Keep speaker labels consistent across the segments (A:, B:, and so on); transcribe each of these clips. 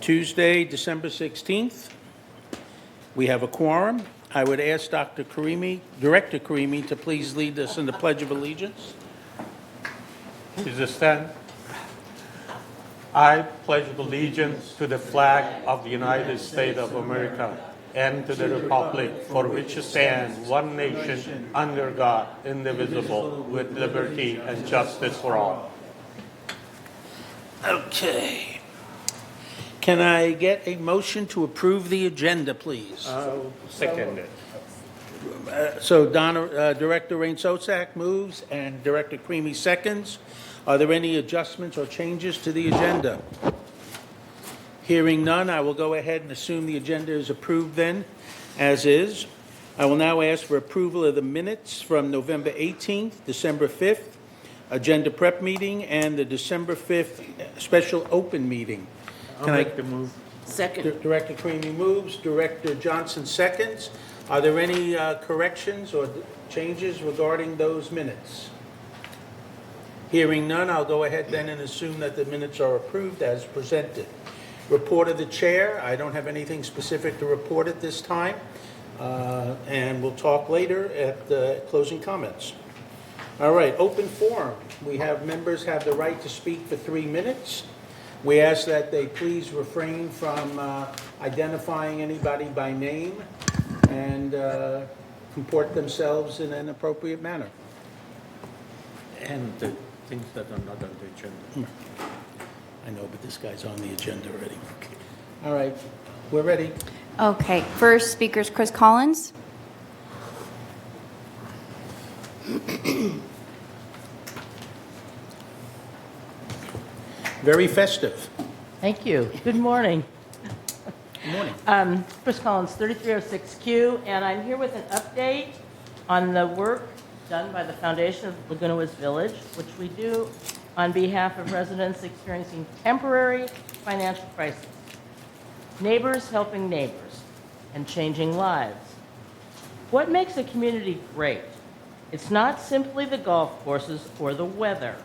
A: Tuesday, December 16th. We have a quorum. I would ask Director Karimi, to please lead us in the Pledge of Allegiance.
B: Please stand. I pledge allegiance to the flag of the United States of America and to the republic for which it stands, one nation, under God, indivisible, with liberty and justice for all.
A: Okay. Can I get a motion to approve the agenda, please?
B: I'll second it.
A: So Director Rain-Sosak moves and Director Karimi seconds. Are there any adjustments or changes to the agenda? Hearing none, I will go ahead and assume the agenda is approved then, as is. I will now ask for approval of the minutes from November 18th, December 5th, agenda prep meeting, and the December 5th special open meeting.
B: I'll make the move.
C: Second.
A: Director Karimi moves, Director Johnson seconds. Are there any corrections or changes regarding those minutes? Hearing none, I'll go ahead then and assume that the minutes are approved as presented. Report of the chair. I don't have anything specific to report at this time, and we'll talk later at the closing comments. All right, open forum. We have members have the right to speak for 3 minutes. We ask that they please refrain from identifying anybody by name and comport themselves in an appropriate manner.
B: And the things that are not on the agenda.
A: I know, but this guy's on the agenda already. All right, we're ready.
D: Okay, first speaker is Chris Collins.
A: Very festive.
C: Thank you. Good morning.
A: Good morning.
C: Chris Collins, 3306Q, and I'm here with an update on the work done by the foundation of Laguna Woods Village, which we do on behalf of residents experiencing temporary financial crisis. Neighbors helping neighbors and changing lives. What makes a community great? It's not simply the golf courses or the weather.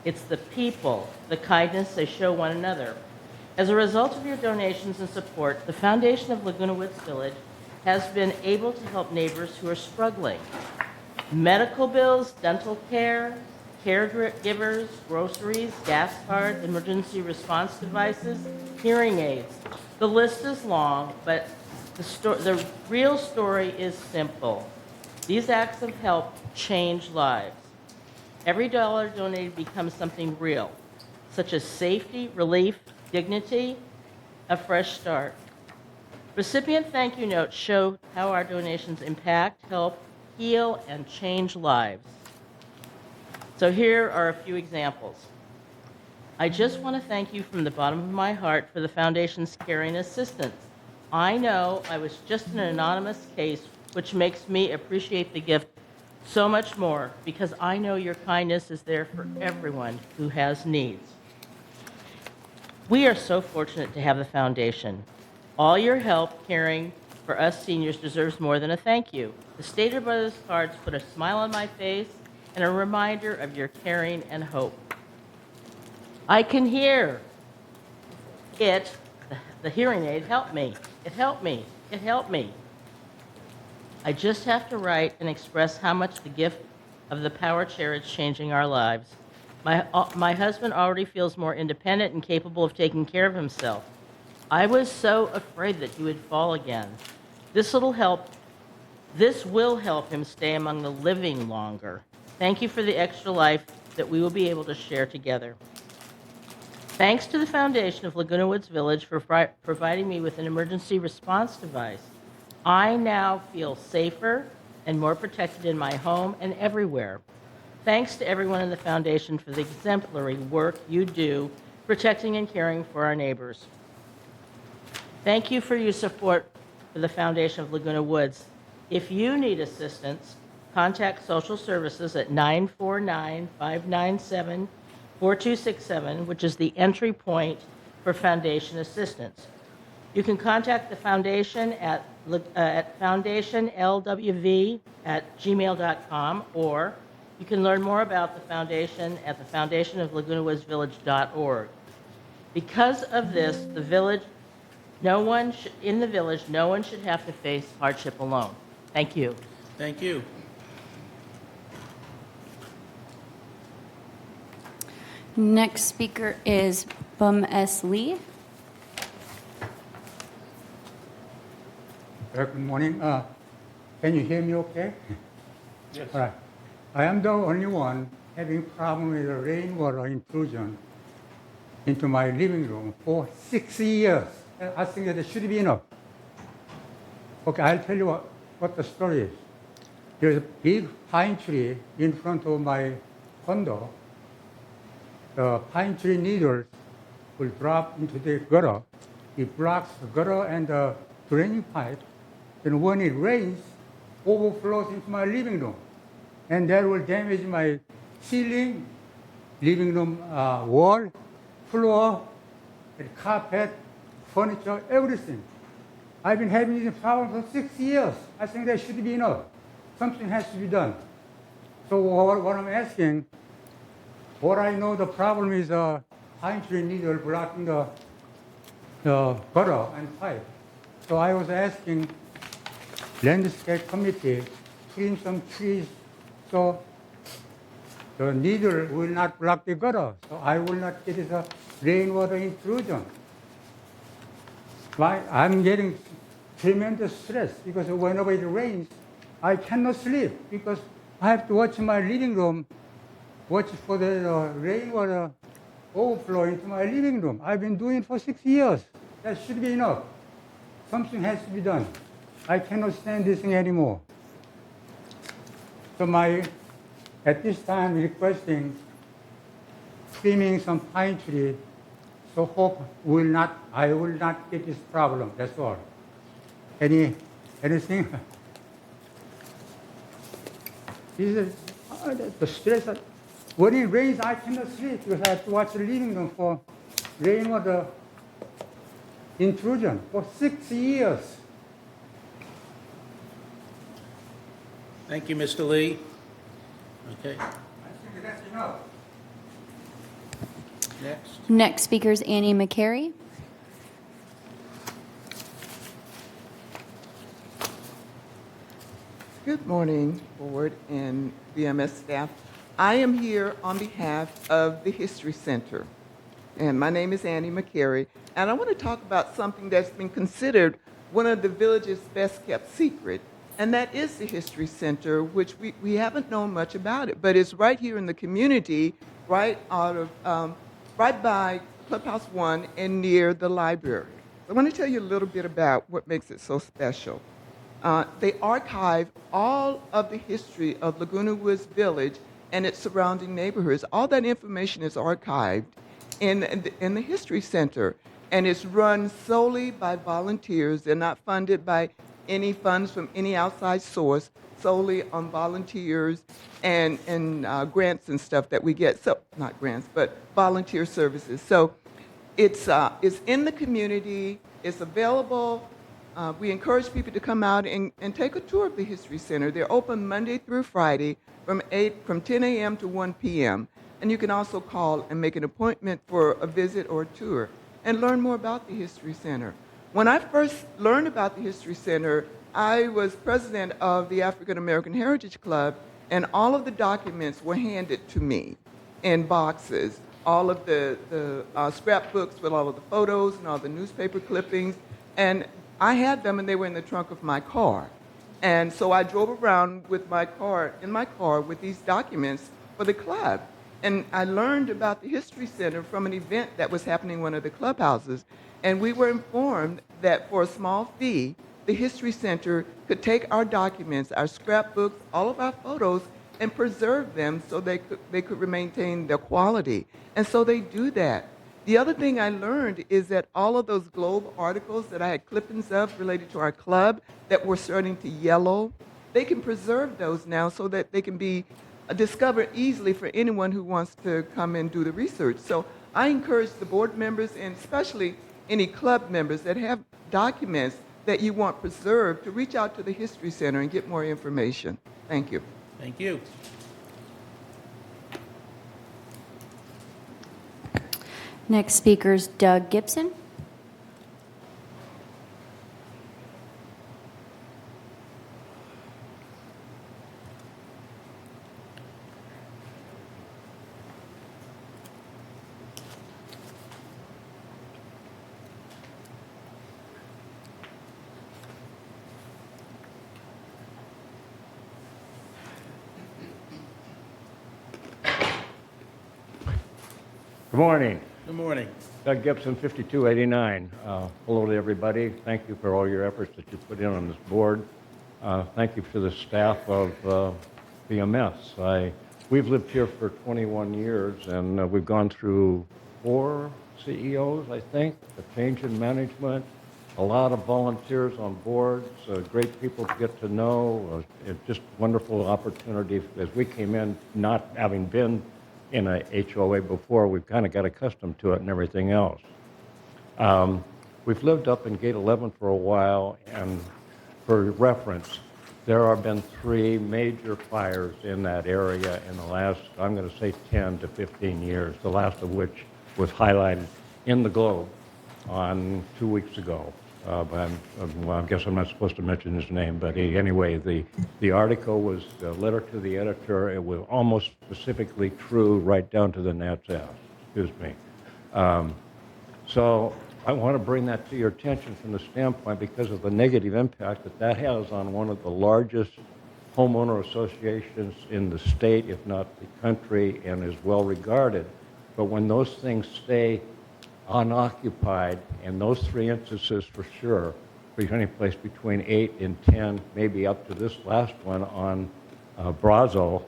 C: It's the people, the kindness they show one another. As a result of your donations and support, the foundation of Laguna Woods Village has been able to help neighbors who are struggling. Medical bills, dental care, caregivers, groceries, gas card, emergency response devices, hearing aids. The list is long, but the real story is simple. These acts of help change lives. Every dollar donated becomes something real, such as safety, relief, dignity, a fresh start. Recipient thank you notes show how our donations impact, help, heal, and change lives. So here are a few examples. I just want to thank you from the bottom of my heart for the Foundation's caring assistance. I know I was just an anonymous case, which makes me appreciate the gift so much more, because I know your kindness is there for everyone who has needs. We are so fortunate to have the Foundation. All your help caring for us seniors deserves more than a thank you. The Stater Brothers cards put a smile on my face and a reminder of your caring and hope. I can hear it. The hearing aid helped me. It helped me. It helped me. I just have to write and express how much the gift of the power chair is changing our lives. My husband already feels more independent and capable of taking care of himself. I was so afraid that he would fall again. This will help him stay among the living longer. Thank you for the extra life that we will be able to share together. Thanks to the Foundation of Laguna Woods Village for providing me with an emergency response device. I now feel safer and more protected in my home and everywhere. Thanks to everyone in the Foundation for the exemplary work you do protecting and caring for our neighbors. Thank you for your support for the Foundation of Laguna Woods. If you need assistance, contact social services at 949-597-4267, which is the entry point for Foundation assistance. You can contact the Foundation at foundationlwv@gmail.com, or you can learn more about the Foundation at the foundationoflagunawoodsvillage.org. Because of this, the village In the village, no one should have to face hardship alone. Thank you.
A: Thank you.
D: Next speaker is Bum S. Lee.
E: Good morning. Can you hear me okay?
A: Yes.
E: All right. I am the only one having problem with the rainwater intrusion into my living room for 6 years. And I think that it should be enough. Okay, I'll tell you what the story is. There's a big pine tree in front of my condo. The pine tree needles will drop into the gutter. It blocks the gutter and the draining pipe. Then when it rains, overflows into my living room. And that will damage my ceiling, living room wall, floor, and carpet, furniture, everything. I've been having this problem for 6 years. I think that should be enough. Something has to be done. So what I'm asking, what I know the problem is a pine tree needle blocking the gutter and pipe. So I was asking landscape committee trim some trees so the needle will not block the gutter, so I will not get this rainwater intrusion. I'm getting tremendous stress because whenever it rains, I cannot sleep because I have to watch my living room, watch for the rainwater overflow into my living room. I've been doing it for 6 years. That should be enough. Something has to be done. I cannot stand this thing anymore. So at this time, requesting trimming some pine tree, so hope I will not get this problem. That's all. Anything? This is the stress. When it rains, I cannot sleep because I have to watch the living room for rainwater intrusion for 6 years.
A: Thank you, Mr. Lee. Okay,
E: I think that's enough.
A: next.
D: Next speaker is Annie McCary.
F: Good morning, Board and BMS staff. I am here on behalf of the History Center, and my name is Annie McCary, and I want to talk about something that's been considered one of the village's best-kept secret, and that is the History Center, which we haven't known much about it, but it's right here in the community, right by Clubhouse 1 and near the library. I want to tell you a little bit about what makes it so special. They archive all of the history of Laguna Woods Village and its surrounding neighborhoods. All that information is archived in the History Center, and it's run solely by volunteers. They're not funded by any funds from any outside source, solely on volunteers and grants and stuff that we get. So, not grants, but volunteer services. So it's in the community, it's available. We encourage people to come out and take a tour of the History Center. They're open Monday through Friday from 10 a.m. to 1 p.m. And you can also call and make an appointment for a visit or a tour and learn more about the History Center. When I first learned about the History Center, I was president of the African American Heritage Club, and all of the documents were handed to me in boxes. All of the scrapbooks with all of the photos and all the newspaper clippings. And I had them, and they were in the trunk of my car. And so I drove around in my car with these documents for the club. And I learned about the History Center from an event that was happening in one of the clubhouses. And we were informed that for a small fee, the History Center could take our documents, our scrapbooks, all of our photos, and preserve them so they could maintain their quality. And so they do that. The other thing I learned is that all of those Globe articles that I had clippings of related to our club that were starting to yellow, they can preserve those now so that they can be discovered easily for anyone who wants to come and do the research. So I encourage the board members, and especially any club members that have documents that you want preserved, to reach out to the History Center and get more information. Thank you.
A: Thank you.
D: Next speaker is Doug Gibson.
G: Good morning.
A: Good morning.
G: Doug Gibson, 5289. Hello to everybody. Thank you for all your efforts that you put in on this board. Thank you to the staff of BMS. We've lived here for 21 years, and we've gone through 4 CEOs, I think, a change in management, a lot of volunteers on boards, great people to get to know, just wonderful opportunity. As we came in, not having been in a HOA before, we've kind of got accustomed to it and everything else. We've lived up in Gate 11 for a while, and for reference, there have been 3 major fires in that area in the last, I'm going to say 10 to 15 years, the last of which was highlighted in the Globe on 2 weeks ago. Well, I guess I'm not supposed to mention his name, but anyway, the article was a letter to the editor. It was almost specifically true right down to the gnat's ass, excuse me. So I want to bring that to your attention from the standpoint because of the negative impact that has on one of the largest homeowner associations in the state, if not the country, and is well regarded. But when those things stay unoccupied, and those 3 instances for sure, any place between 8 and 10, maybe up to this last one on Brazo,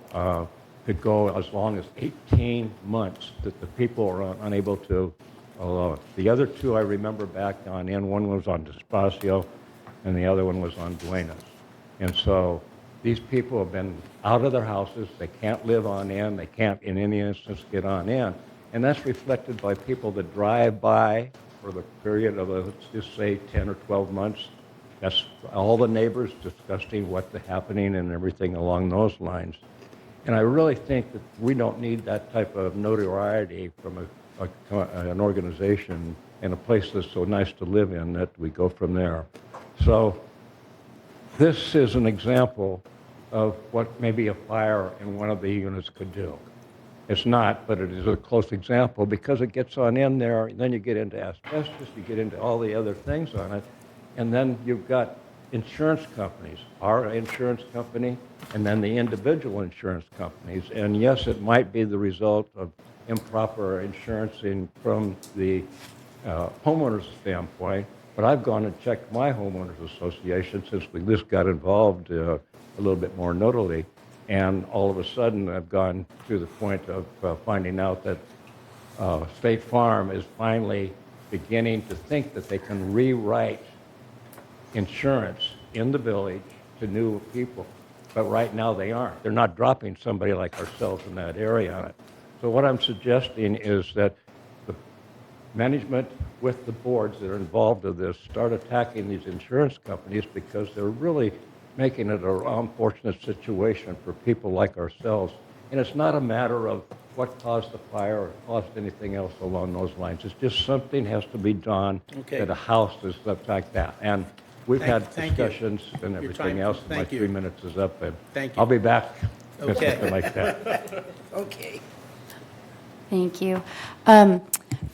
G: could go as long as 18 months that the people are unable to allow it. The other 2 I remember back on in, one was on Despacio, and the other one was on Duenas. And so these people have been out of their houses. They can't live on in. They can't, in any instance, get on in. And that's reflected by people that drive by for the period of, let's just say, 10 or 12 months. That's all the neighbors discussing what's happening and everything along those lines. And I really think that we don't need that type of notoriety from an organization in a place that's so nice to live in that we go from there. So this is an example of what maybe a fire in one of the units could do. It's not, but it is a close example because it gets on in there, and then you get into asbestos, you get into all the other things on it, and then you've got insurance companies, our insurance company, and then the individual insurance companies. And yes, it might be the result of improper insuring from the homeowner's standpoint, but I've gone and checked my homeowners association since we just got involved a little bit more notably. And all of a sudden, I've gone to the point of finding out that State Farm is finally beginning to think that they can rewrite insurance in the village to new people. But right now, they aren't. They're not dropping somebody like ourselves in that area on it. So what I'm suggesting is that the management with the boards that are involved in this start attacking these insurance companies because they're really making it an unfortunate situation for people like ourselves. And it's not a matter of what caused the fire or caused anything else along those lines. It's just something has to be done at a house and stuff like that. And we've had discussions and everything else. My 3 minutes is up, and I'll be back.
A: Okay.
G: Something like that.
A: Okay.
D: Thank you.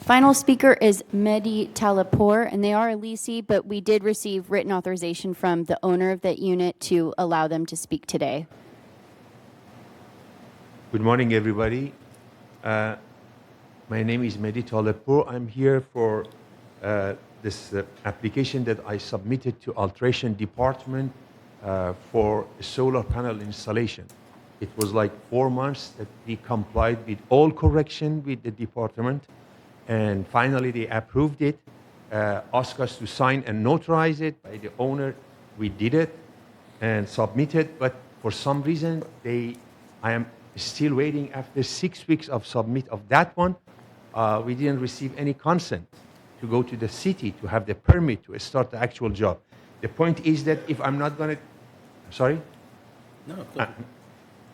D: Final speaker is Mehdi Talapour, and they are a leasee, but we did receive written authorization from the owner of that unit to allow them to speak today.
H: Good morning, everybody. My name is Mehdi Talapour. I'm here for this application that I submitted to Alteration Department for solar panel installation. It was like 4 months that we complied with all correction with the department, and finally they approved it, asked us to sign and notarize it by the owner. We did it and submitted, but for some reason I am still waiting after 6 weeks of submit of that one. We didn't receive any consent to go to the city to have the permit to start the actual job. The point is that if I'm not going to, sorry?
A: No.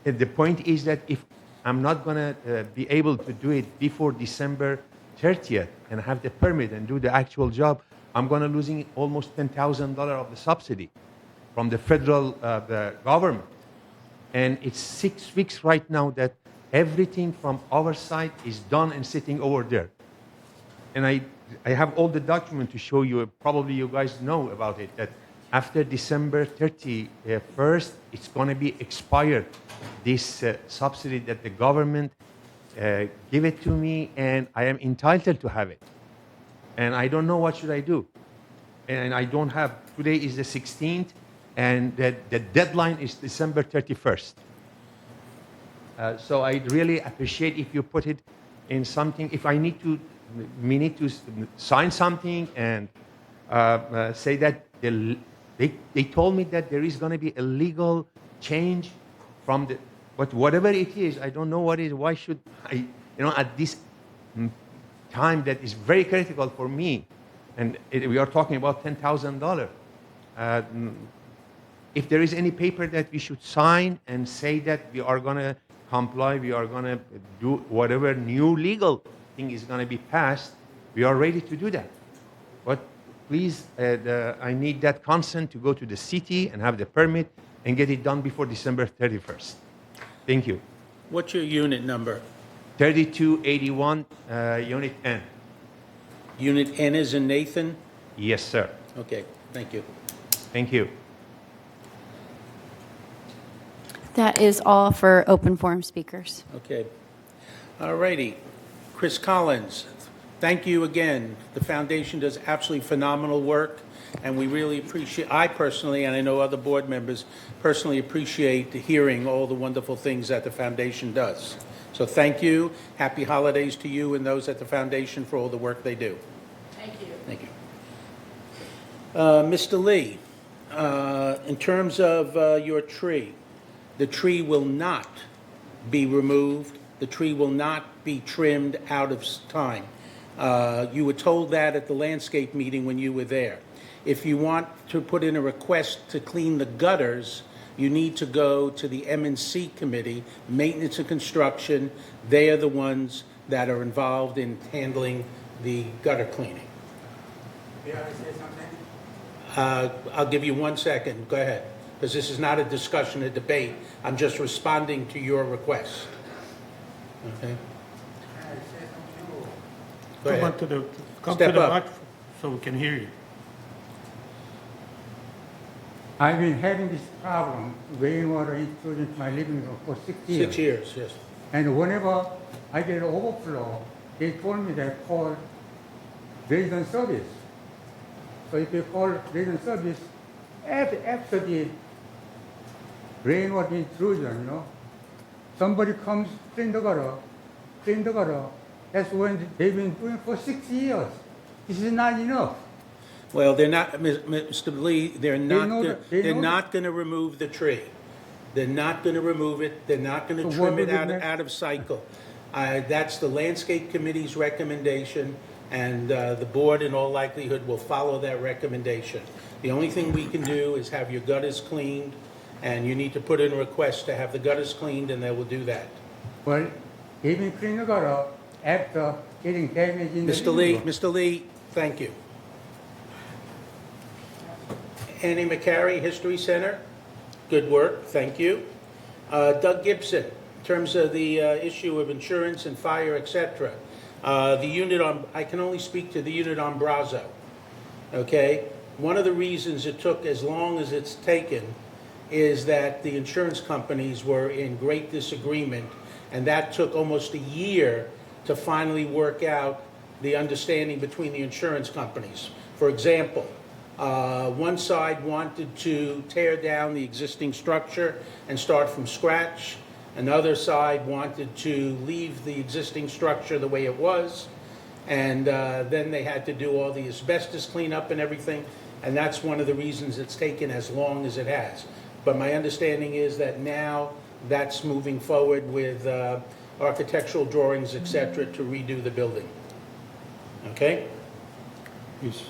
H: The point is that if I'm not going to be able to do it before December 30th and have the permit and do the actual job, I'm going to losing almost $10,000 of the subsidy from the federal the government. And it's 6 weeks right now that everything from our side is done and sitting over there. And I have all the documents to show you. Probably you guys know about it, that after December 31st, it's going to be expired, this subsidy that the government give it to me, and I am entitled to have it. And I don't know what should I do. And I don't have, today is the 16th, and the deadline is December 31st. So I'd really appreciate if you put it in something, if I need to, we need to sign something and say that they told me that there is going to be a legal change from the, but whatever it is, I don't know what it is. Why should I, at this time that is very critical for me, and we are talking about $10,000. If there is any paper that we should sign and say that we are going to comply, we are going to do whatever new legal thing is going to be passed, we are ready to do that. But please, I need that consent to go to the city and have the permit and get it done before December 31st. Thank you.
A: What's your unit number?
H: 3281, Unit N.
A: Unit N is in Nathan?
H: Yes, sir.
A: Okay, thank you.
H: Thank you.
D: That is all for open forum speakers.
A: Okay. All righty. Chris Collins, thank you again. The foundation does absolutely phenomenal work, and we really appreciate, I personally, and I know other board members, personally appreciate hearing all the wonderful things that the foundation does. So thank you. Happy holidays to you and those at the foundation for all the work they do.
C: Thank you.
A: Thank you. Mr. Lee, in terms of your tree, the tree will not be removed. The tree will not be trimmed out of time. You were told that at the landscape meeting when you were there. If you want to put in a request to clean the gutters, you need to go to the M&C committee, Maintenance and Construction. They are the ones that are involved in handling the gutter cleaning.
E: May I say something?
A: I'll give you 1 second. Go ahead. Because this is not a discussion, a debate. I'm just responding to your request. Okay?
E: May I say something?
A: Go
B: Come
A: ahead.
B: on to the, come
A: Step
B: to the
A: up.
B: microphone so we can hear you.
E: I've been having this problem, rainwater intrusion into my living room for 6 years.
A: 6 years, yes.
E: And whenever I get overflow, they told me they call resident service. So if you call resident service, after the rainwater intrusion, somebody comes, clean the gutter. That's when they've been doing for 6 years. This is not enough.
A: Well, they're not, Mr. Lee, they're
E: know
A: not going to remove the tree. They're not going to remove it. They're not going to
E: So what
A: trim it
E: would it
A: out of cycle. That's the landscape committee's recommendation, and the board in all likelihood will follow that recommendation. The only thing we can do is have your gutters cleaned, and you need to put in a request to have the gutters cleaned, and they will do that.
E: Well, they've been cleaning the gutter after getting damage in the
A: Mr. Lee, thank you. Annie McCary, History Center, good work, thank you. Doug Gibson, in terms of the issue of insurance and fire, et cetera. The unit on, I can only speak to the unit on Brazo, okay? One of the reasons it took as long as it's taken is that the insurance companies were in great disagreement, and that took almost a year to finally work out the understanding between the insurance companies. For example, one side wanted to tear down the existing structure and start from scratch. Another side wanted to leave the existing structure the way it was. And then they had to do all the asbestos cleanup and everything. And that's one of the reasons it's taken as long as it has. But my understanding is that now that's moving forward with architectural drawings, et cetera, to redo the building. Okay?
B: Yes,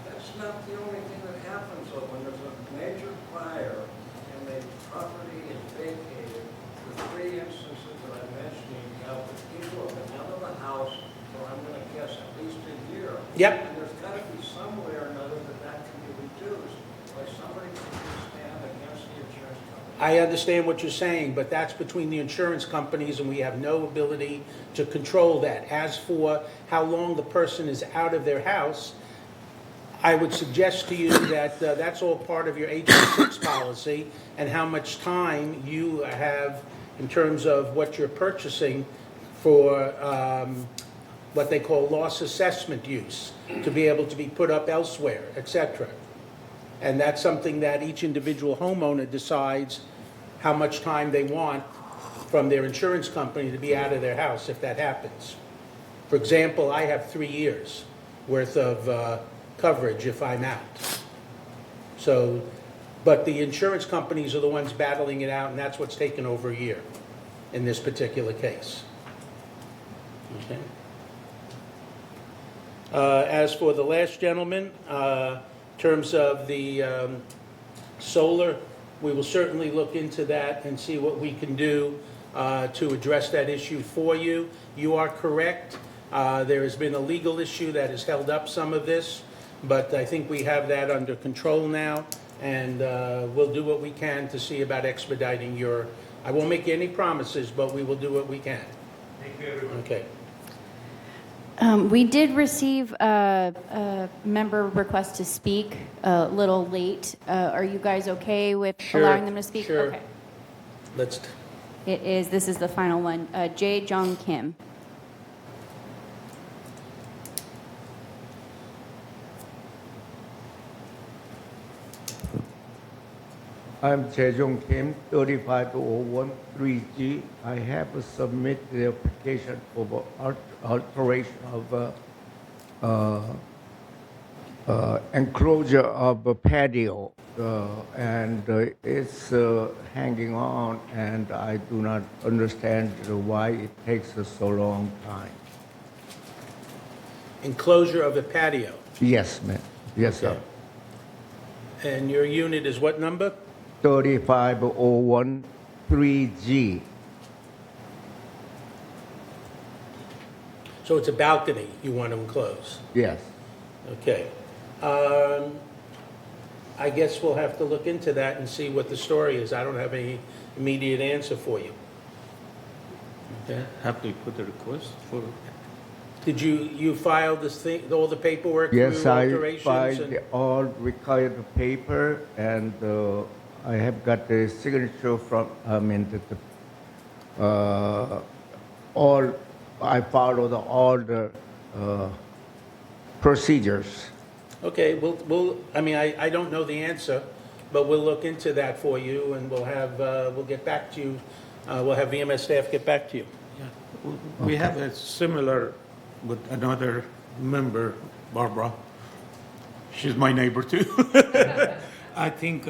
I: That's not the only thing that happens, though. When there's a major fire and the property is vacated, the three instances that I mentioned, you have the people have been out of the house for, I'm going to guess, at least a year.
A: Yep.
I: And there's got to be some way or another that can be reduced, like somebody can stand against the insurance company.
A: I understand what you're saying, but that's between the insurance companies, and we have no ability to control that. As for how long the person is out of their house, I would suggest to you that that's all part of your HO6 policy and how much time you have in terms of what you're purchasing for what they call loss assessment use, to be able to be put up elsewhere, et cetera. And that's something that each individual homeowner decides how much time they want from their insurance company to be out of their house if that happens. For example, I have 3 years worth of coverage if I'm out. So, but the insurance companies are the ones battling it out, and that's what's taken over a year in this particular case. Okay. As for the last gentleman, in terms of the solar, we will certainly look into that and see what we can do to address that issue for you. You are correct. There has been a legal issue that has held up some of this, but I think we have that under control now, and we'll do what we can to see about expediting your, I won't make you any promises, but we will do what we can.
B: Thank you, everyone.
A: Okay.
D: We did receive a member request to speak a little late. Are you guys okay with
A: Sure,
D: allowing them to speak?
A: sure.
D: Okay. This is the final one. Jae Jong Kim.
J: I'm Jae-jong Kim, 35013G. I have submitted the application for alteration of enclosure of a patio, and it's hanging on, and I do not understand why it takes us so long time.
A: Enclosure of a patio.
J: Yes, ma'am. Yes, sir.
A: And your unit is what number?
J: 35013G.
A: So it's a balcony you want to enclose?
J: Yes.
A: Okay. I guess we'll have to look into that and see what the story is. I don't have any immediate answer for you. Okay.
B: Have they put a request for?
A: Did you file this thing, all the paperwork
J: Yes,
A: through
J: I
A: alterations?
J: filed all required paper, and I have got the signature from, I followed all the procedures.
A: Okay, I don't know the answer, but we'll look into that for you, and we'll get back to you. We'll have VMS staff get back to you.
B: We have a similar with another member, Barbara. She's my neighbor too. I think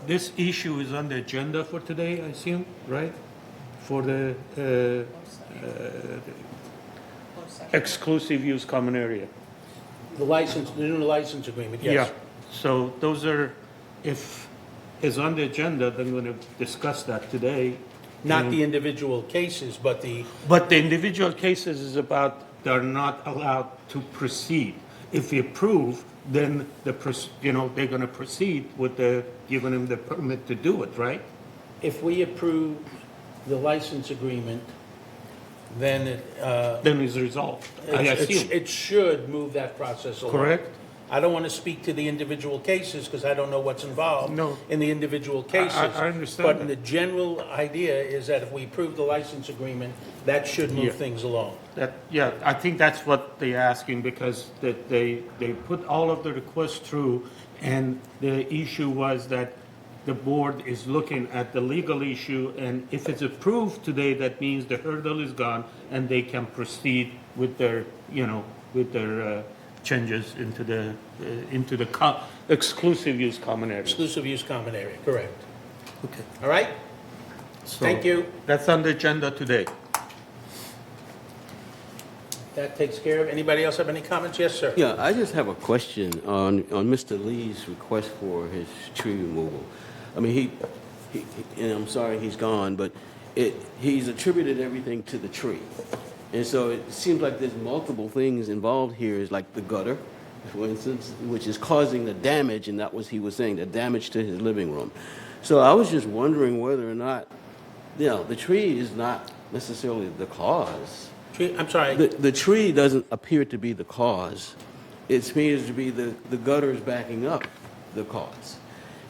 B: this issue is on the agenda for today, I assume, right? For the exclusive use common area.
A: The new license agreement, yes.
B: Yeah, so those are, if it's on the agenda, then we're going to discuss that today.
A: Not the individual cases, but the,
B: But the individual cases is about they're not allowed to proceed. If we approve, then they're going to proceed with giving them the permit to do it, right?
A: if we approve the license agreement, then
B: Then it's resolved, I assume.
A: it should move that process along.
B: Correct?
A: I don't want to speak to the individual cases because I don't know what's involved
B: No.
A: in the individual cases.
B: I understand
A: But
B: that.
A: the general idea is that if we approve the license agreement, that should move
B: Yeah.
A: things along.
B: Yeah, I think that's what they're asking, because that they put all of the requests through, and the issue was that the board is looking at the legal issue, and if it's approved today, that means the hurdle is gone, and they can proceed with their, changes into the exclusive use common area.
A: Exclusive use common area, correct.
B: Okay.
A: All right?
B: So
A: Thank you.
B: That's on the agenda today.
A: That takes care of, anybody else have any comments? Yes, sir.
K: Yeah, I just have a question on Mr. Lee's request for his tree removal. I mean, he and I'm sorry he's gone, but he's attributed everything to the tree. And so it seems like there's multiple things involved here, is like the gutter, for instance, which is causing the damage, and that was, he was saying, the damage to his living room. So I was just wondering whether or not, the tree is not necessarily the cause.
A: I'm sorry.
K: The tree doesn't appear to be the cause. It appears to be the gutters backing up the cause.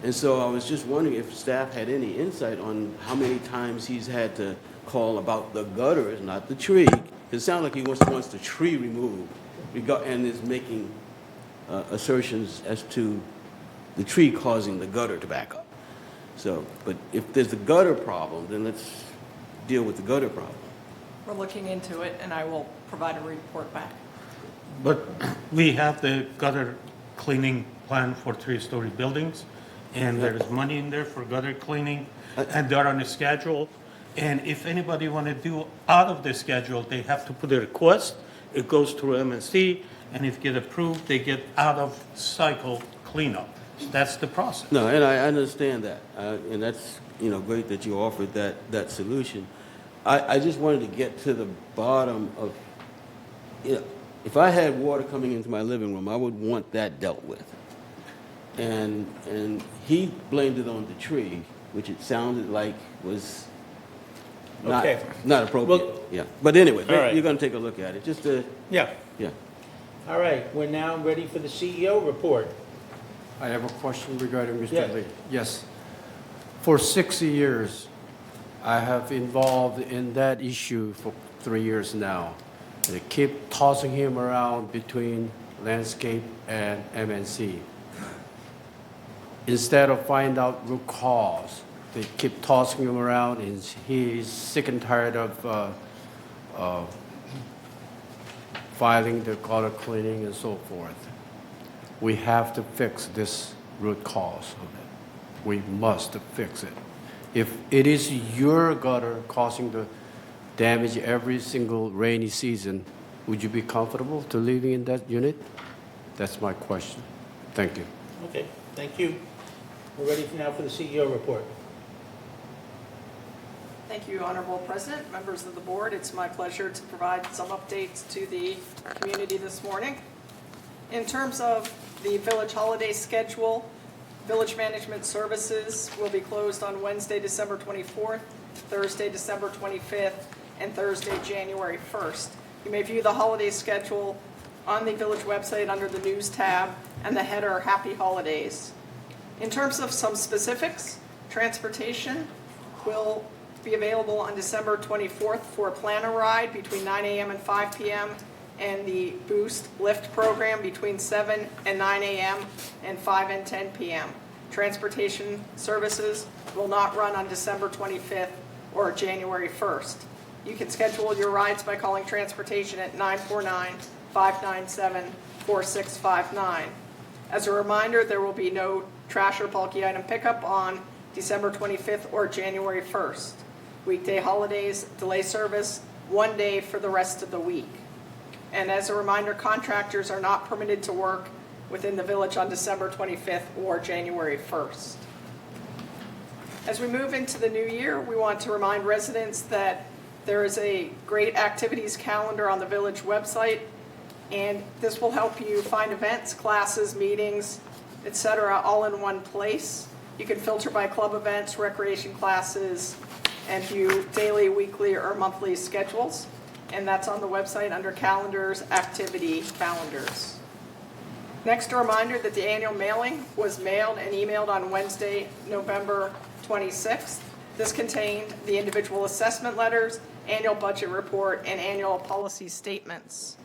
K: And so I was just wondering if staff had any insight on how many times he's had to call about the gutters, not the tree. It sounds like he wants the tree removed and is making assertions as to the tree causing the gutter to back up. So, but if there's a gutter problem, then let's deal with the gutter problem.
L: We're looking into it, and I will provide a report back.
B: But we have the gutter cleaning plan for 3-story buildings, and there's money in there for gutter cleaning, and they're on a schedule. And if anybody want to do out of the schedule, they have to put a request. It goes through MNC, and if get approved, they get out of cycle cleanup. That's the process.
K: No, and I understand that, and that's great that you offered that solution. I just wanted to get to the bottom of, if I had water coming into my living room, I would want that dealt with. And he blamed it on the tree, which it sounded like was not appropriate.
A: Well,
K: yeah, but anyway,
A: all right.
K: you're going to take a look at it. Just to
A: Yeah.
K: yeah.
A: All right, we're now ready for the CEO report.
M: I have a question regarding Mr.
A: Yes.
M: Lee. Yes. For 6 years, I have involved in that issue for 3 years now. They keep tossing him around between landscape and MNC. Instead of find out root cause, they keep tossing him around, and he's sick and tired of filing the gutter cleaning and so forth. We have to fix this root cause of it. We must fix it. If it is your gutter causing the damage every single rainy season, would you be comfortable to living in that unit? That's my question. Thank you.
A: Okay, thank you. We're ready now for the CEO report.
L: Thank you, Honorable President, members of the board. It's my pleasure to provide some updates to the community this morning. In terms of the village holiday schedule, village management services will be closed on Wednesday, December 24th, Thursday, December 25th, and Thursday, January 1st. You may view the holiday schedule on the village website under the news tab and the header Happy Holidays. In terms of some specifics, transportation will be available on December 24th for a planner ride between 9 a.m. and 5 p.m. and the Boost Lift program between 7 and 9 a.m. and 5 and 10 p.m. Transportation services will not run on December 25th or January 1st. You can schedule your rides by calling transportation at 949-597-4659. As a reminder, there will be no trash or bulky item pickup on December 25th or January 1st. Weekday holidays, delay service, 1 day for the rest of the week. And as a reminder, contractors are not permitted to work within the village on December 25th or January 1st. As we move into the new year, we want to remind residents that there is a great activities calendar on the village website, and this will help you find events, classes, meetings, etc., all in one place. You can filter by club events, recreation classes, and view daily, weekly, or monthly schedules. And that's on the website under calendars, activity calendars. Next, a reminder that the annual mailing was mailed and emailed on Wednesday, November 26th. This contained the individual assessment letters, annual budget report, and annual policy statements.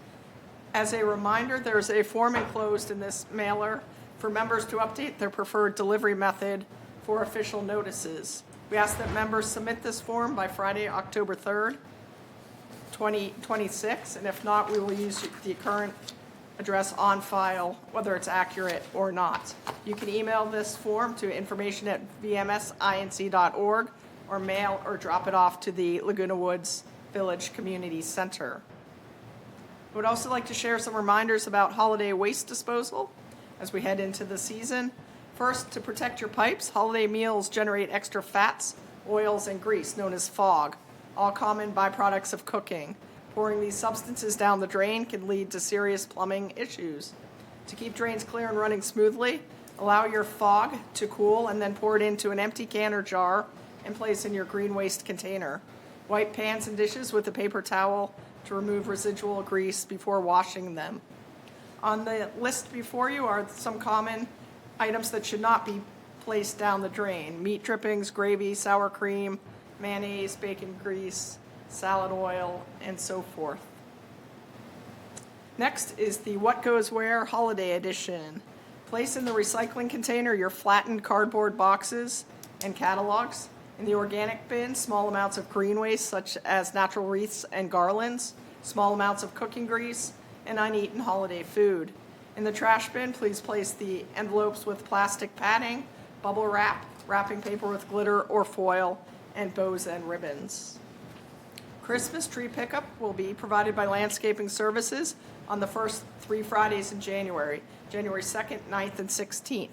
L: As a reminder, there's a form enclosed in this mailer for members to update their preferred delivery method for official notices. We ask that members submit this form by Friday, October 3rd, 2026, and if not, we will use the current address on file, whether it's accurate or not. You can email this form to information@vmsinc.org or mail or drop it off to the Laguna Woods Village Community Center. I would also like to share some reminders about holiday waste disposal as we head into the season. First, to protect your pipes, holiday meals generate extra fats, oils, and grease known as fog, all common byproducts of cooking. Pouring these substances down the drain can lead to serious plumbing issues. To keep drains clear and running smoothly, allow your fog to cool and then pour it into an empty can or jar and place in your green waste container. Wipe pans and dishes with a paper towel to remove residual grease before washing them. On the list before you are some common items that should not be placed down the drain. Meat drippings, gravy, sour cream, mayonnaise, bacon grease, salad oil, and so forth. Next is the What Goes Where Holiday Edition. Place in the recycling container your flattened cardboard boxes and catalogs. In the organic bin, small amounts of green waste such as natural wreaths and garlands, small amounts of cooking grease, and uneaten holiday food. In the trash bin, please place the envelopes with plastic padding, bubble wrap, wrapping paper with glitter or foil, and bows and ribbons. Christmas tree pickup will be provided by Landscaping Services on the first 3 Fridays in January, January 2nd, 9th, and 16th.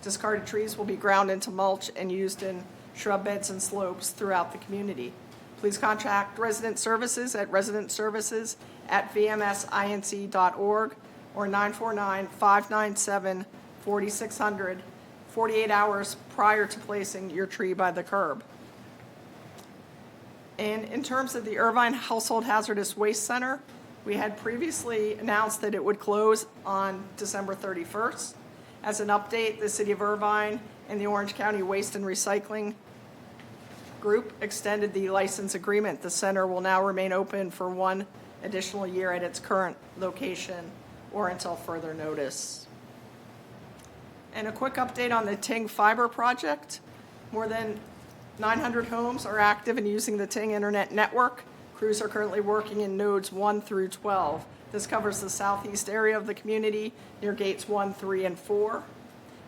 L: Discarded trees will be ground into mulch and used in shrub beds and slopes throughout the community. Please contact Resident Services at residentservices@vmsinc.org or 949-597-4600, 48 hours prior to placing your tree by the curb. And in terms of the Irvine Household Hazardous Waste Center, we had previously announced that it would close on December 31st. As an update, the City of Irvine and the Orange County Waste and Recycling Group extended the license agreement. The center will now remain open for 1 additional year at its current location or until further notice. And a quick update on the Ting Fiber project. More than 900 homes are active in using the Ting Internet network. Crews are currently working in nodes 1 through 12. This covers the southeast area of the community near gates 1, 3, and 4.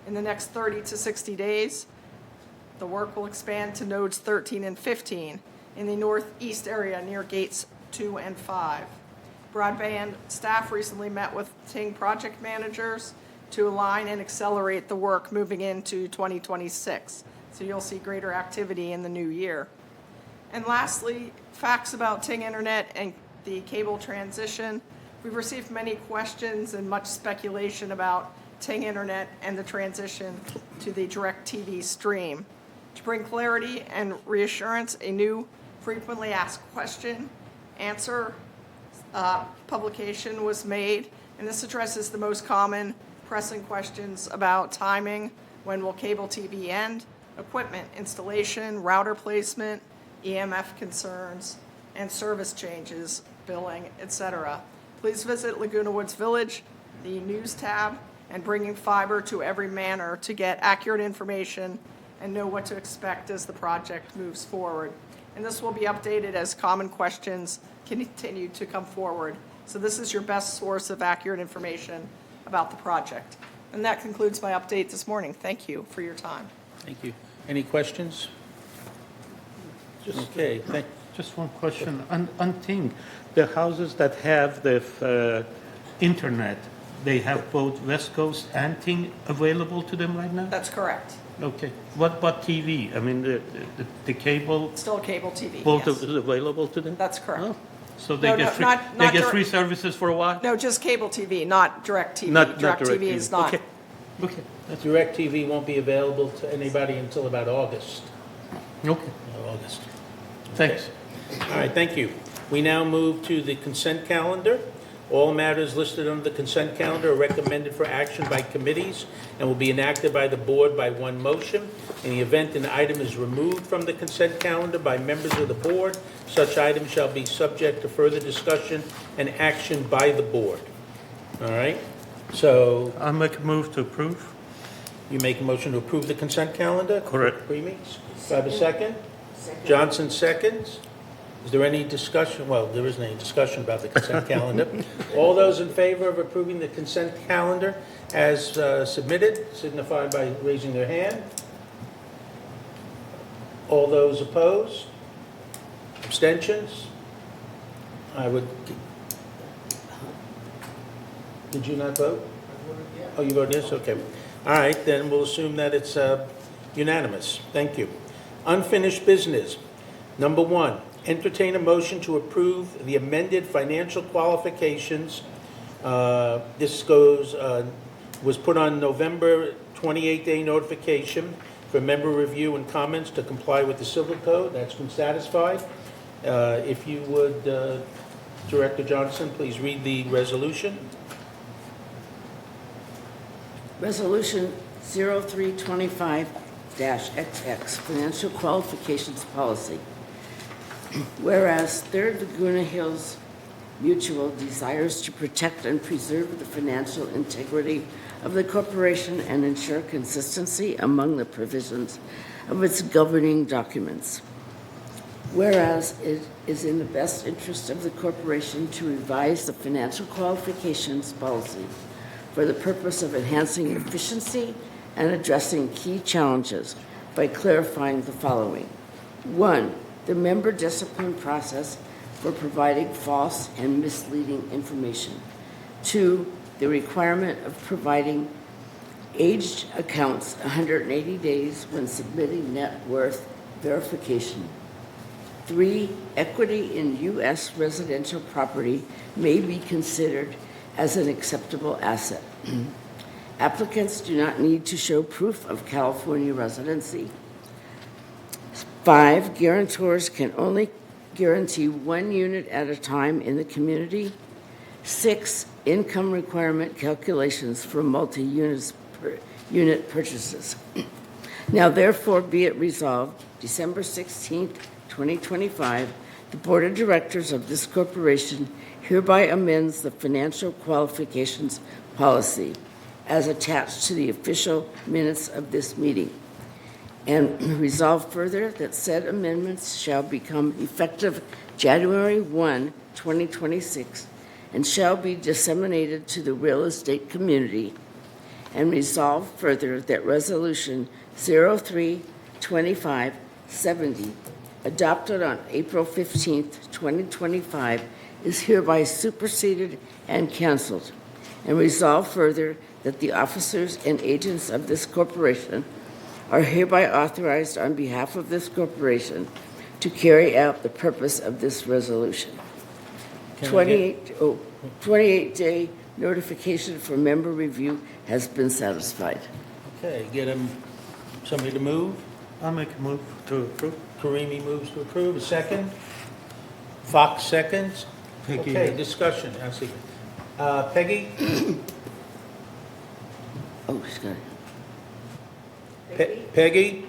L: In the next 30 to 60 days, the work will expand to nodes 13 and 15 in the northeast area near gates 2 and 5. Broadband staff recently met with Ting project managers to align and accelerate the work moving into 2026. So you'll see greater activity in the new year. And lastly, facts about Ting Internet and the cable transition. We've received many questions and much speculation about Ting Internet and the transition to the DirecTV stream. To bring clarity and reassurance, a new frequently asked question answer publication was made, and this addresses the most common pressing questions about timing, when will cable TV end, equipment installation, router placement, EMF concerns, and service changes, billing, etc. Please visit Laguna Woods Village, the News tab, and Bringing Fiber to Every Manor to get accurate information and know what to expect as the project moves forward. And this will be updated as common questions continue to come forward. So this is your best source of accurate information about the project. And that concludes my update this morning. Thank you for your time.
A: Thank you. Any questions? Okay,
B: Just one question. On Ting, the houses that have the internet, they have both West Coast and Ting available to them right now?
L: That's correct.
B: Okay. What about TV? I mean, the cable,
L: Still cable TV,
B: both
L: yes.
B: is available to them?
L: That's correct.
B: Oh, so they
L: No,
B: get
L: no,
B: free,
L: not
B: they get
L: direct-
B: free services for a while?
L: No, just cable TV, not DirecTV.
B: Not
L: DirecTV is not.
B: Okay. Okay.
A: DirecTV won't be available to anybody until about August.
B: Okay.
A: August.
B: Thanks.
A: All right, thank you. We now move to the consent calendar. All matters listed under the consent calendar are recommended for action by committees and will be enacted by the board by one motion. In the event an item is removed from the consent calendar by members of the board, such item shall be subject to further discussion and action by the board. All right? So
B: I'll make a move to approve.
A: you make a motion to approve the consent calendar?
B: Correct.
A: Pre-meets. Do I have a second? Johnson seconds. Is there any discussion? Well, there isn't any discussion about the consent calendar. All those in favor of approving the consent calendar as submitted signify by raising their hand. All those opposed? Abstentions? I would... Did you not vote? Oh, you voted yes? Okay. All right, then we'll assume that it's unanimous. Thank you. Unfinished business. Number one, entertain a motion to approve the amended financial qualifications. This was put on November 28-day notification for member review and comments to comply with the civil code. That's been satisfied. If you would, Director Johnson, please read the resolution.
N: Resolution 0325-XX, Financial Qualifications Policy. Whereas Third Laguna Hills Mutual desires to protect and preserve the financial integrity of the corporation and ensure consistency among the provisions of its governing documents. Whereas it is in the best interest of the corporation to revise the financial qualifications policy for the purpose of enhancing efficiency and addressing key challenges by clarifying the following. 1, the member discipline process for providing false and misleading information. 2, the requirement of providing aged accounts 180 days when submitting net worth verification. 3, equity in U.S. residential property may be considered as an acceptable asset. Applicants do not need to show proof of California residency. 5, guarantors can only guarantee 1 unit at a time in the community. 6, income requirement calculations for multi-unit purchases. Now therefore be it resolved, December 16th, 2025, the Board of Directors of this corporation hereby amends the financial qualifications policy as attached to the official minutes of this meeting. And resolve further that said amendments shall become effective January 1, 2026, and shall be disseminated to the real estate community. And resolve further that Resolution 03-2570, adopted on April 15, 2025, is hereby superseded and canceled. And resolve further that the officers and agents of this corporation are hereby authorized on behalf of this corporation to carry out the purpose of this resolution. 28-day notification for member review has been satisfied.
A: Okay, somebody to move.
B: I'll make a move to approve.
A: Karimi moves to approve. A second. Fox seconds.
B: Peggy.
A: Okay, discussion. I see. Peggy?
N: Oh, she's got it.
A: Peggy?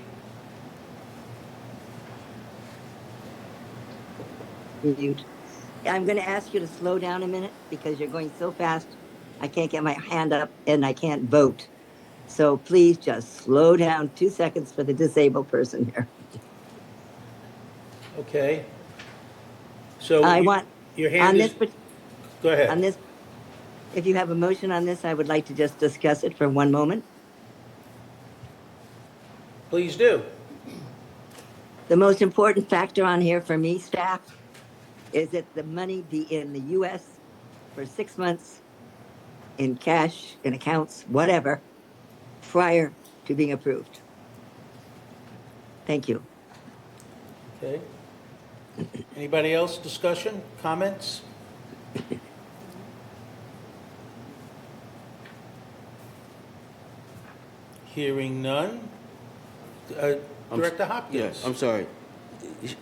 O: Mute. I'm going to ask you to slow down a minute because you're going so fast. I can't get my hand up and I can't vote. So please just slow down 2 seconds for the disabled person here.
A: Okay. So
O: I want
A: your hand
O: on
A: is...
O: this.
A: Go ahead.
O: On this, if you have a motion on this, I would like to just discuss it for 1 moment.
A: Please do.
O: The most important factor on here for me, staff, is that the money be in the U.S. for 6 months in cash, in accounts, whatever, prior to being approved. Thank you.
A: Okay. Anybody else? Discussion? Comments? Hearing none. Director Hopkins.
K: Yes, I'm sorry.
A: Is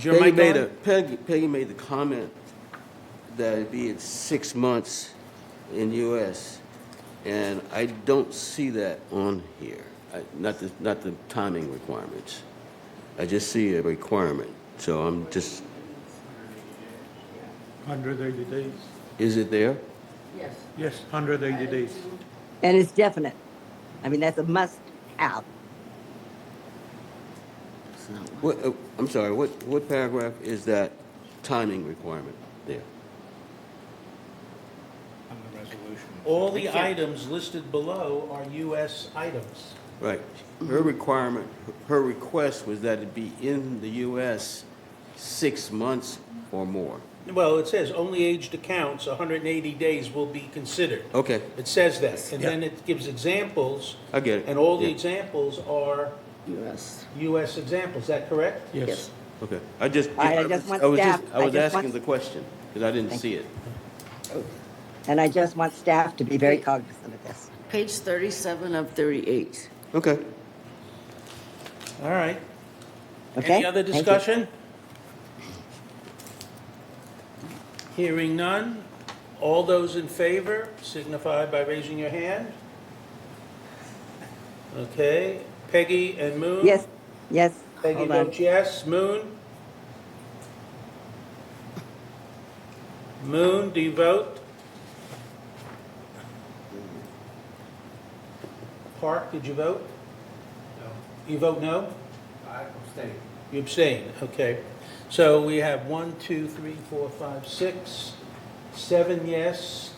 A: your mic on?
K: Peggy made the comment that it'd be at 6 months in U.S., and I don't see that on here. Not the timing requirements. I just see a requirement, so I'm just.
B: 180 days.
K: Is it there?
N: Yes.
B: Yes, 180 days.
O: And it's definite. I mean, that's a must have.
K: What, I'm sorry. What paragraph is that timing requirement there?
M: On the resolution.
A: All the items listed below are U.S. items.
K: Right. Her requirement, her request was that it be in the U.S. 6 months or more.
A: Well, it says only aged accounts, 180 days will be considered.
K: Okay.
A: It says that. And
K: Yeah.
A: then it gives examples.
K: I get it.
A: And all the
K: Yeah.
A: examples are
N: U.S.
A: U.S. examples. Is that correct?
B: Yes.
K: Okay. I just
O: want
K: I was
O: staff-
K: I was
O: I just
K: asking
O: want-
K: the question because I didn't see it.
O: And I just want staff to be very cognizant of this.
N: Page 37 of 38.
K: Okay.
A: All right.
O: Okay?
A: Any other
O: Thank you.
A: discussion? Hearing none. All those in favor signify by raising your hand. Okay, Peggy and Moon?
O: Yes, yes.
A: Peggy
O: Hold on.
A: votes yes. Moon? Moon, do you vote? Park, did you vote?
M: No,
A: You vote no?
M: I abstain.
A: You abstain, okay. So we have 1, 2, 3, 4, 5, 6, 7 yes,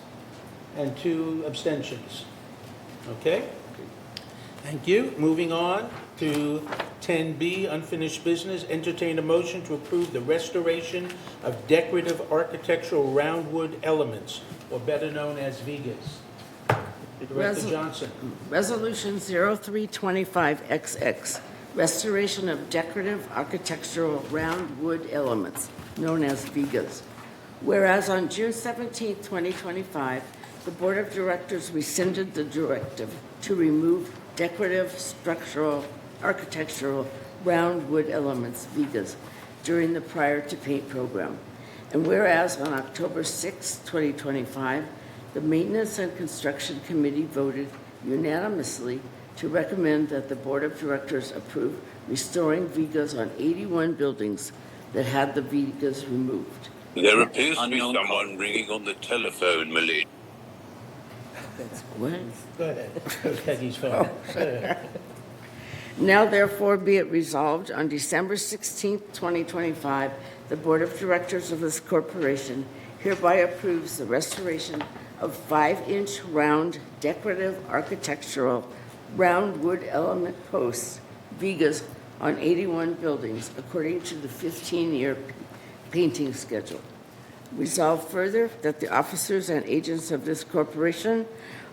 A: and 2 abstentions. Okay? Thank you. Moving on to 10B, unfinished business. Entertain a motion to approve the restoration of decorative architectural roundwood elements, or better known as vigas. Director Johnson.
N: Resolution 0325XX, restoration of decorative architectural round wood elements, known as vigas. Whereas on June 17, 2025, the Board of Directors rescinded the directive to remove decorative structural architectural round wood elements, vigas, during the prior to paint program. And whereas on October 6, 2025, the Maintenance and Construction Committee voted unanimously to recommend that the Board of Directors approve restoring vigas on 81 buildings that had the vigas removed.
P: There appears to be someone ringing on the telephone, Millie.
N: What?
A: Go ahead. That's Peggy's phone. Go ahead.
N: Now therefore be it resolved, on December 16, 2025, the Board of Directors of this corporation hereby approves the restoration of 5-inch round decorative architectural round wood element posts, vigas, on 81 buildings according to the 15-year painting schedule. Resolve further that the officers and agents of this corporation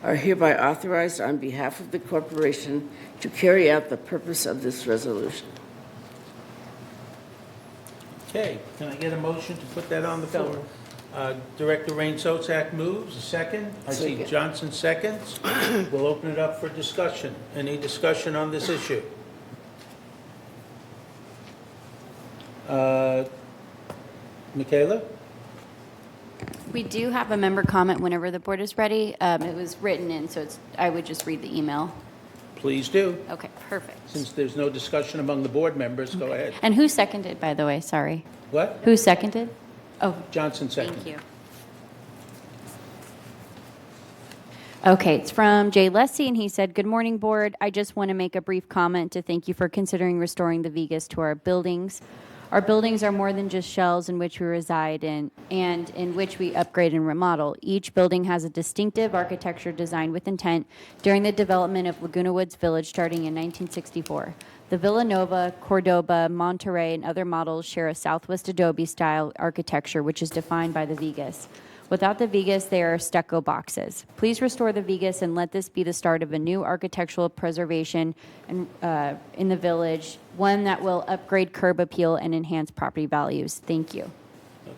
N: are hereby authorized on behalf of the corporation to carry out the purpose of this resolution.
A: Okay, can I get a motion to put that on the floor? Director Rain Sotzak moves, a second. I see
N: Second.
A: Johnson seconds. We'll open it up for discussion. Any discussion on this issue? Michaela?
D: We do have a member comment whenever the board is ready. It was written in, so I would just read the email.
A: Please do.
D: Okay, perfect.
A: Since there's no discussion among the board members, go ahead.
D: And who seconded, by the way? Sorry.
A: What?
D: Who seconded? Oh,
A: Johnson second.
D: thank you. Okay, it's from Jay Lessie, and he said, "Good morning, board. I just want to make a brief comment to thank you for considering restoring the vigas to our buildings. Our buildings are more than just shells in which we reside in and in which we upgrade and remodel. Each building has a distinctive architecture designed with intent during the development of Laguna Woods Village starting in 1964. The Villanova, Cordoba, Monterey, and other models share a Southwest Adobe-style architecture, which is defined by the vigas. Without the vigas, they are stucco boxes. Please restore the vigas and let this be the start of a new architectural preservation in the village, one that will upgrade curb appeal and enhance property values. Thank you."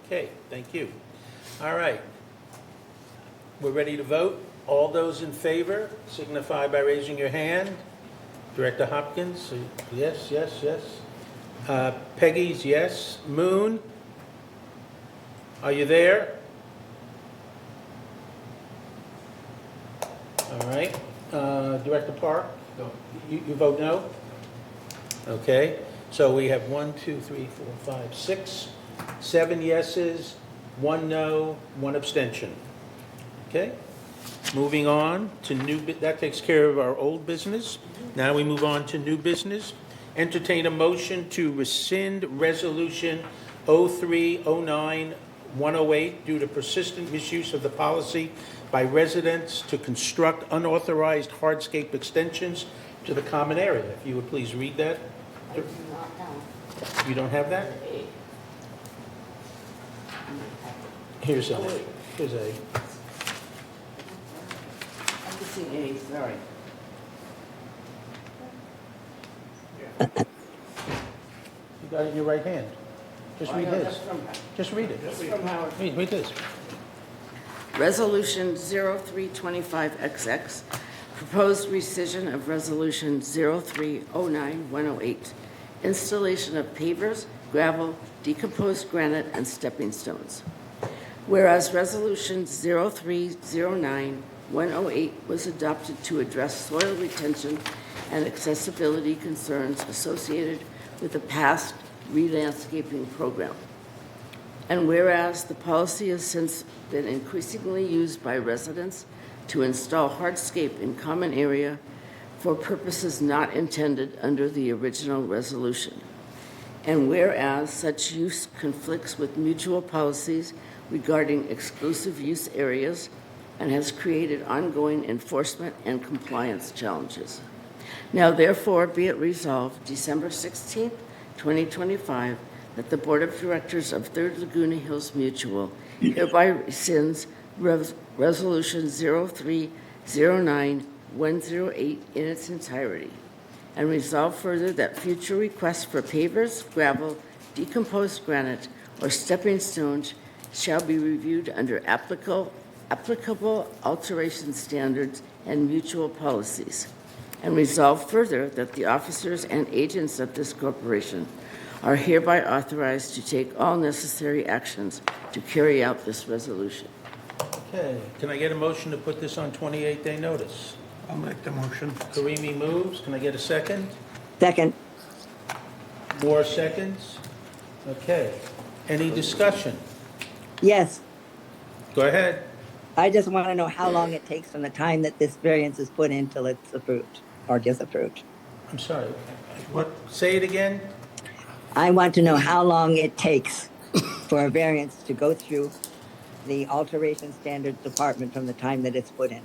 A: Okay, thank you. All right. We're ready to vote. All those in favor signify by raising your hand. Director Hopkins, yes, yes, yes. Peggy's yes. Moon, are you there? All right. Director Park? No. You vote no? Okay. So we have 1, 2, 3, 4, 5, 6, 7 yeses, 1 no, 1 abstention. Okay. Moving on to that takes care of our old business. Now we move on to new business. Entertain a motion to rescind Resolution 0309-108 due to persistent misuse of the policy by residents to construct unauthorized hardscape extensions to the common area. If you would please read that. You don't have that? Here's A. Here's A.
N: I'm missing A, sorry.
A: You got it in your right hand. Just read his.
N: That's from-
A: Just read it.
N: That's from Howard.
A: Read this.
N: Resolution 0325XX, proposed rescission of Resolution 0309-108, installation of pavers, gravel, decomposed granite, and stepping stones. Whereas Resolution 0309-108 108 was adopted to address soil retention and accessibility concerns associated with the past re-landscaping program. And whereas the policy has since been increasingly used by residents to install hardscape in common area for purposes not intended under the original resolution. And whereas such use conflicts with mutual policies regarding exclusive use areas and has created ongoing enforcement and compliance challenges. Now therefore be it resolved December 16th, 2025, that the Board of Directors of Third Laguna Hills Mutual hereby rescinds Resolution 0309-108 in its entirety, and resolve further that future requests for pavers, gravel, decomposed granite, or stepping stones shall be reviewed under applicable alteration standards and mutual policies, and resolve further that the officers and agents of this corporation are hereby authorized to take all necessary actions to carry out this resolution.
A: Okay, can I get a motion to put this on 28-day notice?
B: I'll make the motion.
A: Karimi moves. Can I get a second?
O: Second.
A: More seconds? Okay. Any discussion?
O: Yes.
A: Go ahead.
O: I just want to know how long it takes from the time that this variance is put in till it's approved or disapproved.
A: I'm sorry. What? Say it again?
O: I want to know how long it takes for a variance to go through the alteration standards department from the time that it's put in.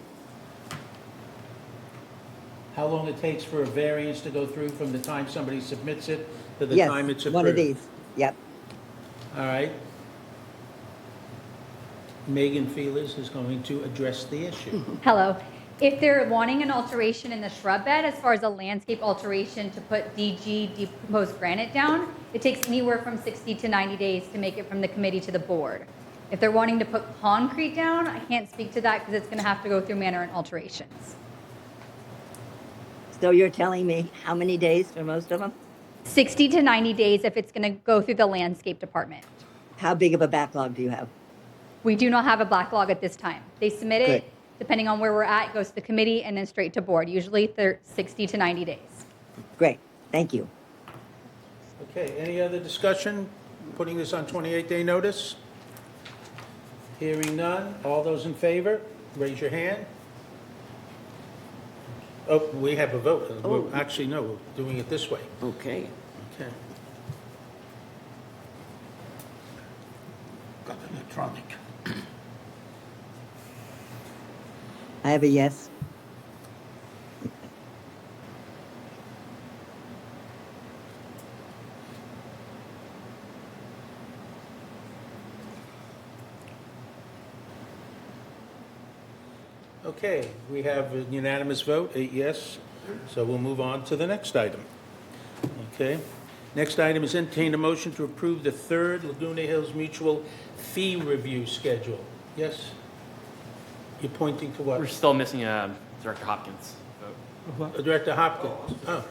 A: How long it takes for a variance to go through from the time somebody submits it to the
O: Yes,
A: time it's approved?
O: one of these. Yep.
A: All right. Megan Feelers is going to address the issue.
Q: Hello. If they're wanting an alteration in the shrub bed, as far as a landscape alteration to put DG, decomposed granite down, it takes anywhere from 60 to 90 days to make it from the committee to the board. If they're wanting to put concrete down, I can't speak to that because it's going to have to go through manner and alterations.
O: So you're telling me how many days for most of them?
Q: 60 to 90 days if it's going to go through the landscape department.
O: How big of a backlog do you have?
Q: We do not have a backlog at this time. They submit
O: Good.
Q: it, depending on where we're at, it goes to the committee and then straight to board. Usually 60 to 90 days.
O: Great. Thank you.
A: Okay, any other discussion? Putting this on 28-day notice? Hearing none. All those in favor, raise your hand. Oh, we have a vote.
N: Oh.
A: Actually, no, we're doing it this way.
N: Okay.
A: Okay.
B: Got electronic.
O: I have a yes.
A: Okay, we have a unanimous vote, 8 yes. So we'll move on to the next item. Okay. Next item is entertain a motion to approve the third Laguna Hills Mutual fee review schedule. Yes? You're pointing to what?
R: We're still missing Director Hopkins.
A: Director Hopkins. Oh.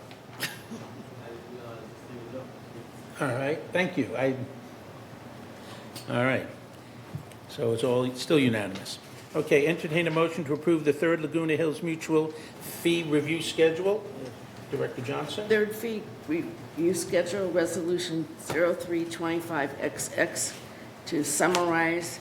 A: All right, thank you. All right. So it's all still unanimous. Okay, entertain a motion to approve the third Laguna Hills Mutual fee review schedule. Director Johnson.
N: Third fee review schedule, Resolution 0325XX. To summarize,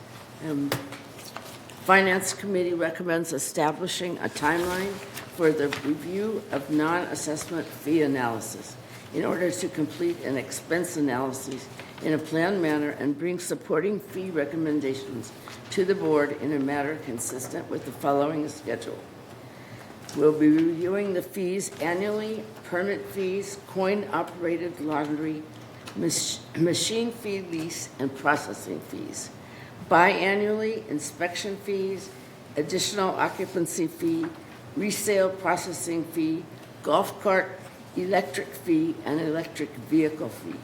N: Finance Committee recommends establishing a timeline for the review of non-assessment fee analysis in order to complete an expense analysis in a planned manner and bring supporting fee recommendations to the board in a manner consistent with the following schedule. We'll be reviewing the fees annually: permit fees, coin-operated laundry, machine fee lease, and processing fees. Biannually, inspection fees, additional occupancy fee, resale processing fee, golf cart electric fee, and electric vehicle fee.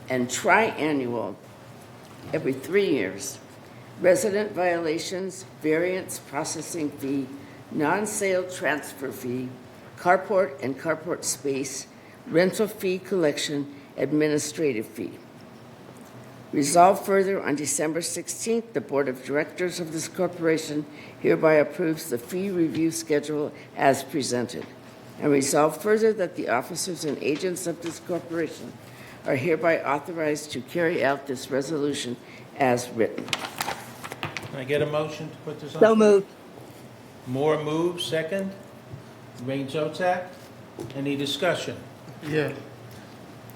N: And triannual, every 3 years, resident violations, variance processing fee, non-sale transfer fee, carport and carport space, rental fee collection, administrative fee. Resolved further, on December 16th, the Board of Directors of this corporation hereby approves the fee review schedule as presented. And resolved further that the officers and agents of this corporation are hereby authorized to carry out this resolution as written.
A: Can I get a motion to put this on?
O: So moved.
A: Moore moves, second. Rain Zozak. Any discussion?
B: Yeah.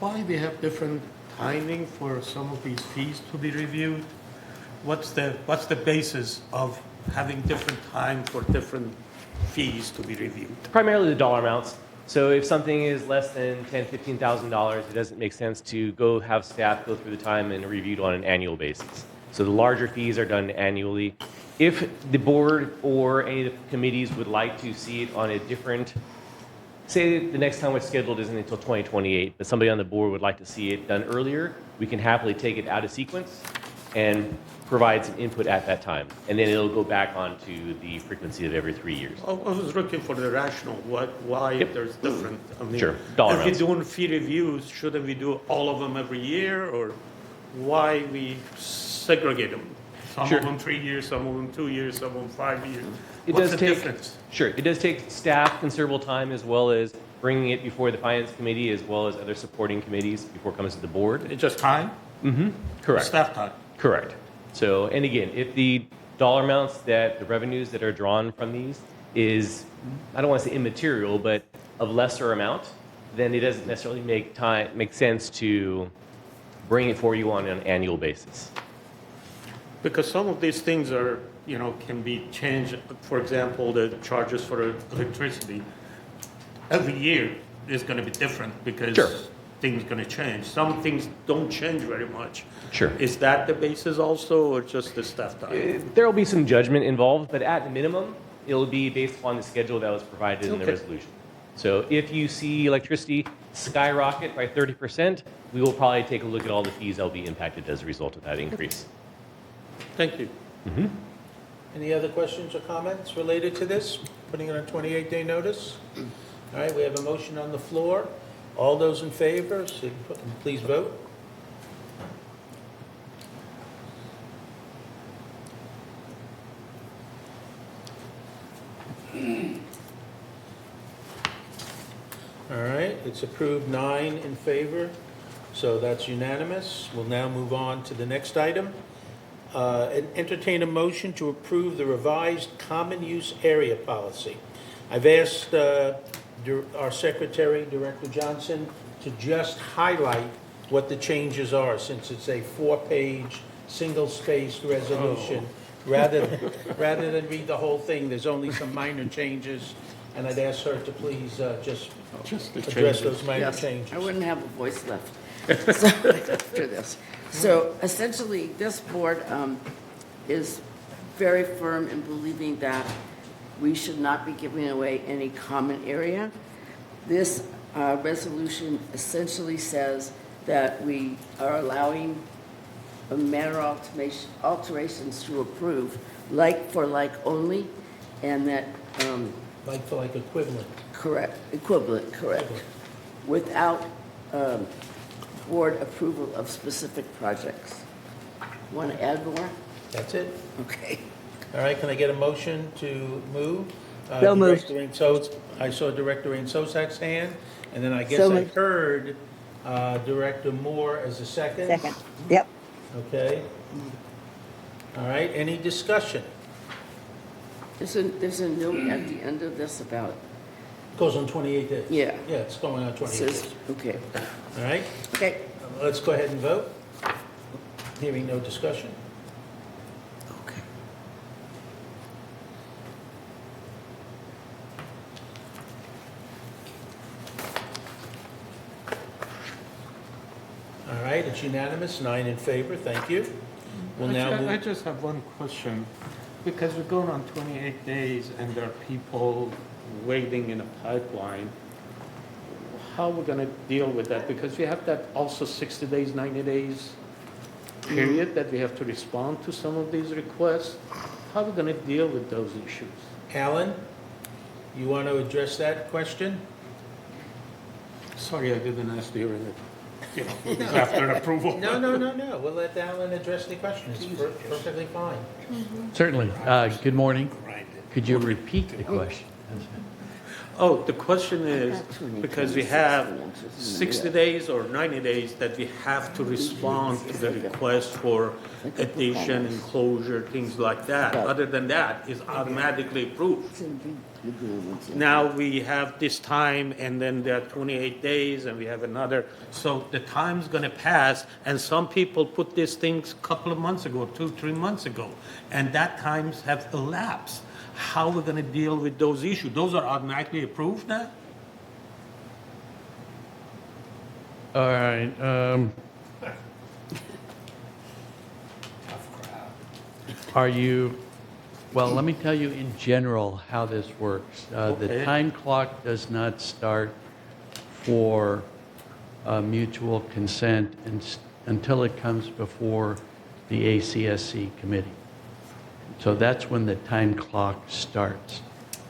B: Why we have different timing for some of these fees to be reviewed? What's the basis of having different time for different fees to be reviewed?
R: Primarily the dollar amounts. So if something is less than $10,000, $15,000, it doesn't make sense to go have staff go through the time and review it on an annual basis. So the larger fees are done annually. If the board or any of the committees would like to see it on a different, say the next time it's scheduled isn't until 2028, but somebody on the board would like to see it done earlier, we can happily take it out of sequence and provide some input at that time. And then it'll go back onto the frequency of every 3 years.
B: I was looking for the rationale, why there's different. I mean,
R: Sure, dollar
B: if
R: amounts.
B: we're doing fee reviews, shouldn't we do all of them every year, or why we segregate them? Some
R: Sure.
B: of them 3 years, some of them 2 years, some of them 5 years.
R: It
B: What's
R: does
B: the
R: take,
B: difference?
R: Sure, it does take staff considerable time as well as bringing it before the finance committee as well as other supporting committees before it comes to the board.
B: It's just time?
R: Mm-hmm, correct.
B: Staff time?
R: Correct. So, and again, if the dollar amounts that the revenues that are drawn from these is, I don't want to say immaterial, but of lesser amount, then it doesn't necessarily make sense to bring it for you on an annual basis.
B: Because some of these things are, can be changed. For example, the charges for electricity. Every year is going to be different because things are going to change. Some things don't change very much.
R: Sure.
B: Is that the basis also, or just the staff time?
R: There will be some judgment involved, but at the minimum, it'll be based upon the schedule that was provided in the resolution. So if you see electricity skyrocket by 30%, we will probably take a look at all the fees that will be impacted as a result of that increase.
B: Thank you.
R: Mm-hmm.
A: Any other questions or comments related to this? Putting it on 28-day notice? All right, we have a motion on the floor. All those in favor, please vote. All right, it's approved 9 in favor, so that's unanimous. We'll now move on to the next item. Entertain a motion to approve the revised common use area policy. I've asked our secretary, Director Johnson, to just highlight what the changes are, since it's a 4-page, single-spaced resolution. Rather than read the whole thing, there's only some minor changes, and I'd ask her to please just address those minor changes.
N: I wouldn't have a voice left after this. So essentially, this board is very firm in believing that we should not be giving away any common area. This resolution essentially says that we are allowing manner alterations to approve, like for like only, and that
A: Like for like equivalent.
N: equivalent, correct, without board approval of specific projects. Want to add more?
A: That's it.
N: Okay.
A: All right, can I get a motion to move?
O: So moved.
A: I saw Director Rain Sosak's hand, and then I guess
O: So
A: I
O: moved.
A: heard Director Moore as a second.
O: Second. Yep.
A: Okay. All right, any discussion?
N: There's a note at the end of this about,
A: Goes on 28 days.
N: yeah.
A: Yeah, it's going on 28
N: Says,
A: days.
N: okay.
A: All right,
N: Okay.
A: let's go ahead and vote. Hearing no discussion.
N: Okay.
A: All right, it's unanimous, 9 in favor, thank you. We'll now
B: I
A: move,
B: just have one question. Because we're going on 28 days and there are people waiting in a pipeline, how are we going to deal with that? Because we have that also 60 days, 90 days period that we have to respond to some of these requests. How are we going to deal with those issues?
A: Alan, you want to address that question?
B: Sorry, I didn't ask during it. after approval.
A: No. We'll let Alan address the question. It's perfectly fine.
S: Certainly. Good morning. Could you repeat the question?
B: Oh, the question is, because we have 60 days or 90 days that we have to respond to the request for addition, enclosure, things like that. Other than that, it's automatically approved. Now we have this time, and then there are 28 days, and we have another. So the time's going to pass, and some people put these things a couple of months ago, 2-3 months ago, and that times have elapsed. How are we going to deal with those issues? Those are automatically approved now?
S: All right. Are you, well, let me tell you in general how this works. The
B: Okay.
S: time clock does not start for mutual consent until it comes before the ACSC committee. So that's when the time clock starts.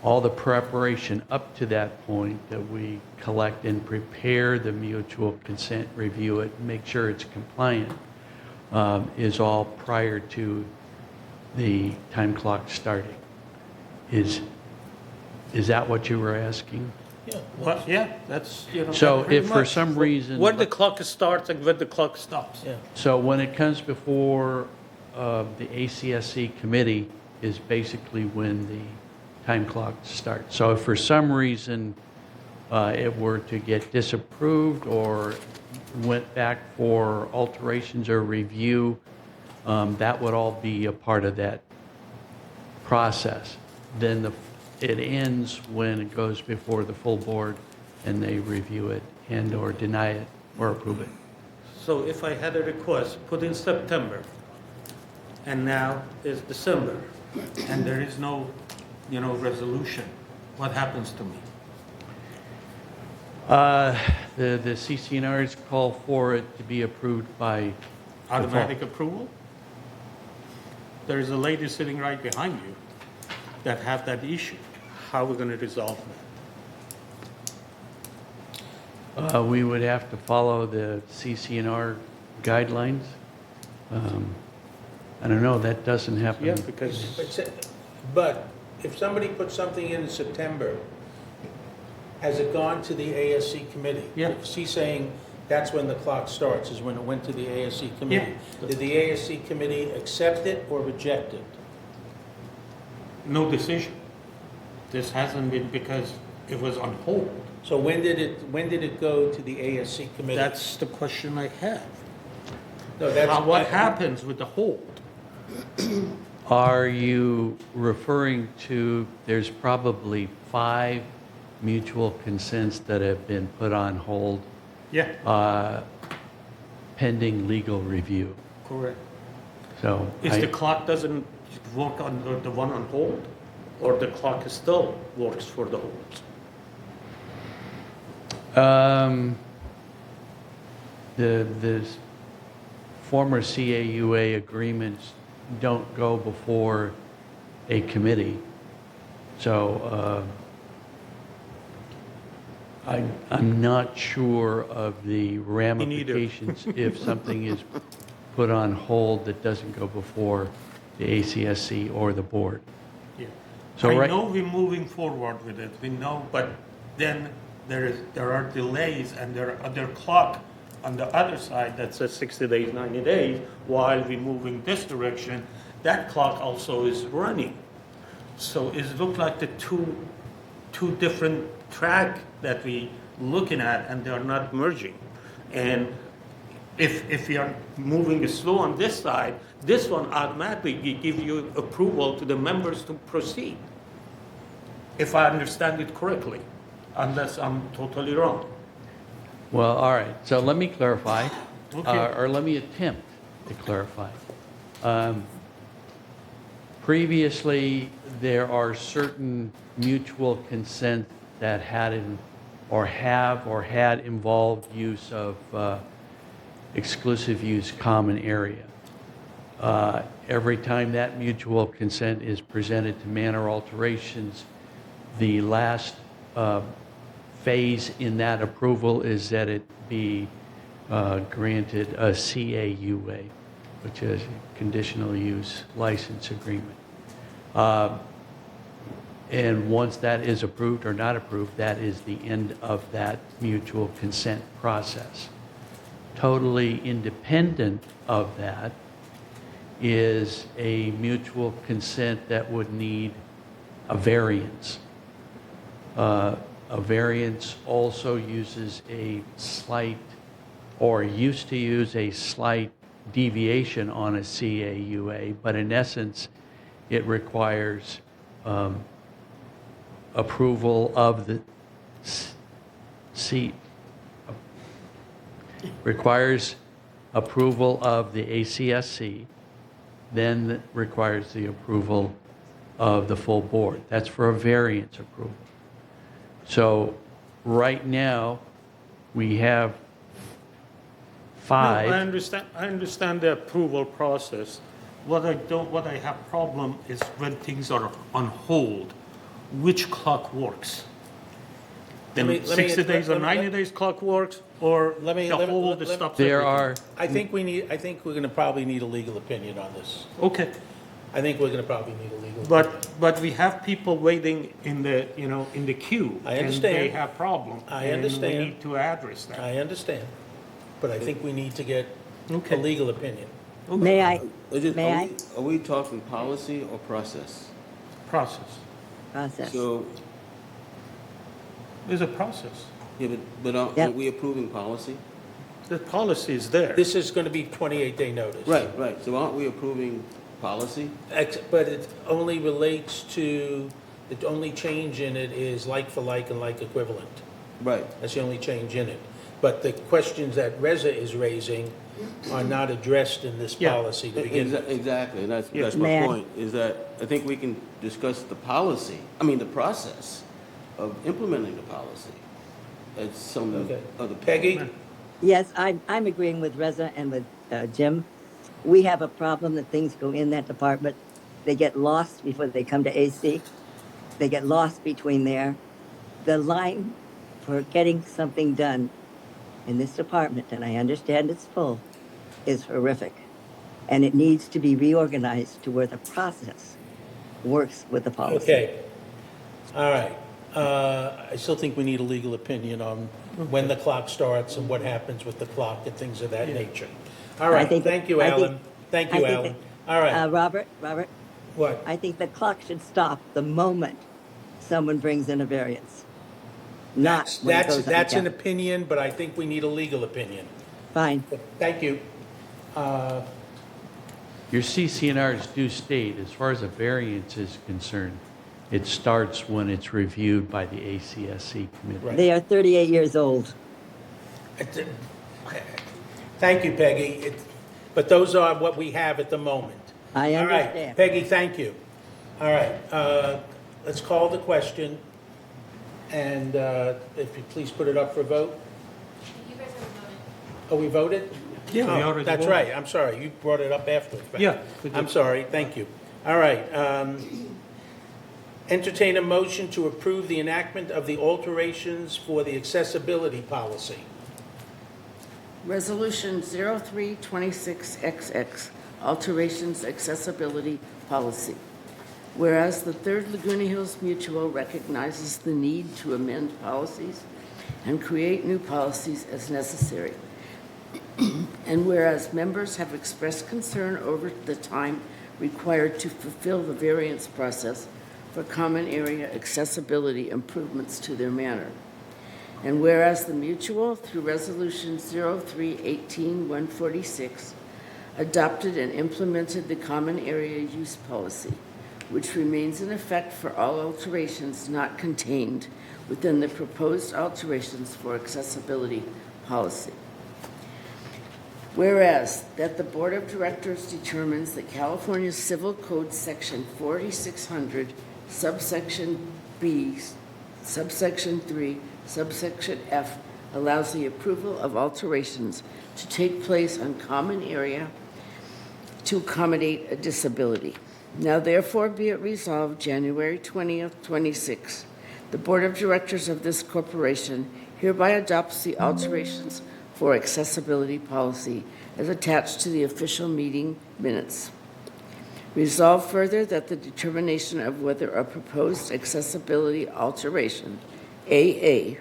S: All the preparation up to that point that we collect and prepare the mutual consent, review it, make sure it's compliant, is all prior to the time clock starting. Is that what you were asking?
B: Yeah. Well, yeah, that's,
S: So
B: pretty
S: if for
B: much.
S: some reason...
B: Where the clock starts and where the clock stops.
A: Yeah.
S: So when it comes before the ACSC committee is basically when the time clock starts. So if for some reason it were to get disapproved or went back for alterations or review, that would all be a part of that process. Then it ends when it goes before the full board and they review it and or deny it or approve it.
B: So if I had a request put in September, and now is December, and there is no, resolution, what happens to me?
S: The CCNRs call for it to be approved by
B: Automatic approval? There is a lady sitting right behind you that have that issue. How are we going to resolve that?
S: We would have to follow the CCNR guidelines. I don't know, that doesn't happen.
B: Yeah, because
A: But if somebody puts something in September, has it gone to the ASC committee?
B: Yeah.
A: She's saying that's when the clock starts, is when it went to the ASC committee.
B: Yeah.
A: Did the ASC committee accept it or reject it?
B: no decision. This hasn't been because it was on hold.
A: So when did it go to the ASC committee?
B: That's the question I have.
A: No, that's
B: What happens with the hold?
S: Are you referring to, there's probably 5 mutual consents that have been put on hold
B: Yeah,
S: pending legal review.
B: correct.
S: So
B: Is the clock doesn't work on the one on hold? Or the clock still works for the hold?
S: The former CAUA agreements don't go before a committee. So I'm not sure of the ramifications if something is put on hold that doesn't go before the ACSC or the board.
B: Yeah.
S: So
B: I
S: right-
B: know we're moving forward with it, we know, but then there are delays and there are other clock on the other side that says 60 days, 90 days, while we're moving this direction, that clock also is running. So it looks like the two different track that we looking at and they are not merging. And if we are moving slow on this side, this one automatically give you approval to the members to proceed. If I understand it correctly, unless I'm totally wrong.
S: Well, all right, so let me clarify,
B: Okay.
S: or let me attempt to clarify. Previously, there are certain mutual consents that had or had involved use of exclusive use common area. Every time that mutual consent is presented to manor alterations, the last phase in that approval is that it be granted a CAUA, which is a conditional use license agreement. And once that is approved or not approved, that is the end of that mutual consent process. Totally independent of that is a mutual consent that would need a variance. A variance also uses a slight, or used to use a slight deviation on a CAUA, but in essence, it requires approval of the requires approval of the ACSC, then requires the approval of the full board. That's for a variance approval. So right now, we have five.
B: No, I understand the approval process. What I have problem is when things are on hold, which clock works? Then 60 days or 90 days clock works, or the hold stops everything?
A: I think we're going to probably need a legal opinion on this.
B: Okay.
A: I think we're going to probably need a legal opinion.
B: But we have people waiting in the queue.
A: I understand.
B: And they have problems.
A: I understand.
B: And we need to address that.
A: I understand. But I think we need to get a legal opinion.
O: May I?
K: Are we talking policy or process?
B: Process.
O: Process.
K: So,
B: There's a process.
K: yeah, but aren't we approving policy?
B: The policy is there.
A: This is going to be 28-day notice.
K: Right. So aren't we approving policy?
A: But it only relates to, the only change in it is like for like and like equivalent.
K: Right.
A: That's the only change in it. But the questions that Reza is raising are not addressed in this policy to begin with.
K: Exactly, and that's my point, is that I think we can discuss the process of implementing the policy at some other point.
A: Peggy?
O: Yes, I'm agreeing with Reza and with Jim. We have a problem that things go in that department. They get lost before they come to AC. They get lost between there. The line for getting something done in this department, and I understand it's full, is horrific. And it needs to be reorganized to where the process works with the policy.
A: Okay. All right. I still think we need a legal opinion on when the clock starts and what happens with the clock and things of that nature. All right. Thank you, Alan. Thank you, Alan. All right.
O: Robert?
A: What?
O: I think the clock should stop the moment someone brings in a variance. Not when it goes up
A: That's
O: and
A: an
O: down.
A: opinion, but I think we need a legal opinion.
O: Fine.
A: Thank you.
S: Your CCNRs do state, as far as a variance is concerned, it starts when it's reviewed by the ACSC committee.
O: They are 38 years old.
A: Thank you, Peggy. But those are what we have at the moment.
O: I
A: All
O: understand.
A: right, Peggy, thank you. All right, let's call the question, and if you please put it up for vote.
Q: You guys already voted.
A: Oh, we voted?
B: Yeah, we
A: Oh,
B: already
A: that's
B: voted.
A: right, I'm sorry, you brought it up afterwards.
B: Yeah, we did.
A: I'm sorry, thank you. All right, entertain a motion to approve the enactment of the alterations for the accessibility policy.
N: Resolution 0326XX, Alterations Accessibility Policy. Whereas the Third Laguna Hills Mutual recognizes the need to amend policies and create new policies as necessary. And whereas members have expressed concern over the time required to fulfill the variance process for common area accessibility improvements to their manor. And whereas the Mutual, through Resolution 03-18-146, adopted and implemented the Common Area Use Policy, which remains in effect for all alterations not contained within the proposed alterations for accessibility policy. Whereas that the Board of Directors determines that California Civil Code Section 4600, subsection B, subsection 3, subsection F allows the approval of alterations to take place on common area to accommodate a disability. Now therefore be it resolved, January 20th, 26, the Board of Directors of this corporation hereby adopts the alterations for accessibility policy as attached to the official meeting minutes. Resolve further that the determination of whether a proposed accessibility alteration, AA,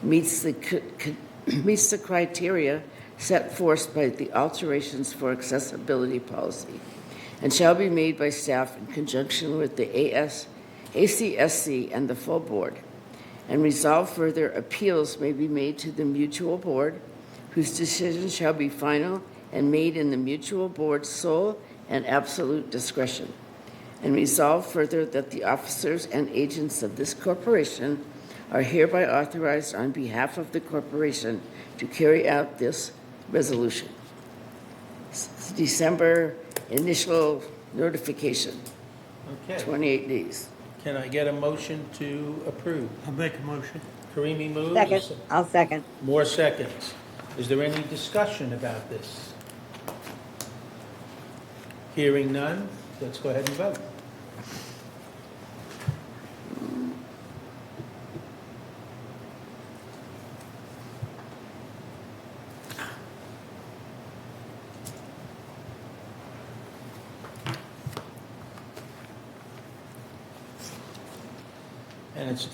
N: meets the criteria set forth by the alterations for accessibility policy and shall be made by staff in conjunction with the ACSC and the full board. And resolve further, appeals may be made to the mutual board, whose decision shall be final and made in the mutual board's sole and absolute discretion. And resolve further that the officers and agents of this corporation are hereby authorized on behalf of the corporation to carry out this resolution. December initial notification,
A: Okay.
N: 28 days.
A: Can I get a motion to approve?
B: I'll make a motion.
A: Karimi moves.
O: Second, I'll second.
A: More seconds. Is there any discussion about this? Hearing none, let's go ahead and vote. And it's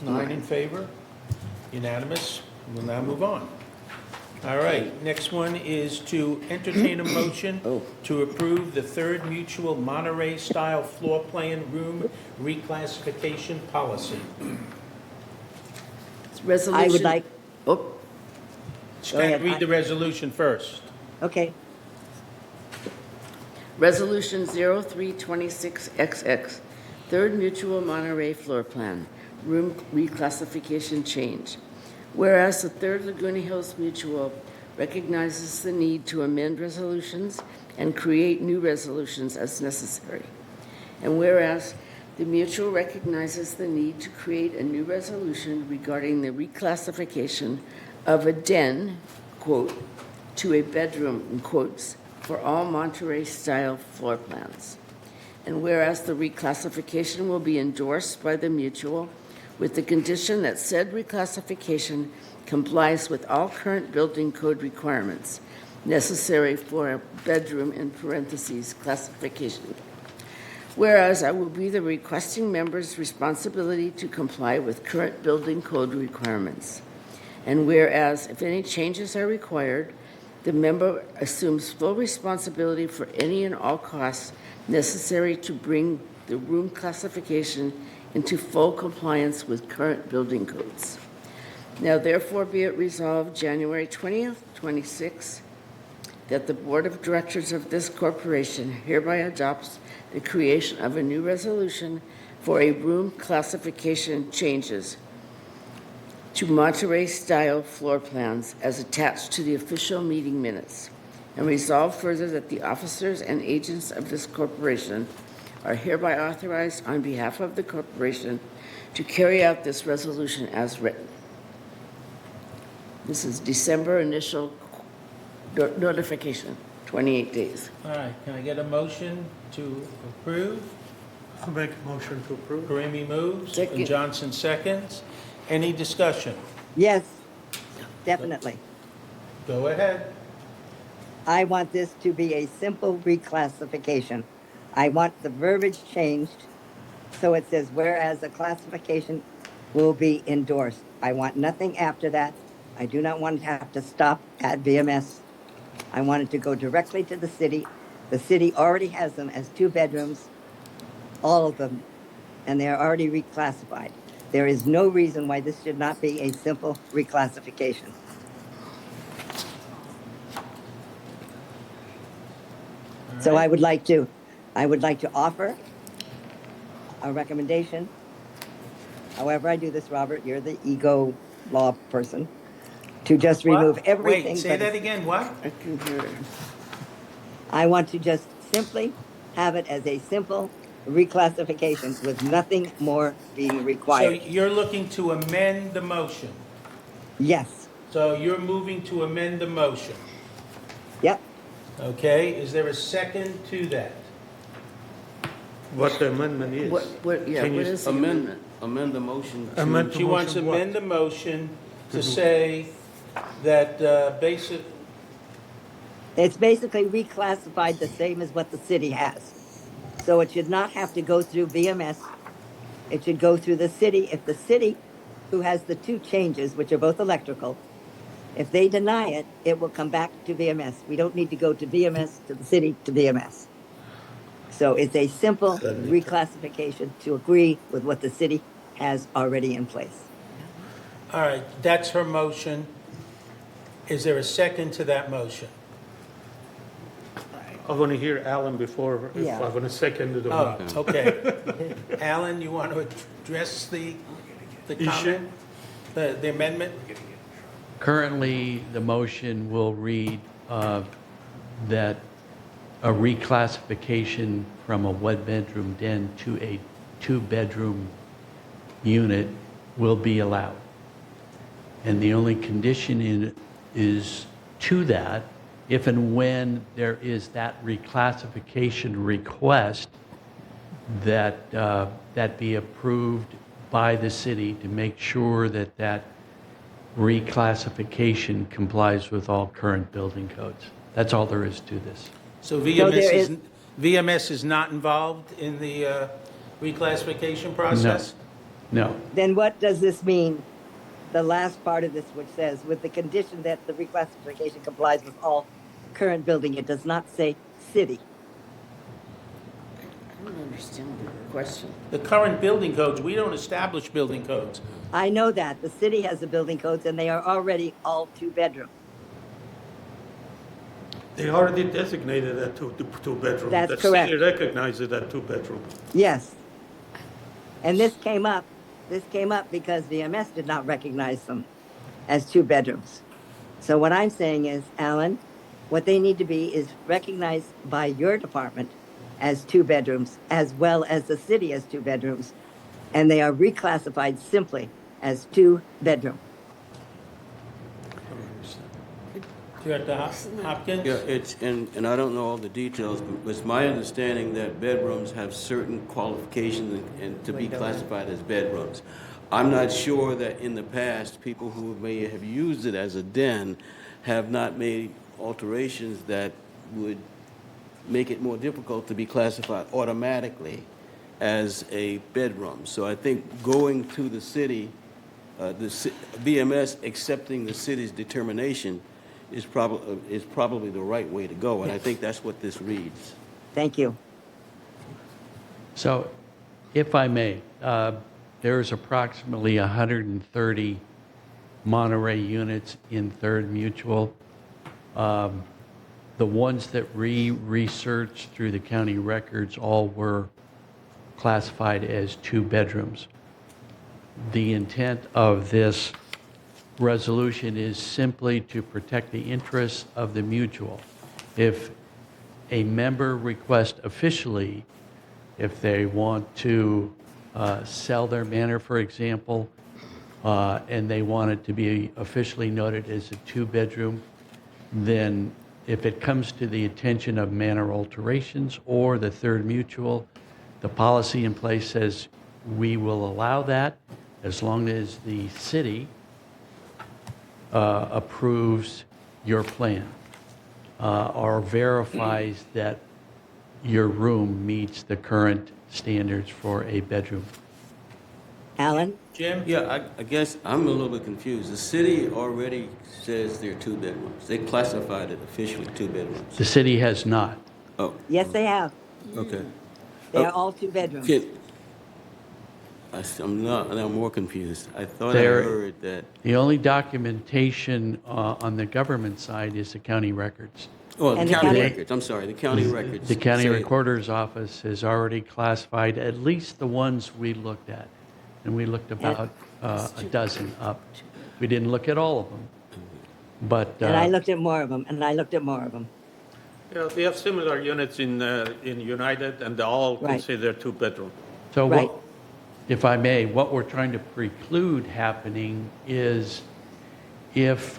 A: 9 in favor, unanimous. We'll now move on. All right, next one is to entertain a motion to approve the third mutual Monterey-style floor plan room reclassification policy.
N: Resolution.
O: I would like,
N: Oh,
A: Just
O: Go
A: gotta
O: ahead.
A: read the resolution first.
O: okay,
N: Resolution 0326XX, third mutual Monterey floor plan, room reclassification change. Whereas the Third Laguna Hills Mutual recognizes the need to amend resolutions and create new resolutions as necessary. And whereas the Mutual recognizes the need to create a new resolution regarding the reclassification of a den, quote, to a bedroom, in quotes, for all Monterey-style floor plans. And whereas the reclassification will be endorsed by the Mutual with the condition that said reclassification complies with all current building code requirements necessary for a bedroom in parentheses classification. Whereas I will be the requesting member's responsibility to comply with current building code requirements. And whereas if any changes are required, the member assumes full responsibility for any and all costs necessary to bring the room classification into full compliance with current building codes. Now therefore be it resolved January 20th, 26, that the Board of Directors of this corporation hereby adopts the creation of a new resolution for a room classification changes to Monterey-style floor plans as attached to the official meeting minutes, and resolve further that the officers and agents of this corporation are hereby authorized on behalf of the corporation to carry out this resolution as written. This is December initial notification, 28 days.
A: All right, can I get a motion to approve?
B: I'll make a motion to approve.
A: Karimi moves,
N: Second.
A: and Johnson seconds. Any discussion?
O: yes, definitely.
A: Go ahead.
O: I want this to be a simple reclassification. I want the verbiage changed so it says, whereas the classification will be endorsed. I want nothing after that. I do not want to have to stop at VMS. I want it to go directly to the city. The city already has them as 2 bedrooms, all of them, and they are already reclassified. There is no reason why this should not be a simple reclassification. So I would like to offer a recommendation. However I do this, Robert, you're the ego law person, to just remove
A: What?
O: everything.
A: Wait, say
O: but-
A: that again, what?
N: I can hear it.
O: I want to just simply have it as a simple reclassification with nothing more being
A: So
O: required.
A: you're looking to amend the motion.
O: Yes,
A: So you're moving to amend the motion.
O: yep.
A: Okay, is there a second to that?
B: What the amendment is.
N: What
B: Can you
N: is the amendment?
K: Amend the motion to...
B: Amend the
A: She wants to
B: motion what?
A: amend the motion to say that basic,
O: It's basically reclassified the same as what the city has. So it should not have to go through VMS. It should go through the city. If the city, who has the two changes, which are both electrical, if they deny it, it will come back to VMS. We don't need to go to VMS, to the city, to VMS. So it's a simple reclassification to agree with what the city has already in place.
A: all right, that's her motion. Is there a second to that motion?
B: I want to hear Alan before, if
O: Yeah.
B: I want to second it or
A: Oh,
B: not.
A: okay. Alan, you want to address the comment, the amendment?
S: Currently, the motion will read that a reclassification from a one-bedroom den to a two-bedroom unit will be allowed. And the only condition in it is to that, if and when there is that reclassification request, that that be approved by the city to make sure that that reclassification complies with all current building codes. That's all there is to this.
A: So
O: there is-
A: VMS is not involved in the reclassification process?
S: No.
O: Then what does this mean? The last part of this, which says, with the condition that the reclassification complies with all current building, it does not say city.
N: I don't understand the question.
A: The current building codes, we don't establish building codes.
O: I know that. The city has the building codes and they are already all two-bedroom.
B: They already designated that two-bedroom.
O: That's correct.
B: The city recognizes that two-bedroom.
O: Yes. And this came up because VMS did not recognize them as two bedrooms. So what I'm saying is, Alan, what they need to be is recognized by your department as two bedrooms, as well as the city as two bedrooms, and they are reclassified simply as two bedroom.
A: Director Hopkins?
K: Yeah, it's, and I don't know all the details, but it's my understanding that bedrooms have certain qualifications and to be classified as bedrooms. I'm not sure that in the past, people who may have used it as a den have not made alterations that would make it more difficult to be classified automatically as a bedroom. So I think going to the city, BMS accepting the city's determination is probably the right way to go, and I think that's what this reads.
O: Thank you.
S: So, if I may, there's approximately 130 Monterey units in Third Mutual. The ones that we researched through the county records all were classified as two bedrooms. The intent of this resolution is simply to protect the interests of the mutual. If a member requests officially, if they want to sell their manor, for example, and they want it to be officially noted as a two-bedroom, then if it comes to the attention of manor alterations or the Third Mutual, the policy in place says we will allow that as long as the city approves your plan or verifies that your room meets the current standards for a bedroom.
O: Alan?
A: Jim?
K: Yeah, I guess I'm a little bit confused. The city already says they're two bedrooms. They classified it officially two bedrooms.
S: The city has not.
K: Oh,
O: Yes, they have.
K: okay.
O: They are all two bedrooms.
K: I'm more confused. I thought
S: There-
K: I heard that.
S: The only documentation on the government side is the county records.
K: Oh,
O: And
K: the
O: the
K: county
O: county-
K: records. I'm sorry, the county records.
S: The county
K: say-
S: recorder's office has already classified at least the ones we looked at. And we looked about a dozen up. We didn't look at all of them. But
O: And I looked at more of them, and I looked at more of them.
B: Yeah, we have similar units in United, and they all
O: Right.
B: consider two-bedroom.
S: So
O: Right.
S: if I may, what we're trying to preclude happening is if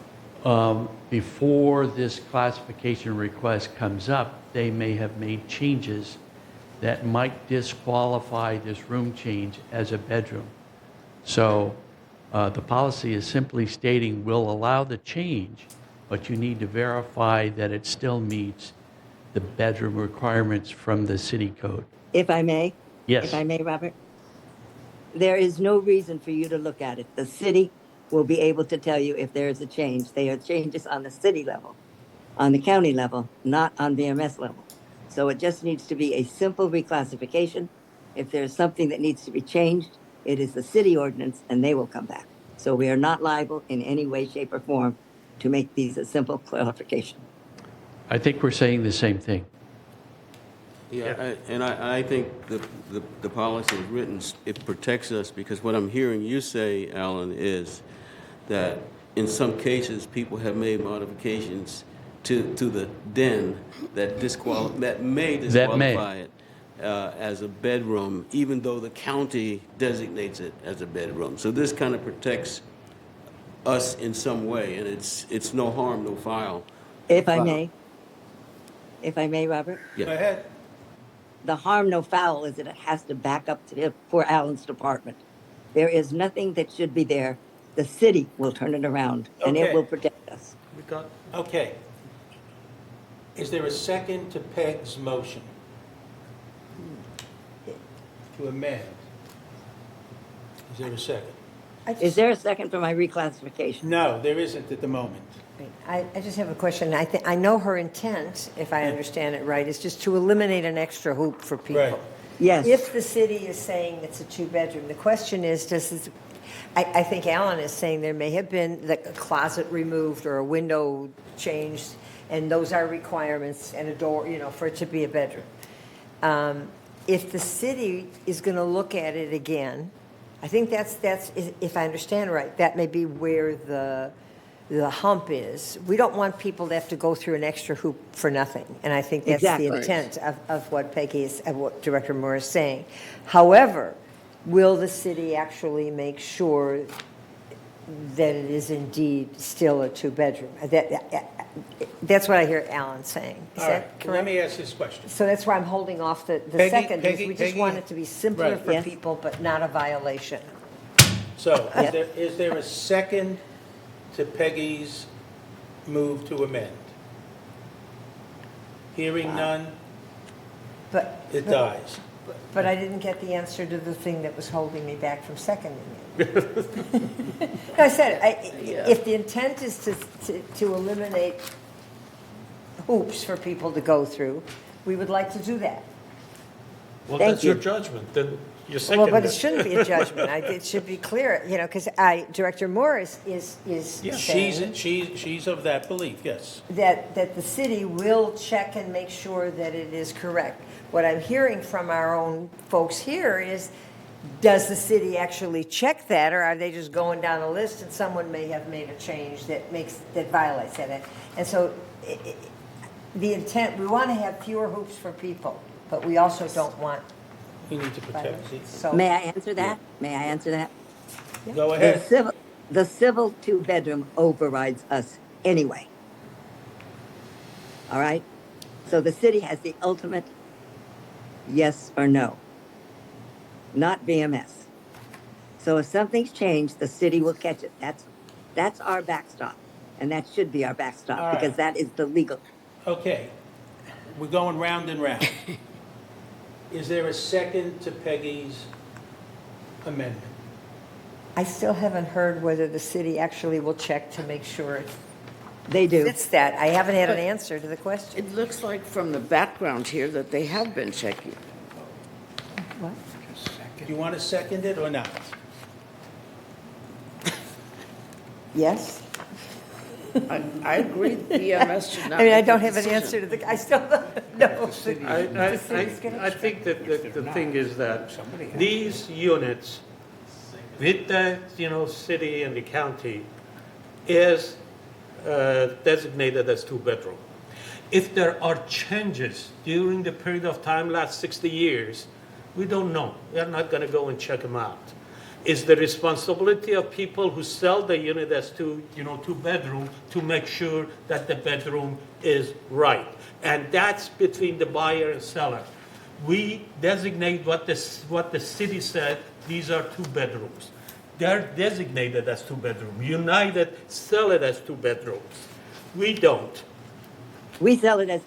S: before this classification request comes up, they may have made changes that might disqualify this room change as a bedroom. So The policy is simply stating we'll allow the change, but you need to verify that it still meets the bedroom requirements from the city code.
O: If I may?
S: Yes.
O: If I may, Robert? There is no reason for you to look at it. The city will be able to tell you if there is a change. There are changes on the city level, on the county level, not on VMS level. So it just needs to be a simple reclassification. If there's something that needs to be changed, it is the city ordinance and they will come back. So we are not liable in any way, shape, or form to make these a simple clarification.
S: I think we're saying the same thing.
K: Yeah, I think the policy is written, it protects us, because what I'm hearing you say, Alan, is that in some cases, people have made modifications to the den that may disqualify it as a bedroom, even though the county designates it as a bedroom. So this kind of protects us in some way, and it's no harm, no foul.
O: If I may, Robert?
K: Yeah.
A: Go ahead.
O: The harm, no foul is that it has to back up to for Alan's department. There is nothing that should be there. The city will turn it around, and it
A: Okay.
O: will protect us.
A: Okay. Is there a second to Peg's motion? To amend? Is there a second?
O: Is there a second for my reclassification?
A: No, there isn't at the moment.
T: I just have a question. I know her intent, if I understand it right, is just to eliminate an extra hoop for people.
A: Right.
O: Yes.
T: If the city is saying it's a two-bedroom, the question is, I think Alan is saying there may have been a closet removed or a window changed, and those are requirements, and a door, for it to be a bedroom. If the city is going to look at it again, I think that's if I understand right, that may be where the hump is. We don't want people to have to go through an extra hoop for nothing, and I think that's
O: Exactly.
T: the intent of what Peggy is, of what Director Moore is saying. However, will the city actually make sure that it is indeed still a two-bedroom? That's what I hear Alan saying. Is
A: All
T: that
A: right,
T: correct?
A: let me ask this question.
T: So that's why I'm holding off the
A: Peggy-
T: second, because we just
A: Peggy-
T: want it to be simpler
A: Right.
T: for
O: Yes.
T: people, but not a violation.
A: So, is there a second to Peggy's move to amend? Hearing none,
T: But,
A: it dies.
T: but I didn't get the answer to the thing that was holding me back from seconding it. No, I said, if the intent is to eliminate hoops for people to go through, we would like to do that.
B: Well,
O: Thank
B: that's your
O: you.
B: judgment, then you
T: Well,
B: second
T: but
B: it.
T: it shouldn't be a judgment. It should be clear, because Director Moore is
A: Yeah,
T: saying
A: she's of that belief, yes.
T: that the city will check and make sure that it is correct. What I'm hearing from our own folks here is, does the city actually check that, or are they just going down a list and someone may have made a change that violates that? And so the intent, we want to have fewer hoops for people, but we also don't want.
A: We need to protect.
T: So
O: May I answer that? May I answer that?
A: Go
O: The
A: ahead.
O: civil two-bedroom overrides us anyway. All right? So the city has the ultimate yes or no, not VMS. So if something's changed, the city will catch it. That's our backstop, and that should be our backstop,
A: All right.
O: because that is the legal.
A: Okay, we're going round and round. Is there a second to Peggy's amendment?
T: I still haven't heard whether the city actually will check to make sure it
O: They do.
T: fits that. I haven't had an answer to the question.
N: It looks like from the background here that they have been checking.
T: What?
A: Do you want to second it or not?
T: Yes?
N: I agree, VMS should not.
T: I mean, I
N: make
T: don't
N: the
T: have an answer
N: decision.
T: to the, I still don't know.
B: I think that the thing is that these units with the, city and the county is designated as two-bedroom. If there are changes during the period of time, last 60 years, we don't know. We're not going to go and check them out. It's the responsibility of people who sell the unit as two-bedroom to make sure that the bedroom is right. And that's between the buyer and seller. We designate what the city said, these are two bedrooms. they're designated as two-bedroom. United sell it as two bedrooms. We don't.
O: We sell them as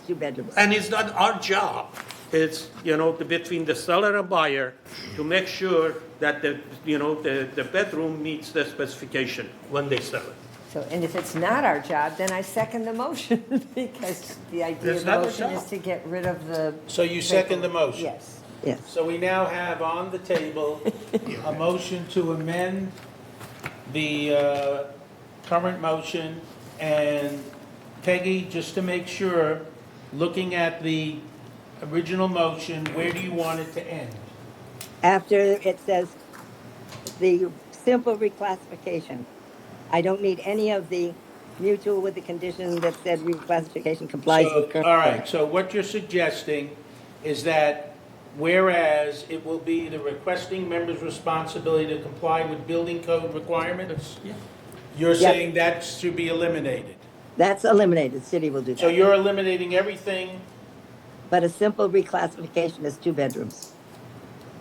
O: 2 bedrooms.
B: And it's not our job. It's, between the seller and buyer to make sure that the bedroom meets the specification when they sell it.
T: So, and if it's not our job, then I second the motion, because the idea
B: It's
T: of the
B: not a
T: motion is
B: job.
T: to get rid of the.
A: So you second the motion?
T: Yes.
O: Yes.
A: So we now have on the table a motion to amend the current motion. And Peggy, just to make sure, looking at the original motion, where do you want it to end?
O: After it says the simple reclassification, I don't need any of the mutual with the condition that said reclassification complies with current.
A: All right, so what you're suggesting is that whereas it will be the requesting member's responsibility to comply with building code requirements? You're
O: Yep.
A: saying that should be eliminated?
O: That's eliminated. City will do that.
A: So you're eliminating everything?
O: But a simple reclassification is 2 bedrooms,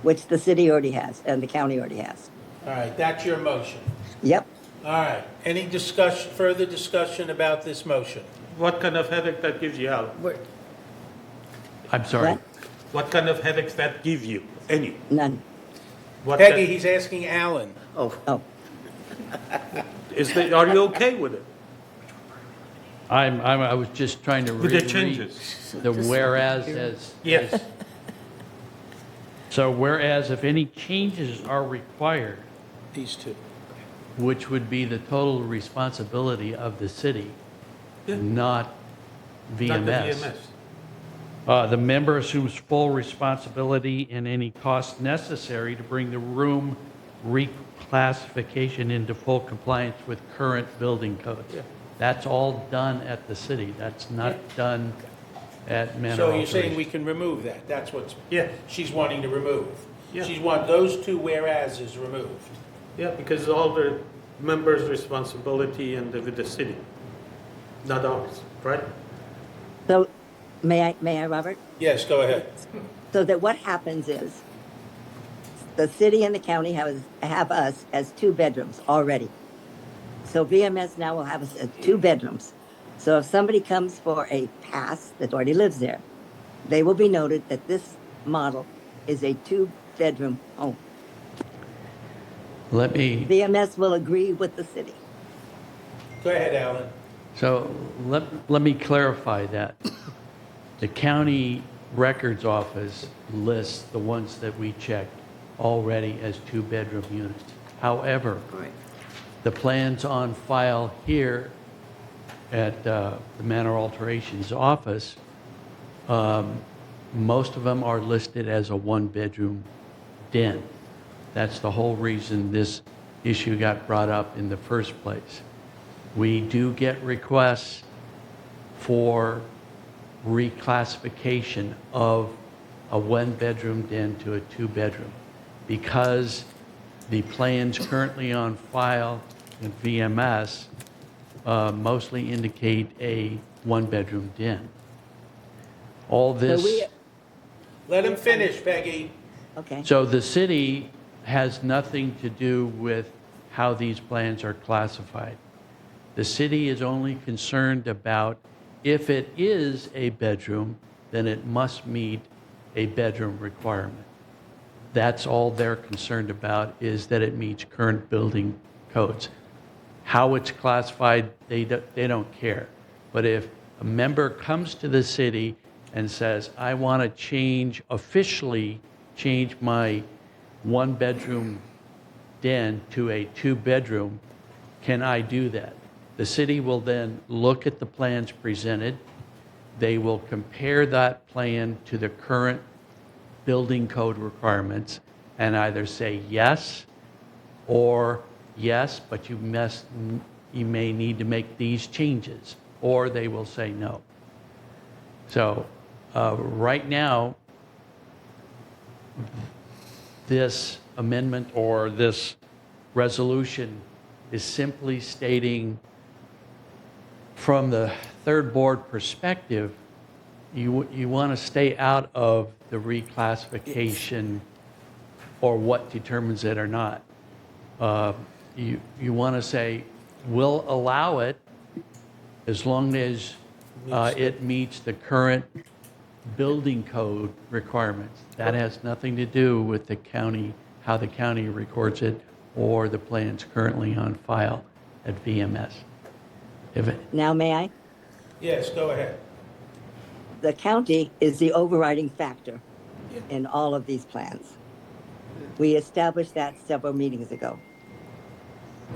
O: which the city already has and the county already has.
A: All right, that's your motion.
O: Yep.
A: All right, any further discussion about this motion?
B: What kind of headache that gives you, Al?
S: I'm sorry.
O: What?
B: What kind of headaches that give you? Any?
O: None.
B: What
A: Peggy, he's asking Alan.
O: Oh.
B: Are you okay with it?
S: I was just trying to
B: With the
S: read
B: changes.
S: the whereas as.
B: Yes.
S: So whereas if any changes are required,
A: These two.
S: which would be the total responsibility of the city, not
B: Not the
S: VMS. The member assumes full responsibility in any cost necessary to bring the room reclassification into full compliance with current building codes.
B: Yeah.
S: That's all done at the city. That's not done at Manor
A: So you're saying
S: Alteration.
A: we can remove that? That's what
B: Yeah.
A: she's wanting to remove?
B: Yeah.
A: She's want those two whereases removed?
B: Yeah, because it's all the members' responsibility and with the city, not ours, right?
O: So, may I, Robert?
A: Yes, go ahead.
O: So that what happens is, the city and the county have us as 2 bedrooms already. So VMS now will have us as 2 bedrooms. So if somebody comes for a pass that already lives there, they will be noted that this model is a 2-bedroom home.
S: Let me,
O: VMS will agree with the city.
A: Go ahead, Alan.
S: so let me clarify that. The county records office lists the ones that we checked already as 2-bedroom units. However, the plans on file here at the Manor Alterations office, most of them are listed as a 1-bedroom den. That's the whole reason this issue got brought up in the first place. We do get requests for reclassification of a 1-bedroom den to a 2-bedroom because the plans currently on file in VMS mostly indicate a 1-bedroom den. All this.
A: Let him finish, Peggy.
O: Okay.
S: So the city has nothing to do with how these plans are classified. The city is only concerned about if it is a bedroom, then it must meet a bedroom requirement. That's all they're concerned about, is that it meets current building codes. How it's classified, they don't care. But if a member comes to the city and says, I want to officially change my 1-bedroom den to a 2-bedroom, can I do that? The city will then look at the plans presented. They will compare that plan to the current building code requirements and either say yes or yes, but you may need to make these changes, or they will say no. So right now, this amendment or this resolution is simply stating, from the third board perspective, you want to stay out of the reclassification or what determines it or not. you want to say, we'll allow it as long as it meets the current building code requirements. That has nothing to do with the county, how the county records it, or the plans currently on file at VMS.
O: Now, may I?
A: Yes, go ahead.
O: The county is the overriding factor in all of these plans. We established that several meetings ago.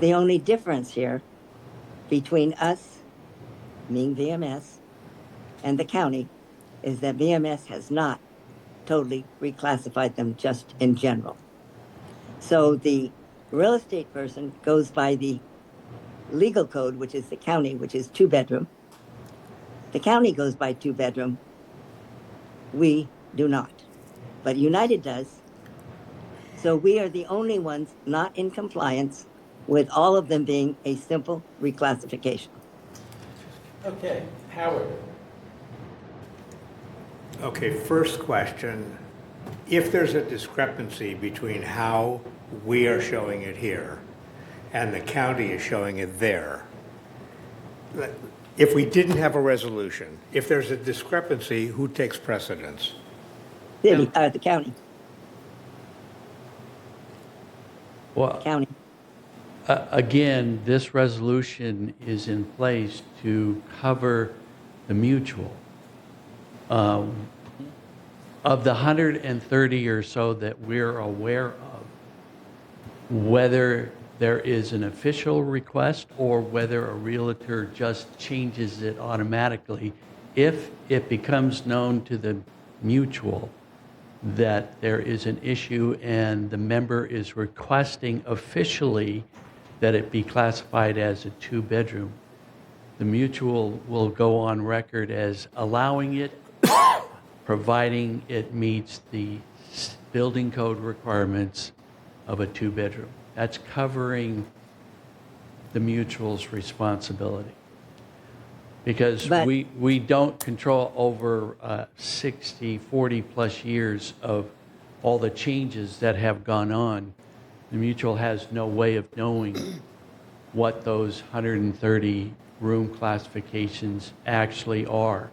O: The only difference here between us, meaning VMS, and the county is that VMS has not totally reclassified them just in general. So the real estate person goes by the legal code, which is the county, which is 2-bedroom. The county goes by 2-bedroom. We do not, but United does. So we are the only ones not in compliance with all of them being a simple reclassification.
A: Okay, Howard.
I: Okay, first question. If there's a discrepancy between how we are showing it here and the county is showing it there, if we didn't have a resolution, if there's a discrepancy, who takes precedence?
O: The county.
S: Well,
O: County.
S: Again, this resolution is in place to cover the mutual. Of the 130 or so that we're aware of, whether there is an official request or whether a realtor just changes it automatically, if it becomes known to the mutual that there is an issue and the member is requesting officially that it be classified as a 2-bedroom, the mutual will go on record as allowing it, providing it meets the building code requirements of a 2-bedroom. That's covering the mutual's responsibility. Because we don't control over 40 plus years of all the changes that have gone on. The mutual has no way of knowing what those 130 room classifications actually are,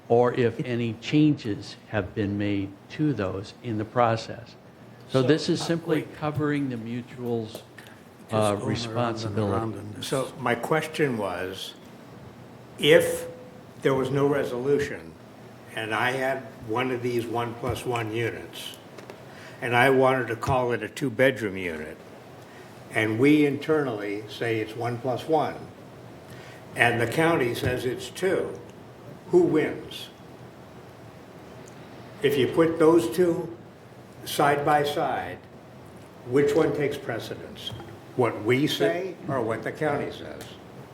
S: or if any changes have been made to those in the process. So this is simply covering the mutual's responsibility.
I: So my question was, if there was no resolution and I had one of these 1+1 units and I wanted to call it a 2-bedroom unit, and we internally say it's 1+1 and the county says it's 2, who wins? If you put those two side by side, which one takes precedence? What we say or what the county says?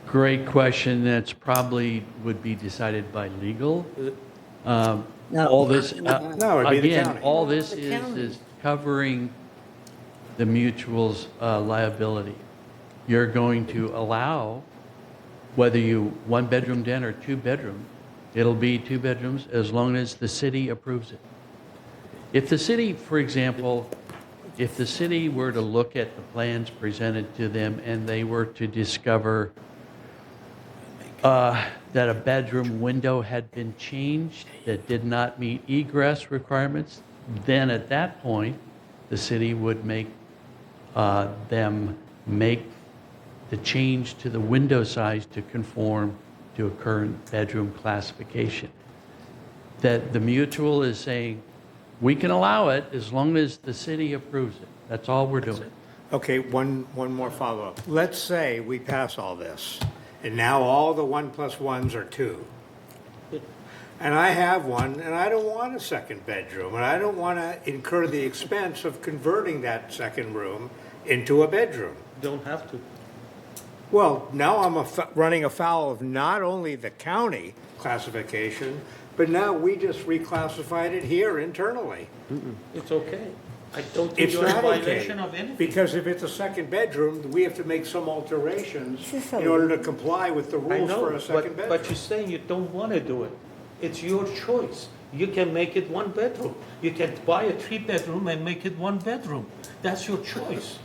S: Great question. That's probably would be decided by legal. All this,
I: it'd be the
S: again,
I: county.
S: all this is covering the mutual's liability. You're going to allow, whether you 1-bedroom den or 2-bedroom, it'll be 2 bedrooms as long as the city approves it. If the city, for example, if the city were to look at the plans presented to them and they were to discover that a bedroom window had been changed that did not meet egress requirements, then at that point, the city would make them make the change to the window size to conform to a current bedroom classification. That the mutual is saying, we can allow it as long as the city approves it. That's all we're doing.
I: Okay, one more follow-up. Let's say we pass all this, and now all the 1+1s are 2. And I have one, and I don't want a second bedroom, and I don't want to incur the expense of converting that second room into a bedroom.
B: Don't have to.
I: Well, now I'm running afoul of not only the county classification, but now we just reclassified it here internally.
B: It's okay. I don't think
I: It's
B: you're in
I: not okay,
B: violation of anything.
I: because if it's a second bedroom, we have to make some alterations in order to comply with the
B: I
I: rules
B: know,
I: for a second bedroom.
B: but you're saying you don't want to do it. It's your choice. You can make it 1 bedroom. You can buy a 3-bedroom and make it 1 bedroom. That's your choice.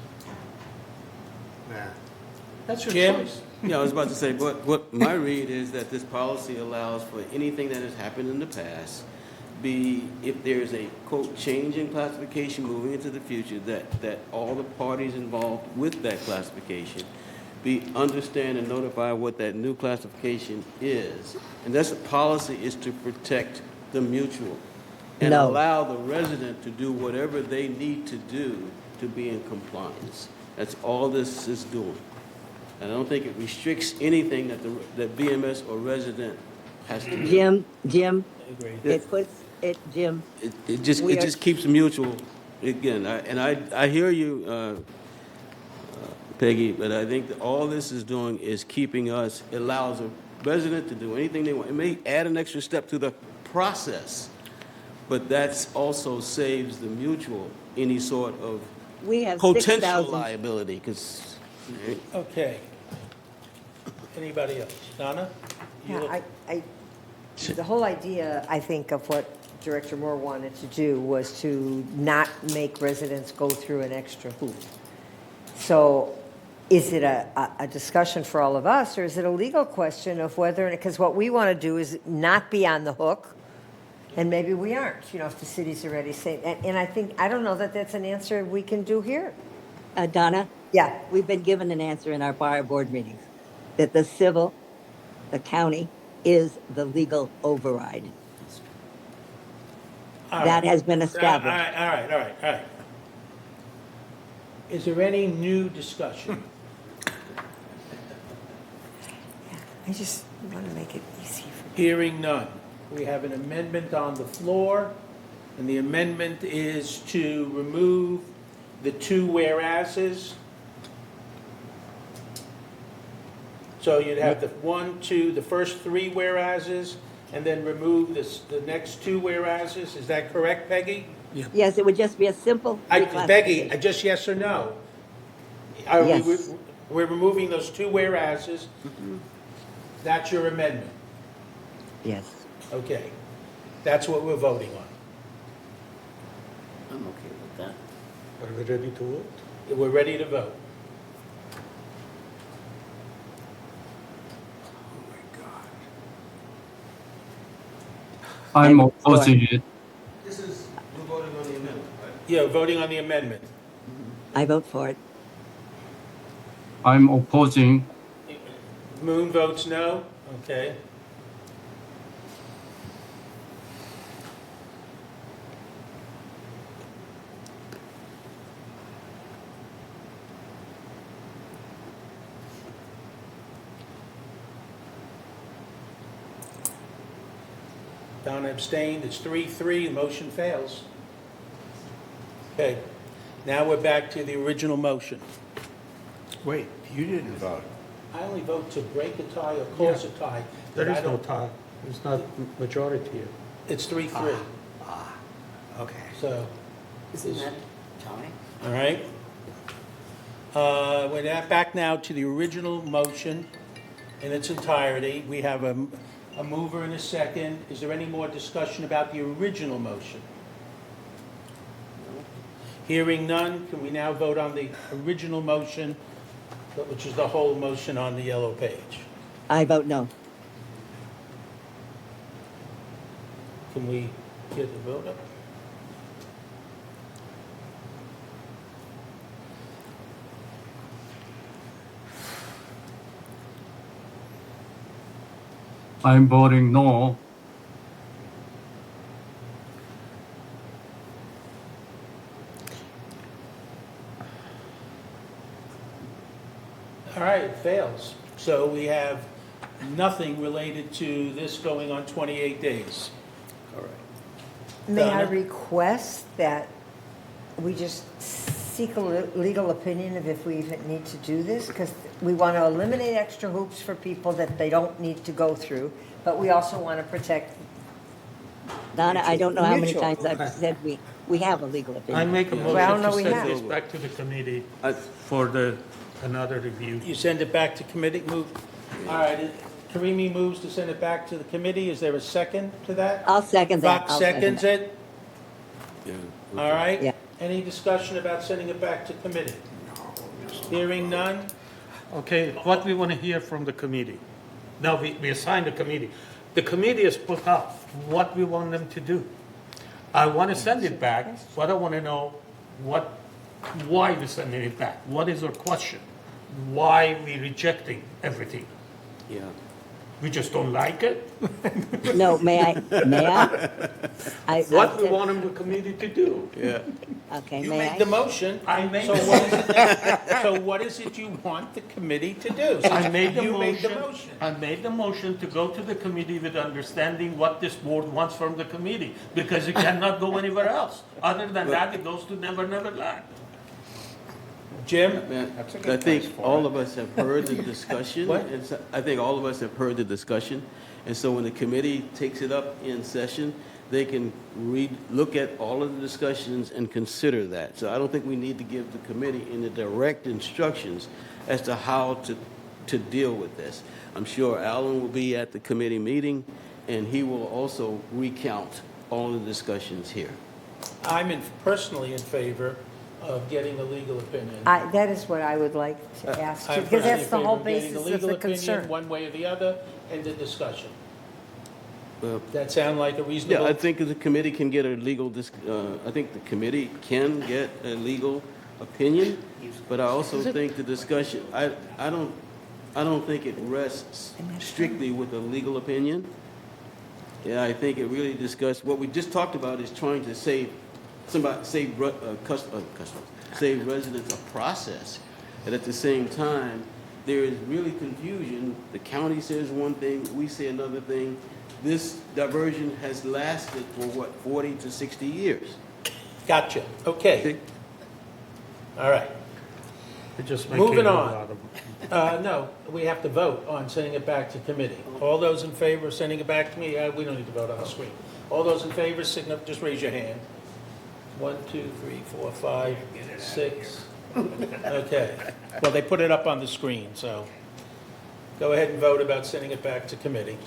A: That's your
K: Jim?
A: choice.
K: Yeah, I was about to say, what my read is that this policy allows for anything that has happened in the past, be, if there's a, quote, change in classification moving into the future, that all the parties involved with that classification understand and notify what that new classification is. And that's the policy, is to protect the mutual and
O: No.
K: allow the resident to do whatever they need to do to be in compliance. That's all this is doing. And I don't think it restricts anything that BMS or resident has to do.
O: Jim,
A: Agreed.
O: it puts, Jim,
K: It just keeps mutual, again, I hear you, Peggy, but I think that all this is doing is keeping us, it allows a resident to do anything they want. It may add an extra step to the process, but that's also saves the mutual any sort of
O: we have
K: potential
O: 6,000.
K: liability, because...
A: Okay. Anybody else? Donna? You look-
T: The whole idea, I think, of what Director Moore wanted to do was to not make residents go through an extra hoop. So is it a discussion for all of us, or is it a legal question of whether, because what we want to do is not be on the hook, and maybe we aren't, if the city's already saying, and I don't know that that's an answer we can do here.
O: Donna?
T: Yeah.
O: We've been given an answer in our prior board meetings, that the county is the legal override.
A: All
O: That
A: right.
O: has been established.
A: All right. Is there any new discussion?
T: I just want to make it easy for
A: Hearing none. We have an amendment on the floor, and the amendment is to remove the two whereases. So you'd have the the first three whereases, and then remove the next two whereases. Is that correct, Peggy?
O: Yes, it would just be a simple
A: Peggy,
O: reclassification.
A: just yes or no?
O: Yes.
A: We're removing those two whereases. That's your amendment?
O: Yes.
A: Okay. That's what we're voting on.
N: I'm okay with that.
A: Are we ready to vote? We're ready to vote.
U: I'm opposing it.
K: This is, we're voting on the amendment, right?
A: Yeah, voting on the amendment.
O: I vote for it.
U: I'm opposing.
A: Moon votes no? Okay. Donna abstained, it's 3-3, the motion fails. Okay, now we're back to the original motion.
B: Wait, you didn't vote.
A: I only vote to break a tie or close a tie.
B: There
A: but I
B: is no
A: don't-
B: tie. It's not majority.
A: It's 3-3.
B: Okay.
A: So,
N: Isn't that time?
A: all right. We're back now to the original motion in its entirety. We have a mover and a second. Is there any more discussion about the original motion? Hearing none, can we now vote on the original motion, which is the whole motion on the yellow page?
O: I vote no.
A: Can we get the vote up?
U: I'm voting no.
A: All right, it fails. So we have nothing related to this going on 28 days. All right.
T: May I
A: Donna?
T: request that we just seek a legal opinion of if we even need to do this? Because we want to eliminate extra hoops for people that they don't need to go through, but we also want to protect.
O: Donna, I don't know how many
T: Mutual.
O: times I've said we have a legal opinion.
B: I make a
T: Well, I don't know
B: motion
T: we
B: to
T: have.
B: send this back to the committee for another review.
A: You send it back to committee, move? All right, Karimi moves to send it back to the committee. Is there a second to that?
O: I'll second that.
A: Fox
O: I'll second
A: seconds it?
K: Yeah.
A: All right?
O: Yeah.
A: Any discussion about sending it back to committee? Hearing none,
B: Okay, what we want to hear from the committee. Now, we assigned a committee. The committee has put up what we want them to do. I want to send it back, but I want to know why we're sending it back. What is our question? Why we rejecting everything?
K: Yeah.
B: We just don't like it?
O: No, may I?
B: What we want the committee to do?
K: Yeah.
O: Okay,
A: you
O: may
A: made
O: I?
A: the motion.
B: I made
A: So
B: the
A: what is it, so what is it you want the committee to do?
B: I
A: Since
B: made the
A: you made the
B: motion.
A: motion.
B: I made the motion to go to the committee with understanding what this board wants from the committee, because it cannot go anywhere else. Other than that, it goes to Never Never Land.
A: Jim?
K: I think all of us have heard the discussion.
A: What?
K: I think all of us have heard the discussion. And so when the committee takes it up in session, they can look at all of the discussions and consider that. So I don't think we need to give the committee any direct instructions as to how to deal with this. I'm sure Alan will be at the committee meeting, and he will also recount all the discussions here.
A: I'm personally in favor of getting a legal opinion.
T: That is what I would like to ask you,
A: I'm
T: because
A: personally
T: that's
A: in
T: the
A: favor
T: whole
A: of getting
T: basis
A: a
T: of
A: legal
T: the
A: opinion,
T: concern.
A: one way or the other, and the discussion.
K: Well,
A: That sound like a reasonable?
K: yeah, I think the committee can get a legal, I think the committee can get a legal opinion, but I also think the discussion, I don't think it rests strictly with a legal opinion. Yeah, I think it really discussed, what we just talked about is trying to save residents a process. And at the same time, there is really confusion. The county says one thing, we say another thing. This diversion has lasted for 40 to 60 years.
A: Gotcha, okay. All right.
B: It just making
A: Moving
B: a
A: on.
B: lot of-
A: No, we have to vote on sending it back to committee. All those in favor of sending it back to me, we don't need to vote on the screen. All those in favor, signify, just raise your hand. 1, 2, 3, 4, 5, 6. Okay. Well, they put it up on the screen, so go ahead and vote about sending it back to committee.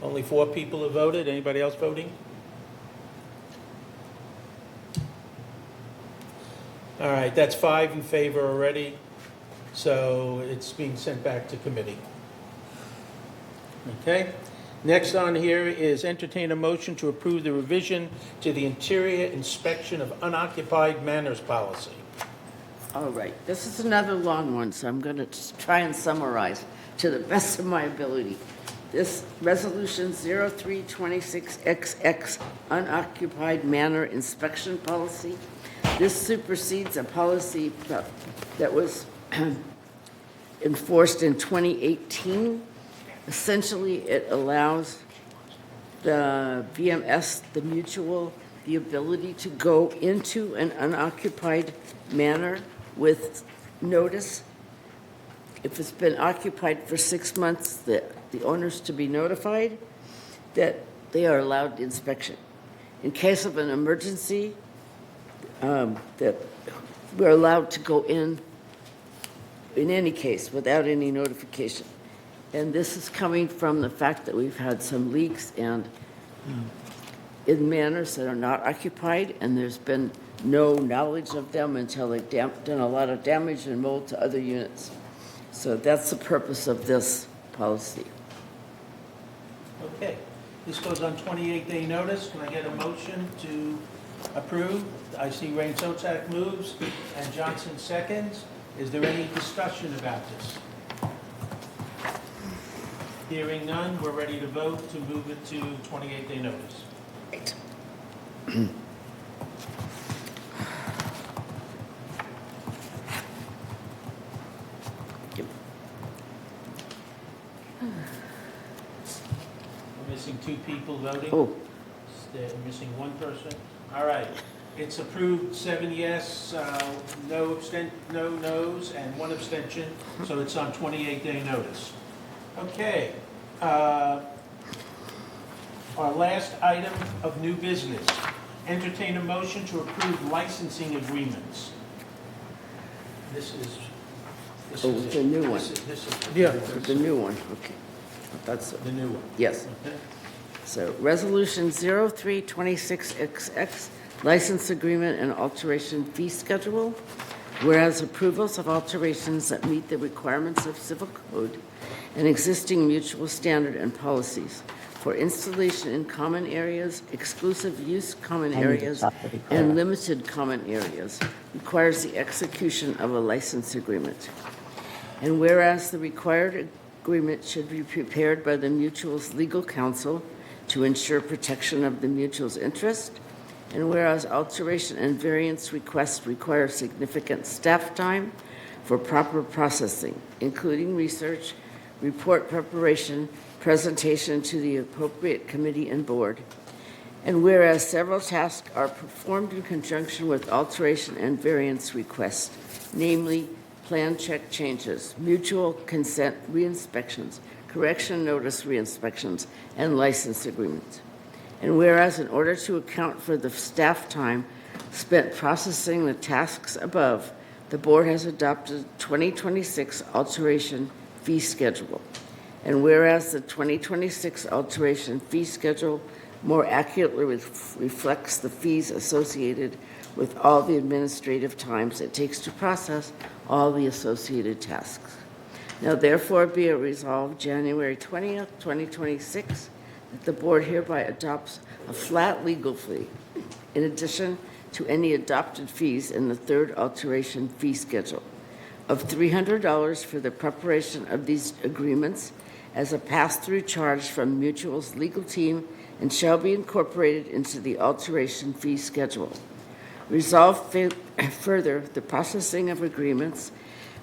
A: Only 4 people have voted. Anybody else voting? All right, that's 5 in favor already, so it's being sent back to committee. Okay? Next on here is entertain a motion to approve the revision to the interior inspection of unoccupied manors policy.
N: All right, this is another long one, so I'm going to try and summarize to the best of my ability. This Resolution 0326XX, Unoccupied Manor Inspection Policy. This supersedes a policy that was enforced in 2018. Essentially, it allows the VMS, the mutual, the ability to go into an unoccupied manor with notice. If it's been occupied for 6 months, the owners to be notified that they are allowed inspection. In case of an emergency, that we're allowed to go in any case without any notification. And this is coming from the fact that we've had some leaks and in manors that are not occupied, and there's been no knowledge of them until they've done a lot of damage and mold to other units. So that's the purpose of this policy.
A: Okay, this goes on 28-day notice. Can I get a motion to approve? I see Rain Sotak moves and Johnson seconds. Is there any discussion about this? Hearing none, we're ready to vote to move it to 28-day notice.
N: Right.
A: We're missing 2 people voting.
N: Oh.
A: We're missing 1 person. All right. It's approved 7 yes, no no's, and 1 abstention. So it's on 28-day notice. Okay. Our last item of new business. Entertain a motion to approve licensing agreements. This is
N: Oh, it's a new one.
A: This is
N: Yeah. The new one, okay. That's
A: The new one.
N: Yes.
A: Okay.
N: So, Resolution 0326XX, License Agreement and Alteration Fee Schedule. Whereas approvals of alterations that meet the requirements of civil code and existing mutual standard and policies for installation in common areas, exclusive use common areas, and limited common areas requires the execution of a license agreement. And whereas the required agreement should be prepared by the mutual's legal counsel to ensure protection of the mutual's interest, and whereas alteration and variance requests require significant staff time for proper processing, including research, report preparation, presentation to the appropriate committee and board, and whereas several tasks are performed in conjunction with alteration and variance requests, namely plan check changes, mutual consent reinspections, correction notice reinspections, and license agreements. And whereas in order to account for the staff time spent processing the tasks above, the board has adopted 2026 alteration fee schedule. And whereas the 2026 alteration fee schedule more accurately reflects the fees associated with all the administrative times it takes to process all the associated tasks. Now therefore be it resolved January 20th, 2026, that the board hereby adopts a flat legal fee in addition to any adopted fees in the third alteration fee schedule of $300 for the preparation of these agreements as a pass-through charge from Mutual's legal team and shall be incorporated into the alteration fee schedule. Resolve further the processing of agreements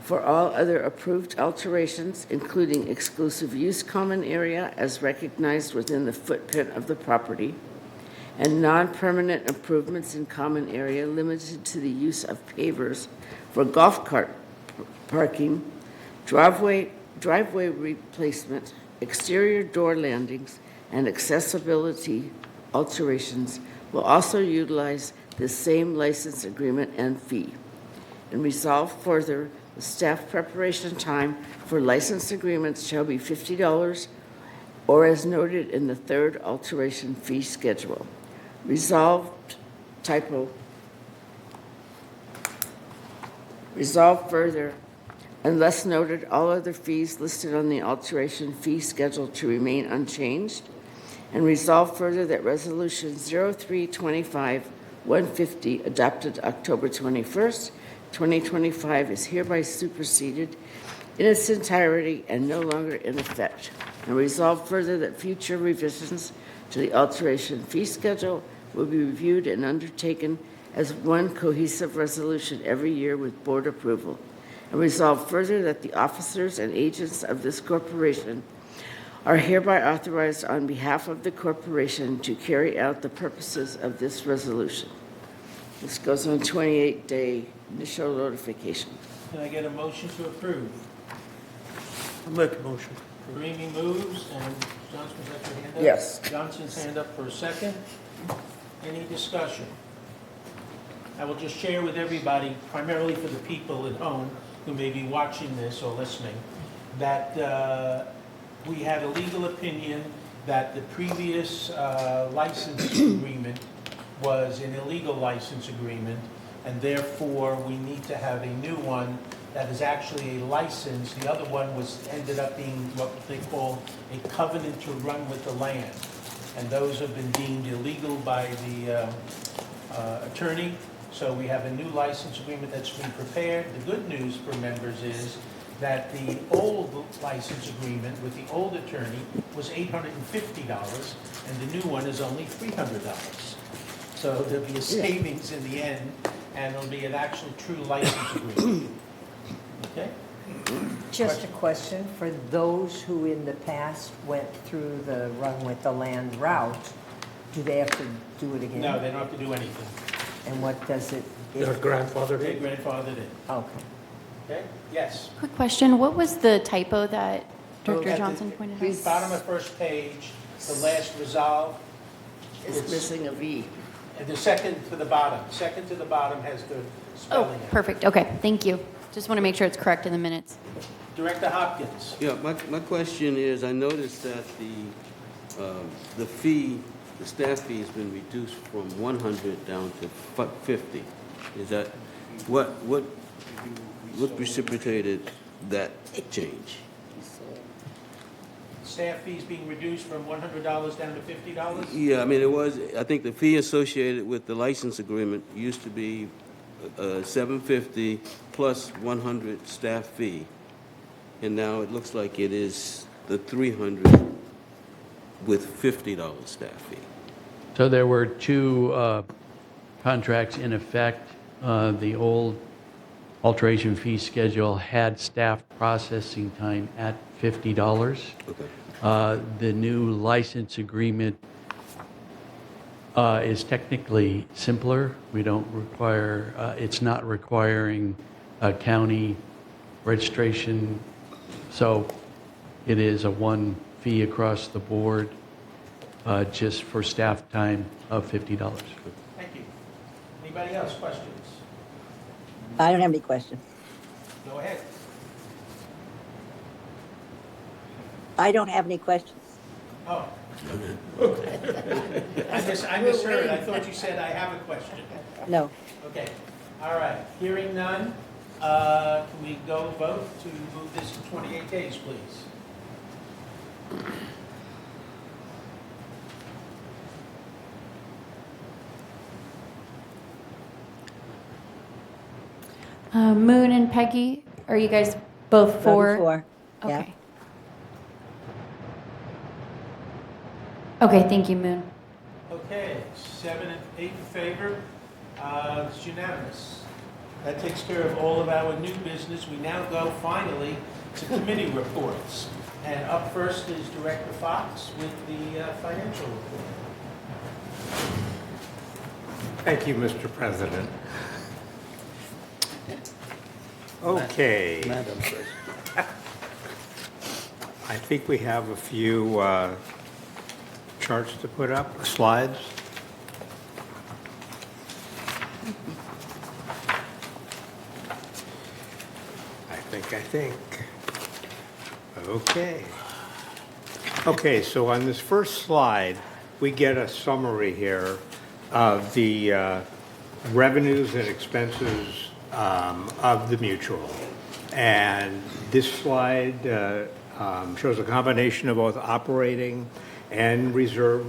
N: for all other approved alterations, including exclusive use common area as recognized within the footprint of the property, and non-permanent improvements in common area limited to the use of pavers for golf cart parking, driveway replacement, exterior door landings, and accessibility alterations will also utilize the same license agreement and fee. And resolve further, the staff preparation time for license agreements shall be $50 or as noted in the third alteration fee schedule. Resolved, typo. Resolve further, unless noted, all other fees listed on the alteration fee schedule to remain unchanged. And resolve further that Resolution 0325-150, adopted October 21st, 2025, is hereby superseded in its entirety and no longer in effect. And resolve further that future revisions to the alteration fee schedule will be reviewed and undertaken as one cohesive resolution every year with board approval. And resolve further that the officers and agents of this corporation are hereby authorized on behalf of the corporation to carry out the purposes of this resolution. This goes on 28-day initial notification.
A: Can I get a motion to approve?
B: I'll make a motion.
A: Karimi moves, and Johnson, was that your hand up?
N: Yes.
A: Johnson's hand up for a second. Any discussion? I will just share with everybody, primarily for the people at home who may be watching this or listening, that we had a legal opinion that the previous license agreement was an illegal license agreement, and therefore we need to have a new one that is actually a license. The other one ended up being what they call a covenant to run with the land, and those have been deemed illegal by the attorney. So we have a new license agreement that's been prepared. The good news for members is that the old license agreement with the old attorney was $850, and the new one is only $300. So there'll be a savings in the end, and it'll be an actual true license agreement. Okay?
T: Just a question, for those who in the past went through the run with the land route, do they have to do it again?
A: No, they don't have to do anything.
T: And what does it?
B: They're grandfathered
A: They're
B: in.
A: grandfathered in.
T: Okay.
A: Okay? Yes.
D: Quick question, what was the typo that Director
A: At
D: Johnson
A: the
D: pointed out?
A: bottom of first page, the last resolve.
N: It's missing a V.
A: And the second to the bottom has the
D: Oh,
A: spelling in it.
D: perfect, okay, thank you. Just want to make sure it's correct in the minutes.
A: Director Hopkins.
K: Yeah, my question is, I noticed that the fee, the staff fee has been reduced from 100 down to 50. Is that, what precipitated that change?
A: Staff fees being reduced from $100 down to $50?
K: Yeah, I mean, I think the fee associated with the license agreement used to be $750 plus 100 staff fee. And now it looks like it is the $300 with $50 staff fee.
S: So there were two contracts in effect. The old alteration fee schedule had staff processing time at $50.
K: Okay.
S: The new license agreement is technically simpler. We don't require, it's not requiring a county registration. So it is a one fee across the board, just for staff time of $50.
A: Thank you. Anybody else, questions?
O: I don't have any questions.
A: Go ahead.
O: I don't have any questions.
A: Oh. I misheard. I thought you said I have a question.
O: No.
A: Okay. All right. Hearing none, can we go vote to move this to 28 days, please?
D: Moon and Peggy, are you guys both for?
O: For. Yeah.
D: Okay. Okay, thank you, Moon.
A: Okay, 7 and 8 in favor. It's unanimous. That takes care of all of our new business. We now go finally to committee reports. And up first is Director Fox with the financial report.
F: Thank you, Mr. President. Okay.
A: Madam President.
F: I think we have a few charts to put up, slides. I think. Okay. Okay, so on this first slide, we get a summary here of the revenues and expenses of the mutual. And this slide shows a combination of both operating and reserve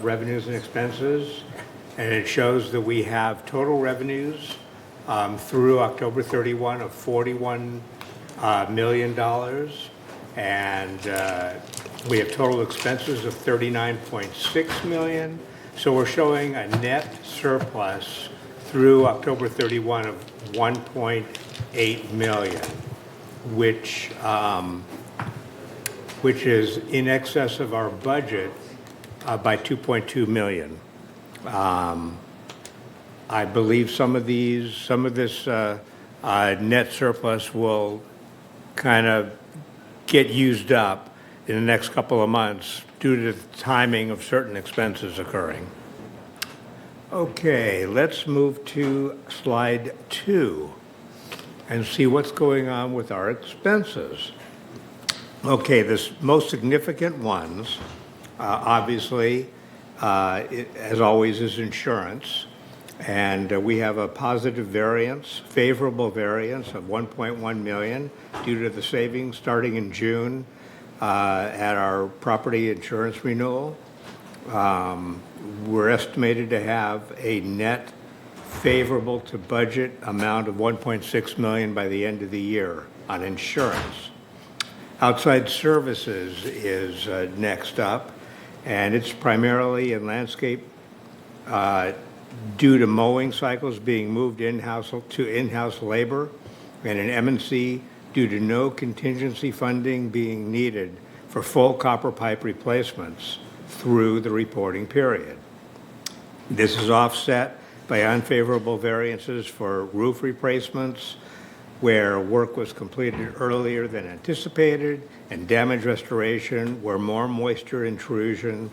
F: revenues and expenses. And it shows that we have total revenues through October 31 of $41 million. And we have total expenses of $39.6 million. So we're showing a net surplus through October 31 of $1.8 million, which is in excess of our budget by $2.2 million. I believe some of this net surplus will kind of get used up in the next couple of months due to the timing of certain expenses occurring. Okay, let's move to slide 2 and see what's going on with our expenses. Okay, the most significant ones, obviously, as always, is insurance. And we have a positive variance, favorable variance of $1.1 million due to the savings starting in June at our property insurance renewal. We're estimated to have a net favorable to budget amount of $1.6 million by the end of the year on insurance. Outside services is next up, and it's primarily in landscape due to mowing cycles being moved in-house to in-house labor, and in M&C due to no contingency funding being needed for full copper pipe replacements through the reporting period. This is offset by unfavorable variances for roof replacements, where work was completed earlier than anticipated, and damage restoration, where more moisture intrusion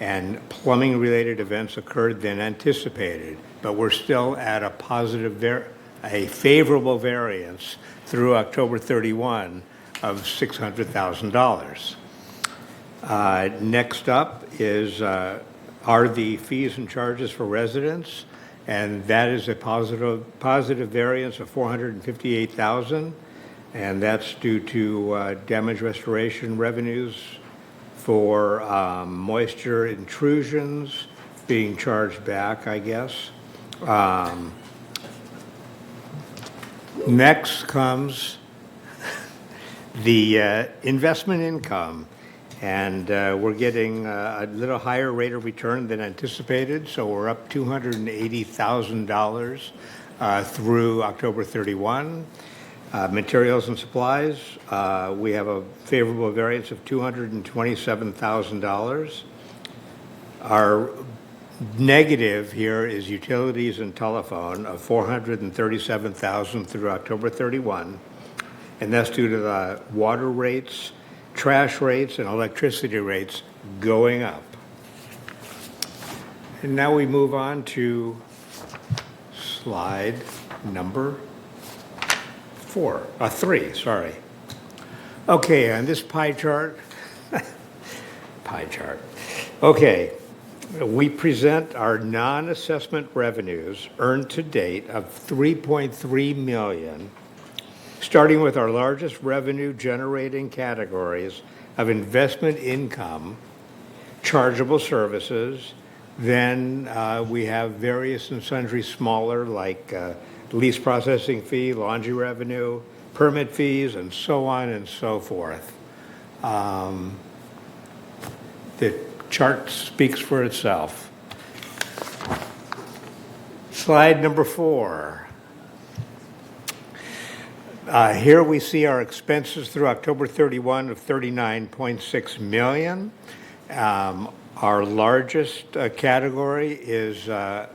F: and plumbing-related events occurred than anticipated. But we're still at a favorable variance through October 31 of $600,000. Next up are the fees and charges for residents, and that is a positive variance of $458,000, and that's due to damage restoration revenues for moisture intrusions being charged back, I guess. Next comes the investment income. And we're getting a little higher rate of return than anticipated, so we're up $280,000 through October 31. Materials and supplies, we have a favorable variance of $227,000. Our negative here is utilities and telephone of $437,000 through October 31, and that's due to the water rates, trash rates, and electricity rates going up. And now we move on to slide number 3, sorry. Okay, on this pie chart, okay, we present our non-assessment revenues earned to date of $3.3 million, starting with our largest revenue-generating categories of investment income, chargeable services, then we have various and sundry smaller like lease processing fee, laundry revenue, permit fees, and so on and so forth. The chart speaks for itself. Slide number 4. Here we see our expenses through October 31 of $39.6 million. Our largest category is the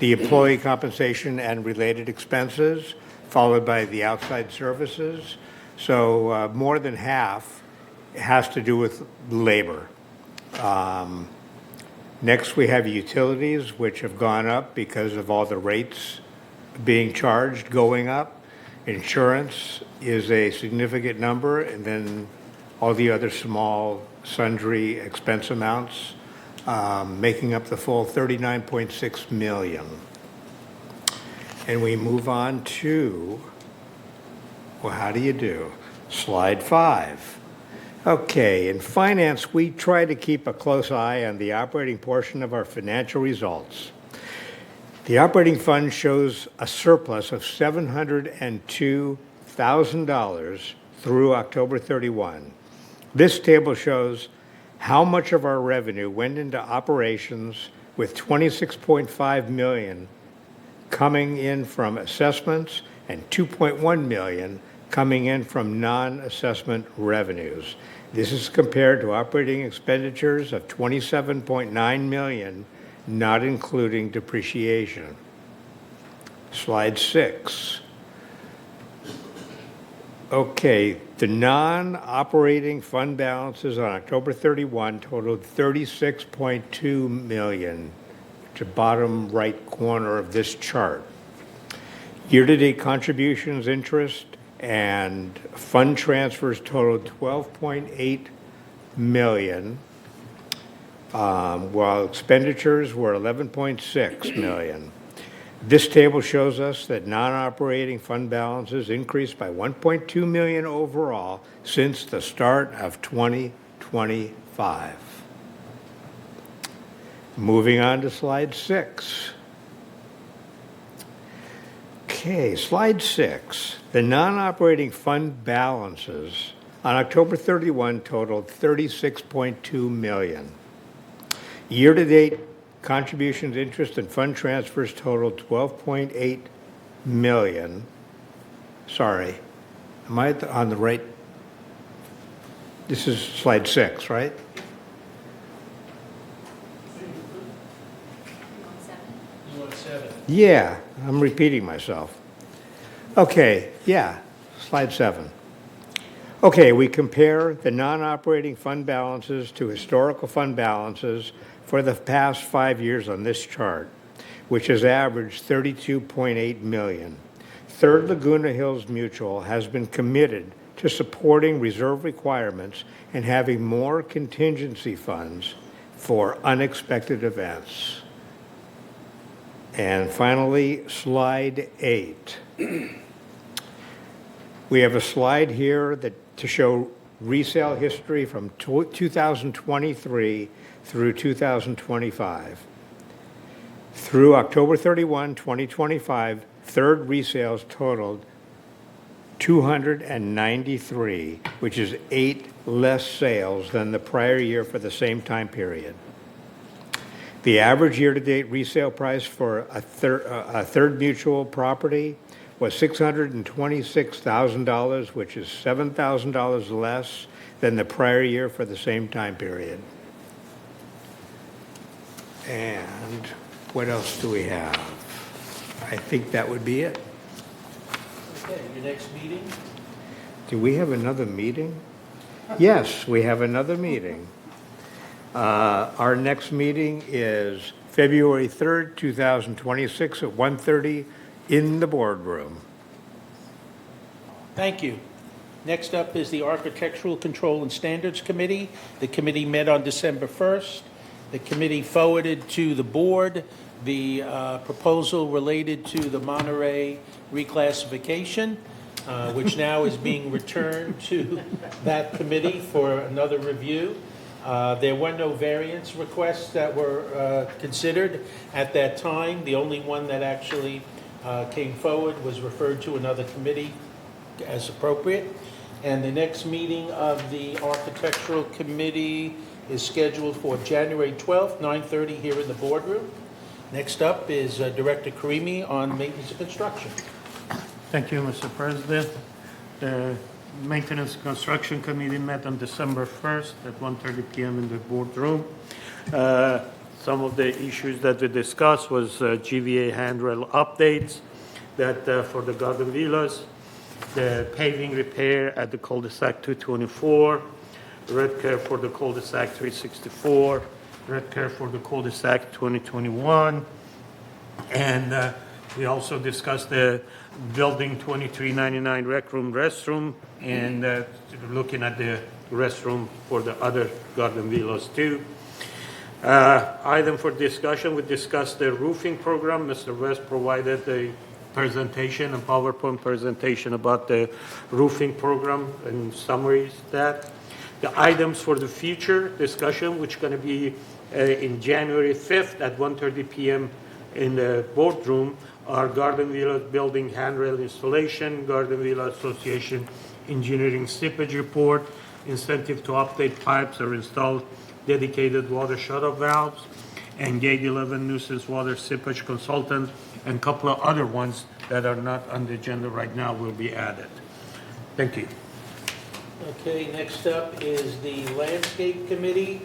F: employee compensation and related expenses, followed by the outside services. So more than half has to do with labor. Next, we have utilities, which have gone up because of all the rates being charged going up. Insurance is a significant number, and then all the other small sundry expense amounts making up the full $39.6 million. And we move on to, well, how do you do? Slide 5. Okay, in finance, we try to keep a close eye on the operating portion of our financial results. The operating fund shows a surplus of $702,000 through October 31. This table shows how much of our revenue went into operations, with $26.5 million coming in from assessments and $2.1 million coming in from non-assessment revenues. This is compared to operating expenditures of $27.9 million, not including depreciation. Slide 6. Okay, the non-operating fund balances on October 31 totaled $36.2 million, at the bottom right corner of this chart. Year-to-date contributions, interest, and fund transfers totaled $12.8 million, while expenditures were $11.6 million. This table shows us that non-operating fund balances increased by $1.2 million overall since the start of 2025. Moving on to slide 6. Okay, slide 6. The non-operating fund balances on October 31 totaled $36.2 million. Year-to-date contributions, interest, and fund transfers totaled $12.8 million. Sorry, am I on the right? This is slide 6, right? Yeah, I'm repeating myself. Okay, yeah, slide 7. Okay, we compare the non-operating fund balances to historical fund balances for the past 5 years on this chart, which has averaged $32.8 million. Third Laguna Hills Mutual has been committed to supporting reserve requirements and having more contingency funds for unexpected events. And finally, slide 8. We have a slide here to show resale history from 2023 through 2025. Through October 31, 2025, third resales totaled 293, which is 8 less sales than the prior year for the same time period. The average year-to-date resale price for a third mutual property was $626,000, which is $7,000 less than the prior year for the same time period. And what else do we have? I think that would be it.
A: Okay, your next meeting?
F: Do we have another meeting? Yes, we have another meeting. Our next meeting is February 3rd, 2026 at 1:30 in the boardroom.
A: Thank you. Next up is the Architectural Control and Standards Committee. The committee met on December 1st. The committee forwarded to the board the proposal related to the Monterey reclassification, which now is being returned to that committee for another review. There were no variance requests that were considered at that time. The only one that actually came forward was referred to another committee as appropriate. And the next meeting of the Architectural Committee is scheduled for January 12th, 9:30 here in the boardroom. Next up is Director Karimi on maintenance and construction.
B: Thank you, Mr. President. The Maintenance and Construction Committee met on December 1st at 1:30 p.m. in the boardroom. Some of the issues that we discussed was GVA handrail updates that for the Garden Villas, the paving repair at the cul-de-sac 224, red care for the cul-de-sac 364, red care for the cul-de-sac 2021, and we also discussed the building 2399 rec room restroom and looking at the restroom for the other garden villas too. Item for discussion, we discussed the roofing program. Mr. West provided a presentation, a PowerPoint presentation about the roofing program and summaries that. The items for the future discussion, which is going to be in January 5th at 1:30 p.m. in the boardroom, are Garden Villa building handrail installation, Garden Villa Association engineering seepage report, incentive to update pipes or install dedicated water shut-off valves, and Gate 11 nuisance water seepage consultant, and a couple of other ones that are not on the agenda right now will be added. Thank you.
A: Okay, next up is the Landscape Committee.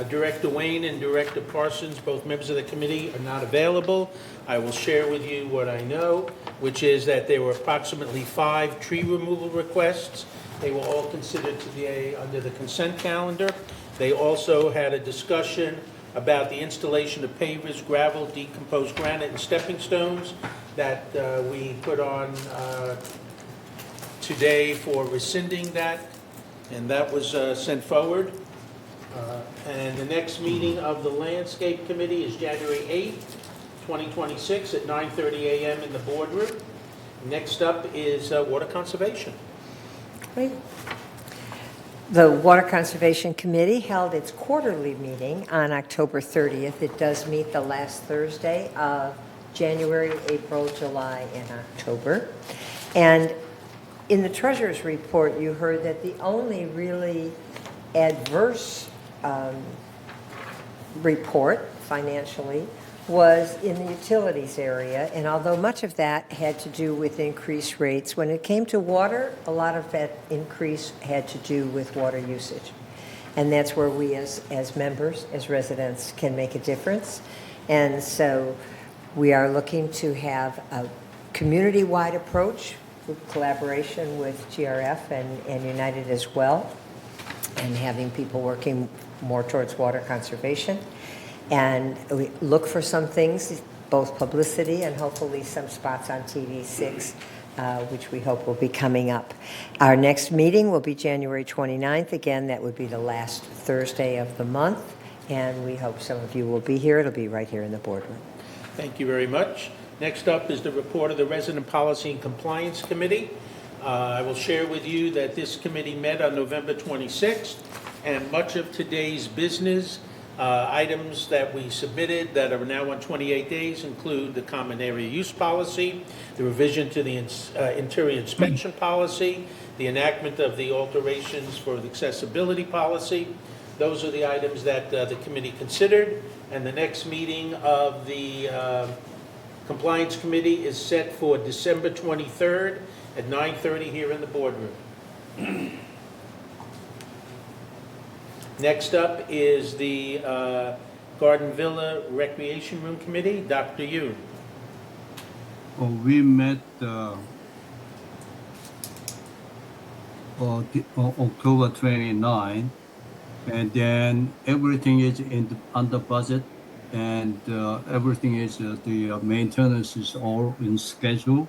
A: Director Wayne and Director Parsons, both members of the committee, are not available. I will share with you what I know, which is that there were approximately 5 tree removal requests. They were all considered to be under the consent calendar. They also had a discussion about the installation of pavers, gravel, decomposed granite, and stepping stones that we put on today for rescinding that, and that was sent forward. And the next meeting of the Landscape Committee is January 8th, 2026 at 9:30 a.m. in the boardroom. Next up is Water Conservation.
T: Great. The Water Conservation Committee held its quarterly meeting on October 30th. It does meet the last Thursday of January, April, July, and October. And in the Treasurer's report, you heard that the only really adverse report financially was in the utilities area, and although much of that had to do with increased rates, when it came to water, a lot of that increase had to do with water usage. And that's where we as members, as residents, can make a difference. And so we are looking to have a community-wide approach with collaboration with GRF and United as well, and having people working more towards water conservation. And we look for some things, both publicity and hopefully some spots on TV6 which we hope will be coming up. Our next meeting will be January 29th. Again, that would be the last Thursday of the month, and we hope some of you will be here. It'll be right here in the boardroom.
A: Thank you very much. Next up is the report of the Resident Policy and Compliance Committee. I will share with you that this committee met on November 26th, and much of today's business items that we submitted that are now on 28 days include the common area use policy, the revision to the interior inspection policy, the enactment of the alterations for the accessibility policy. Those are the items that the committee considered, and the next meeting of the Compliance Committee is set for December 23rd at 9:30 here in the boardroom. Next up is the Garden Villa Recreation Room Committee. Dr. Yoon.
U: We met October 29, and then everything is under budget, and everything is the maintenance is all in schedule,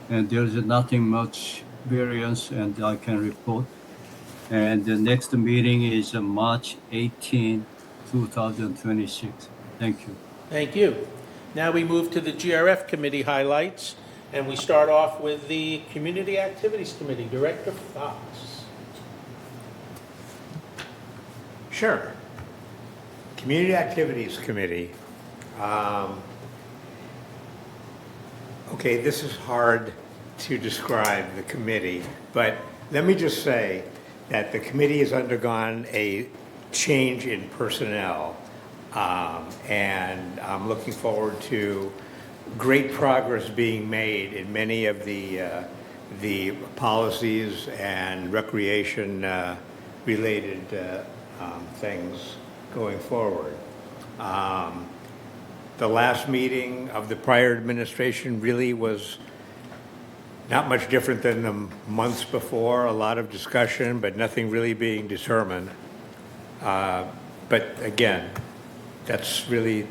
U: and there's nothing much variance, and I can report. And the next meeting is March 18, 2026. Thank you.
A: Thank you. Now we move to the GRF Committee highlights, and we start off with the Community Activities Committee. Director Fox.
F: Sure. Community Activities Committee. Okay, this is hard to describe the committee, but let me just say that the committee has undergone a change in personnel, and I'm looking forward to great progress being made in many of the policies and recreation related things going forward. The last meeting of the prior administration really was not much different than the months before, a lot of discussion, but nothing really being determined. But again, that's really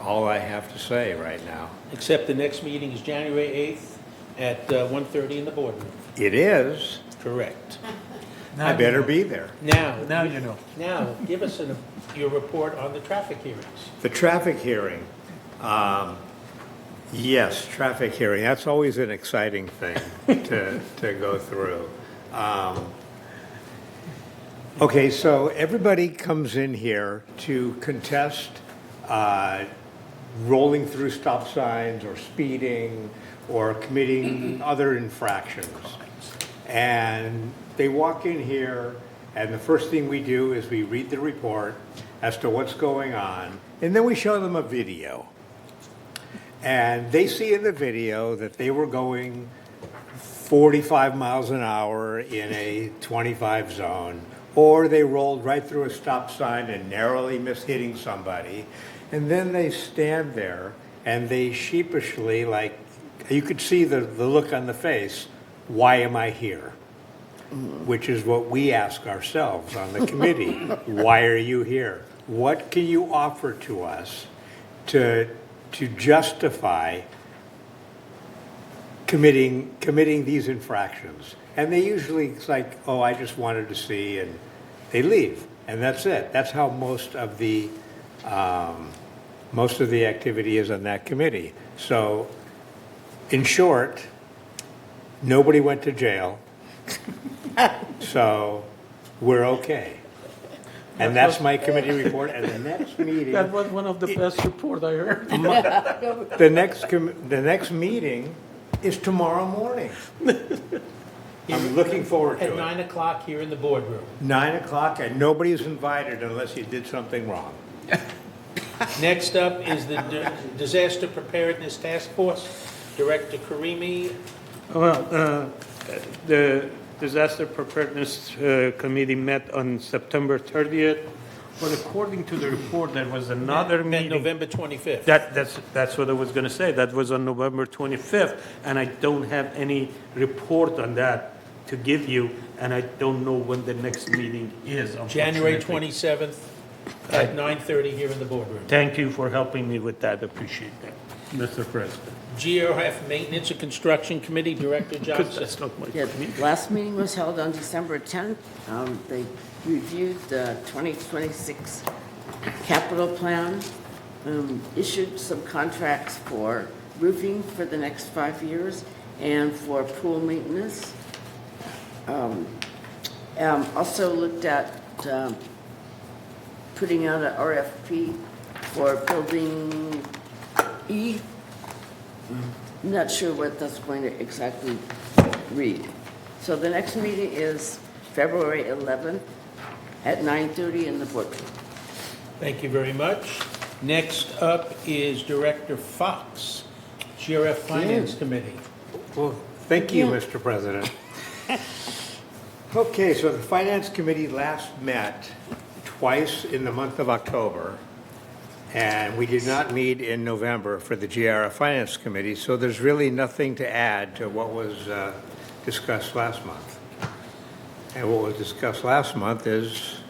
F: all I have to say right now.
A: Except the next meeting is January 8th at 1:30 in the boardroom.
F: It is?
A: Correct.
F: I better be there.
A: Now you know. Now, give us your report on the traffic hearings.
F: The traffic hearing. Yes, traffic hearing. That's always an exciting thing to go through. Okay, so everybody comes in here to contest rolling through stop signs or speeding or committing other infractions. And they walk in here, and the first thing we do is we read the report as to what's going on, and then we show them a video. And they see in the video that they were going 45 miles an hour in a 25 zone, or they rolled right through a stop sign and narrowly missed hitting somebody. And then they stand there and they sheepishly, like, you could see the look on the face, why am I here? Which is what we ask ourselves on the committee. Why are you here? What can you offer to us to justify committing these infractions? And they usually, it's like, oh, I just wanted to see, and they leave, and that's it. That's how most of the activity is on that committee. So, in short, nobody went to jail, so we're okay. And that's my committee report. And the next meeting.
B: That was one of the best reports I heard.
F: The next meeting is tomorrow morning. I'm looking forward to it.
A: At 9 o'clock here in the boardroom.
F: 9 o'clock, and nobody's invited unless you did something wrong.
A: Next up is the Disaster Preparedness Task Force. Director Karimi.
B: Well, the Disaster Preparedness Committee met on September 30th, but according to the report, there was another meeting.
A: November 25th.
B: That's what I was going to say. That was on November 25th, and I don't have any report on that to give you, and I don't know when the next meeting is.
A: January 27th at 9:30 here in the boardroom.
B: Thank you for helping me with that. Appreciate that. Mr. President.
A: GRF Maintenance and Construction Committee, Director Johnson.
B: That's not my
N: Yeah, last meeting was held on December 10th. They reviewed the 2026 capital plan, issued some contracts for roofing for the next 5 years and for pool maintenance. Also looked at putting out an RFP for building E. I'm not sure what that's going to exactly read. So the next meeting is February 11th at 9:30 in the boardroom.
A: Thank you very much. Next up is Director Fox, GRF Finance Committee.
F: Well, thank you, Mr. President. Okay, so the Finance Committee last met twice in the month of October, and we did not meet in November for the GRF Finance Committee, so there's really nothing to add to what was discussed last month. And what was discussed last month is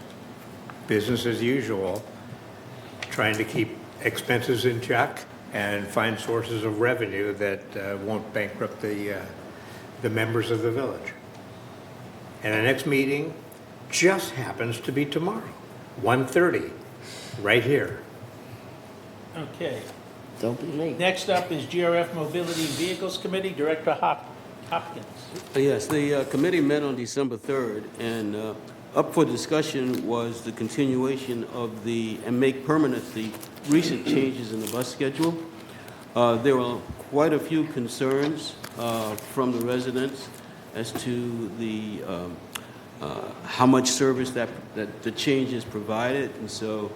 F: business as usual, trying to keep expenses in check and find sources of revenue that won't bankrupt the members of the village. And the next meeting just happens to be tomorrow, 1:30, right here.
A: Okay.
N: Don't be late.
A: Next up is GRF Mobility and Vehicles Committee, Director Hopkins.
K: Yes, the committee met on December 3rd, and up for discussion was the continuation of and make permanent the recent changes in the bus schedule. There were quite a few concerns from the residents as to the how much service that the changes provided, and so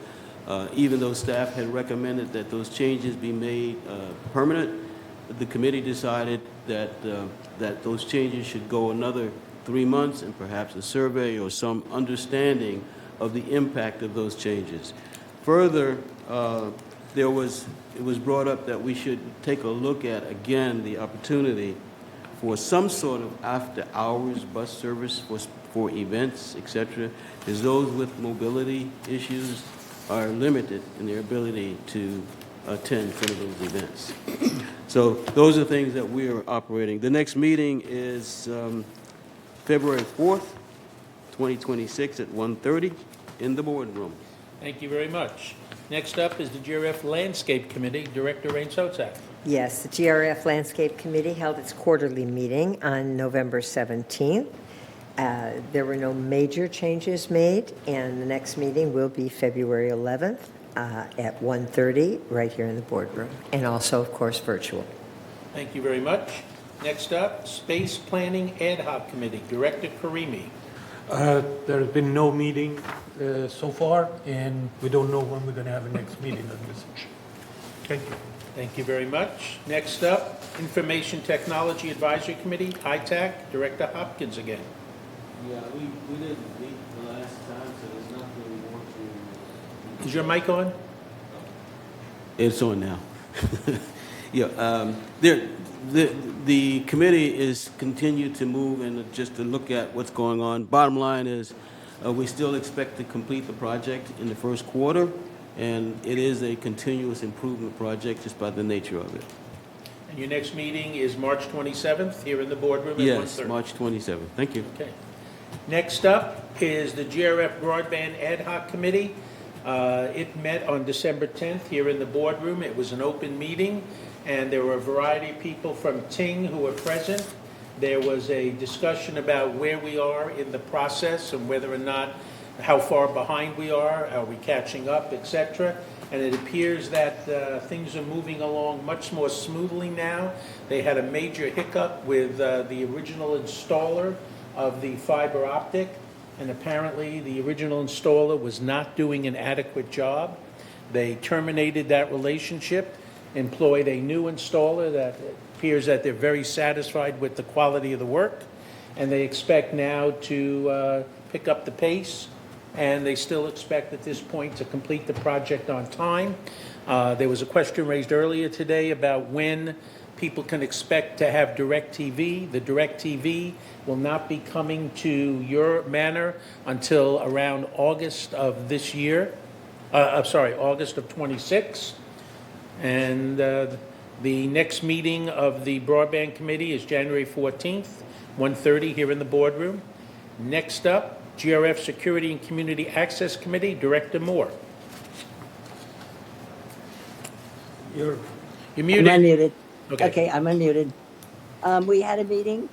K: even though staff had recommended that those changes be made permanent, the committee decided that that those changes should go another 3 months and perhaps a survey or some understanding of the impact of those changes. Further, it was brought up that we should take a look at, again, the opportunity for some sort of after-hours bus service for events, etc., because those with mobility issues are limited in their ability to attend some of those events. So those are things that we are operating. The next meeting is February 4th, 2026 at 1:30 in the boardroom.
A: Thank you very much. Next up is the GRF Landscape Committee, Director Rain Sotzak.
T: Yes, the GRF Landscape Committee held its quarterly meeting on November 17th. There were no major changes made, and the next meeting will be February 11th at 1:30 right here in the boardroom, and also, of course, virtual.
A: Thank you very much. Next up, Space Planning Ad Hoc Committee, Director Karimi.
B: There's been no meeting so far, and we don't know when we're going to have a next meeting on this issue. Thank you.
A: Thank you very much. Next up, Information Technology Advisory Committee, ITAC, Director Hopkins again.
K: Yeah, we didn't meet the last time, so there's nothing more to...
A: Is your mic on?
K: It's on now. Yeah, the committee is continued to move and just to look at what's going on. Bottom line is, we still expect to complete the project in the first quarter, and it is a continuous improvement project just by the nature of it.
A: And your next meeting is March 27th here in the boardroom at 1:30.
K: Yes, March 27th. Thank you.
A: Okay. Next up is the GRF Broadband Ad Hoc Committee. It met on December 10th here in the boardroom. It was an open meeting, and there were a variety of people from Ting who were present. There was a discussion about where we are in the process and whether or not, how far behind we are we catching up, etc. And it appears that things are moving along much more smoothly now. They had a major hiccup with the original installer of the fiber optic, and apparently the original installer was not doing an adequate job. They terminated that relationship, employed a new installer that appears that they're very satisfied with the quality of the work, and they expect now to pick up the pace, and they still expect at this point to complete the project on time. There was a question raised earlier today about when people can expect to have DirecTV. The DirecTV will not be coming to your manor until around August of this year. August of 26. And The next meeting of the Broadband Committee is January 14th, 1:30 here in the boardroom. Next up, GRF Security and Community Access Committee, Director Moore. You're muted.
O: I'm unmuted.
A: Okay.
O: Okay, I'm unmuted. We had a meeting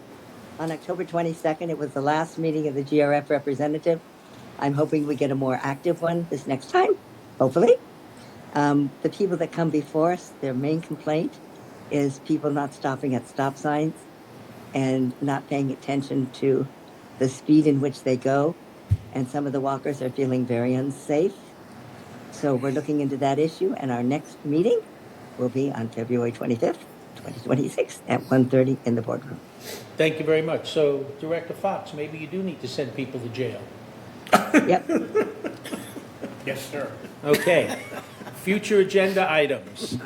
O: on October 22nd. It was the last meeting of the GRF representative. I'm hoping we get a more active one this next time, hopefully. The people that come before us, their main complaint is people not stopping at stop signs and not paying attention to the speed in which they go. And some of the walkers are feeling very unsafe. So we're looking into that issue, and our next meeting will be on February 25th, 2026 at 1:30 in the boardroom.
A: Thank you very much. So, Director Fox, maybe you do need to send people to jail.
O: Yep.
A: Yes, sir. Okay. Future agenda items.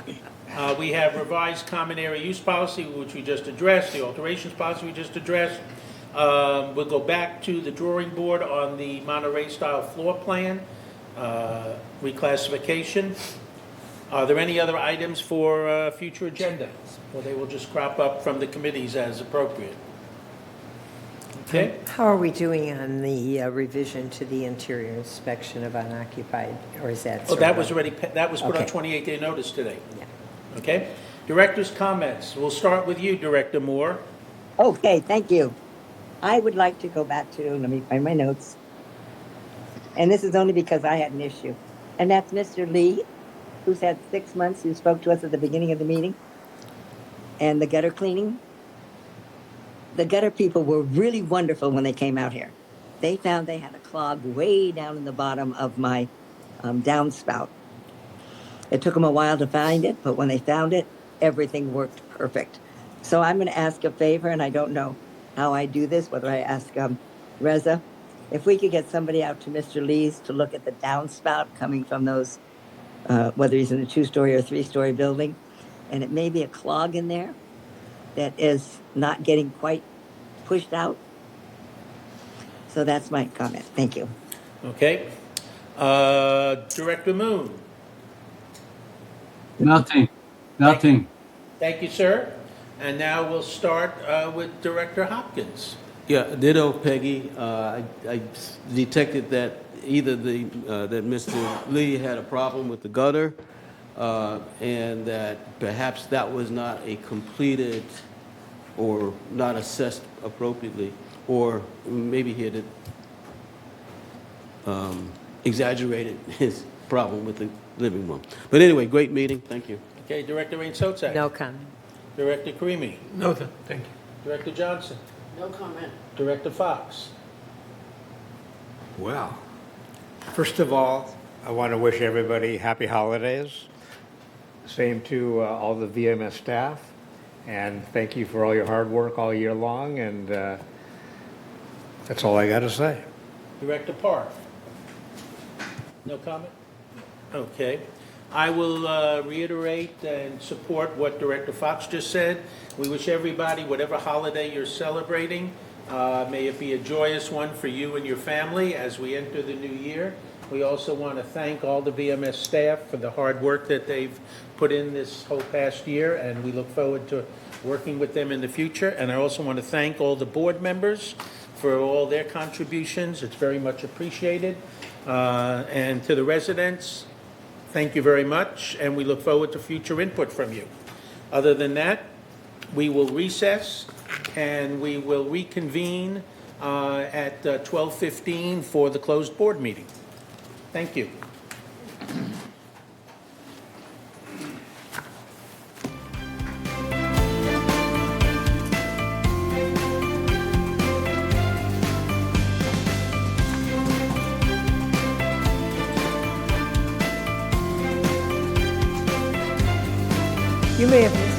A: We have revised common area use policy, which we just addressed, the alterations policy we just addressed. We'll go back to the drawing board on the Monterey style floor plan, reclassification. Are there any other items for future agenda? Or they will just crop up from the committees as appropriate? Okay.
T: How are we doing on the revision to the interior inspection of unoccupied, or is that?
A: Oh, that was already, that was put on
T: Okay.
A: 28-day notice today.
T: Yeah.
A: Okay. Director's comments. We'll start with you, Director Moore.
O: Okay, thank you. I would like to go back to, let me find my notes. And this is only because I had an issue. And that's Mr. Lee, who's had 6 months, who spoke to us at the beginning of the meeting. And the gutter cleaning. The gutter people were really wonderful when they came out here. They found they had a clog way down in the bottom of my downspout. It took them a while to find it, but when they found it, everything worked perfect. So I'm going to ask a favor, and I don't know how I do this, whether I ask Reza, if we could get somebody out to Mr. Lee's to look at the downspout coming from those, whether he's in a 2-story or 3-story building, and it may be a clog in there that is not getting quite pushed out. So that's my comment. Thank you.
A: Okay. Director Moon.
U: Nothing.
A: Thank you, sir. And now we'll start with Director Hopkins.
K: Yeah, ditto, Peggy. I detected that either that Mr. Lee had a problem with the gutter, and that perhaps that was not a completed or not assessed appropriately, or maybe he had exaggerated his problem with the living room. But anyway, great meeting. Thank you.
A: Okay, Director Rain Sotzak.
T: No comment.
A: Director Karimi.
B: No, thank you.
A: Director Johnson.
N: No comment.
A: Director Fox.
F: Well, first of all, I want to wish everybody happy holidays. Same to all the VMS staff. And thank you for all your hard work all year long. And that's all I got to say.
A: Director Park. No comment? Okay. I will reiterate and support what Director Fox just said. We wish everybody, whatever holiday you're celebrating, may it be a joyous one for you and your family as we enter the new year. We also want to thank all the VMS staff for the hard work that they've put in this whole past year, and we look forward to working with them in the future. And I also want to thank all the board members for all their contributions. It's very much appreciated. And to the residents, thank you very much, and we look forward to future input from you. Other than that, we will recess, and we will reconvene at 12:15 for the closed board meeting. Thank you.
T: You may have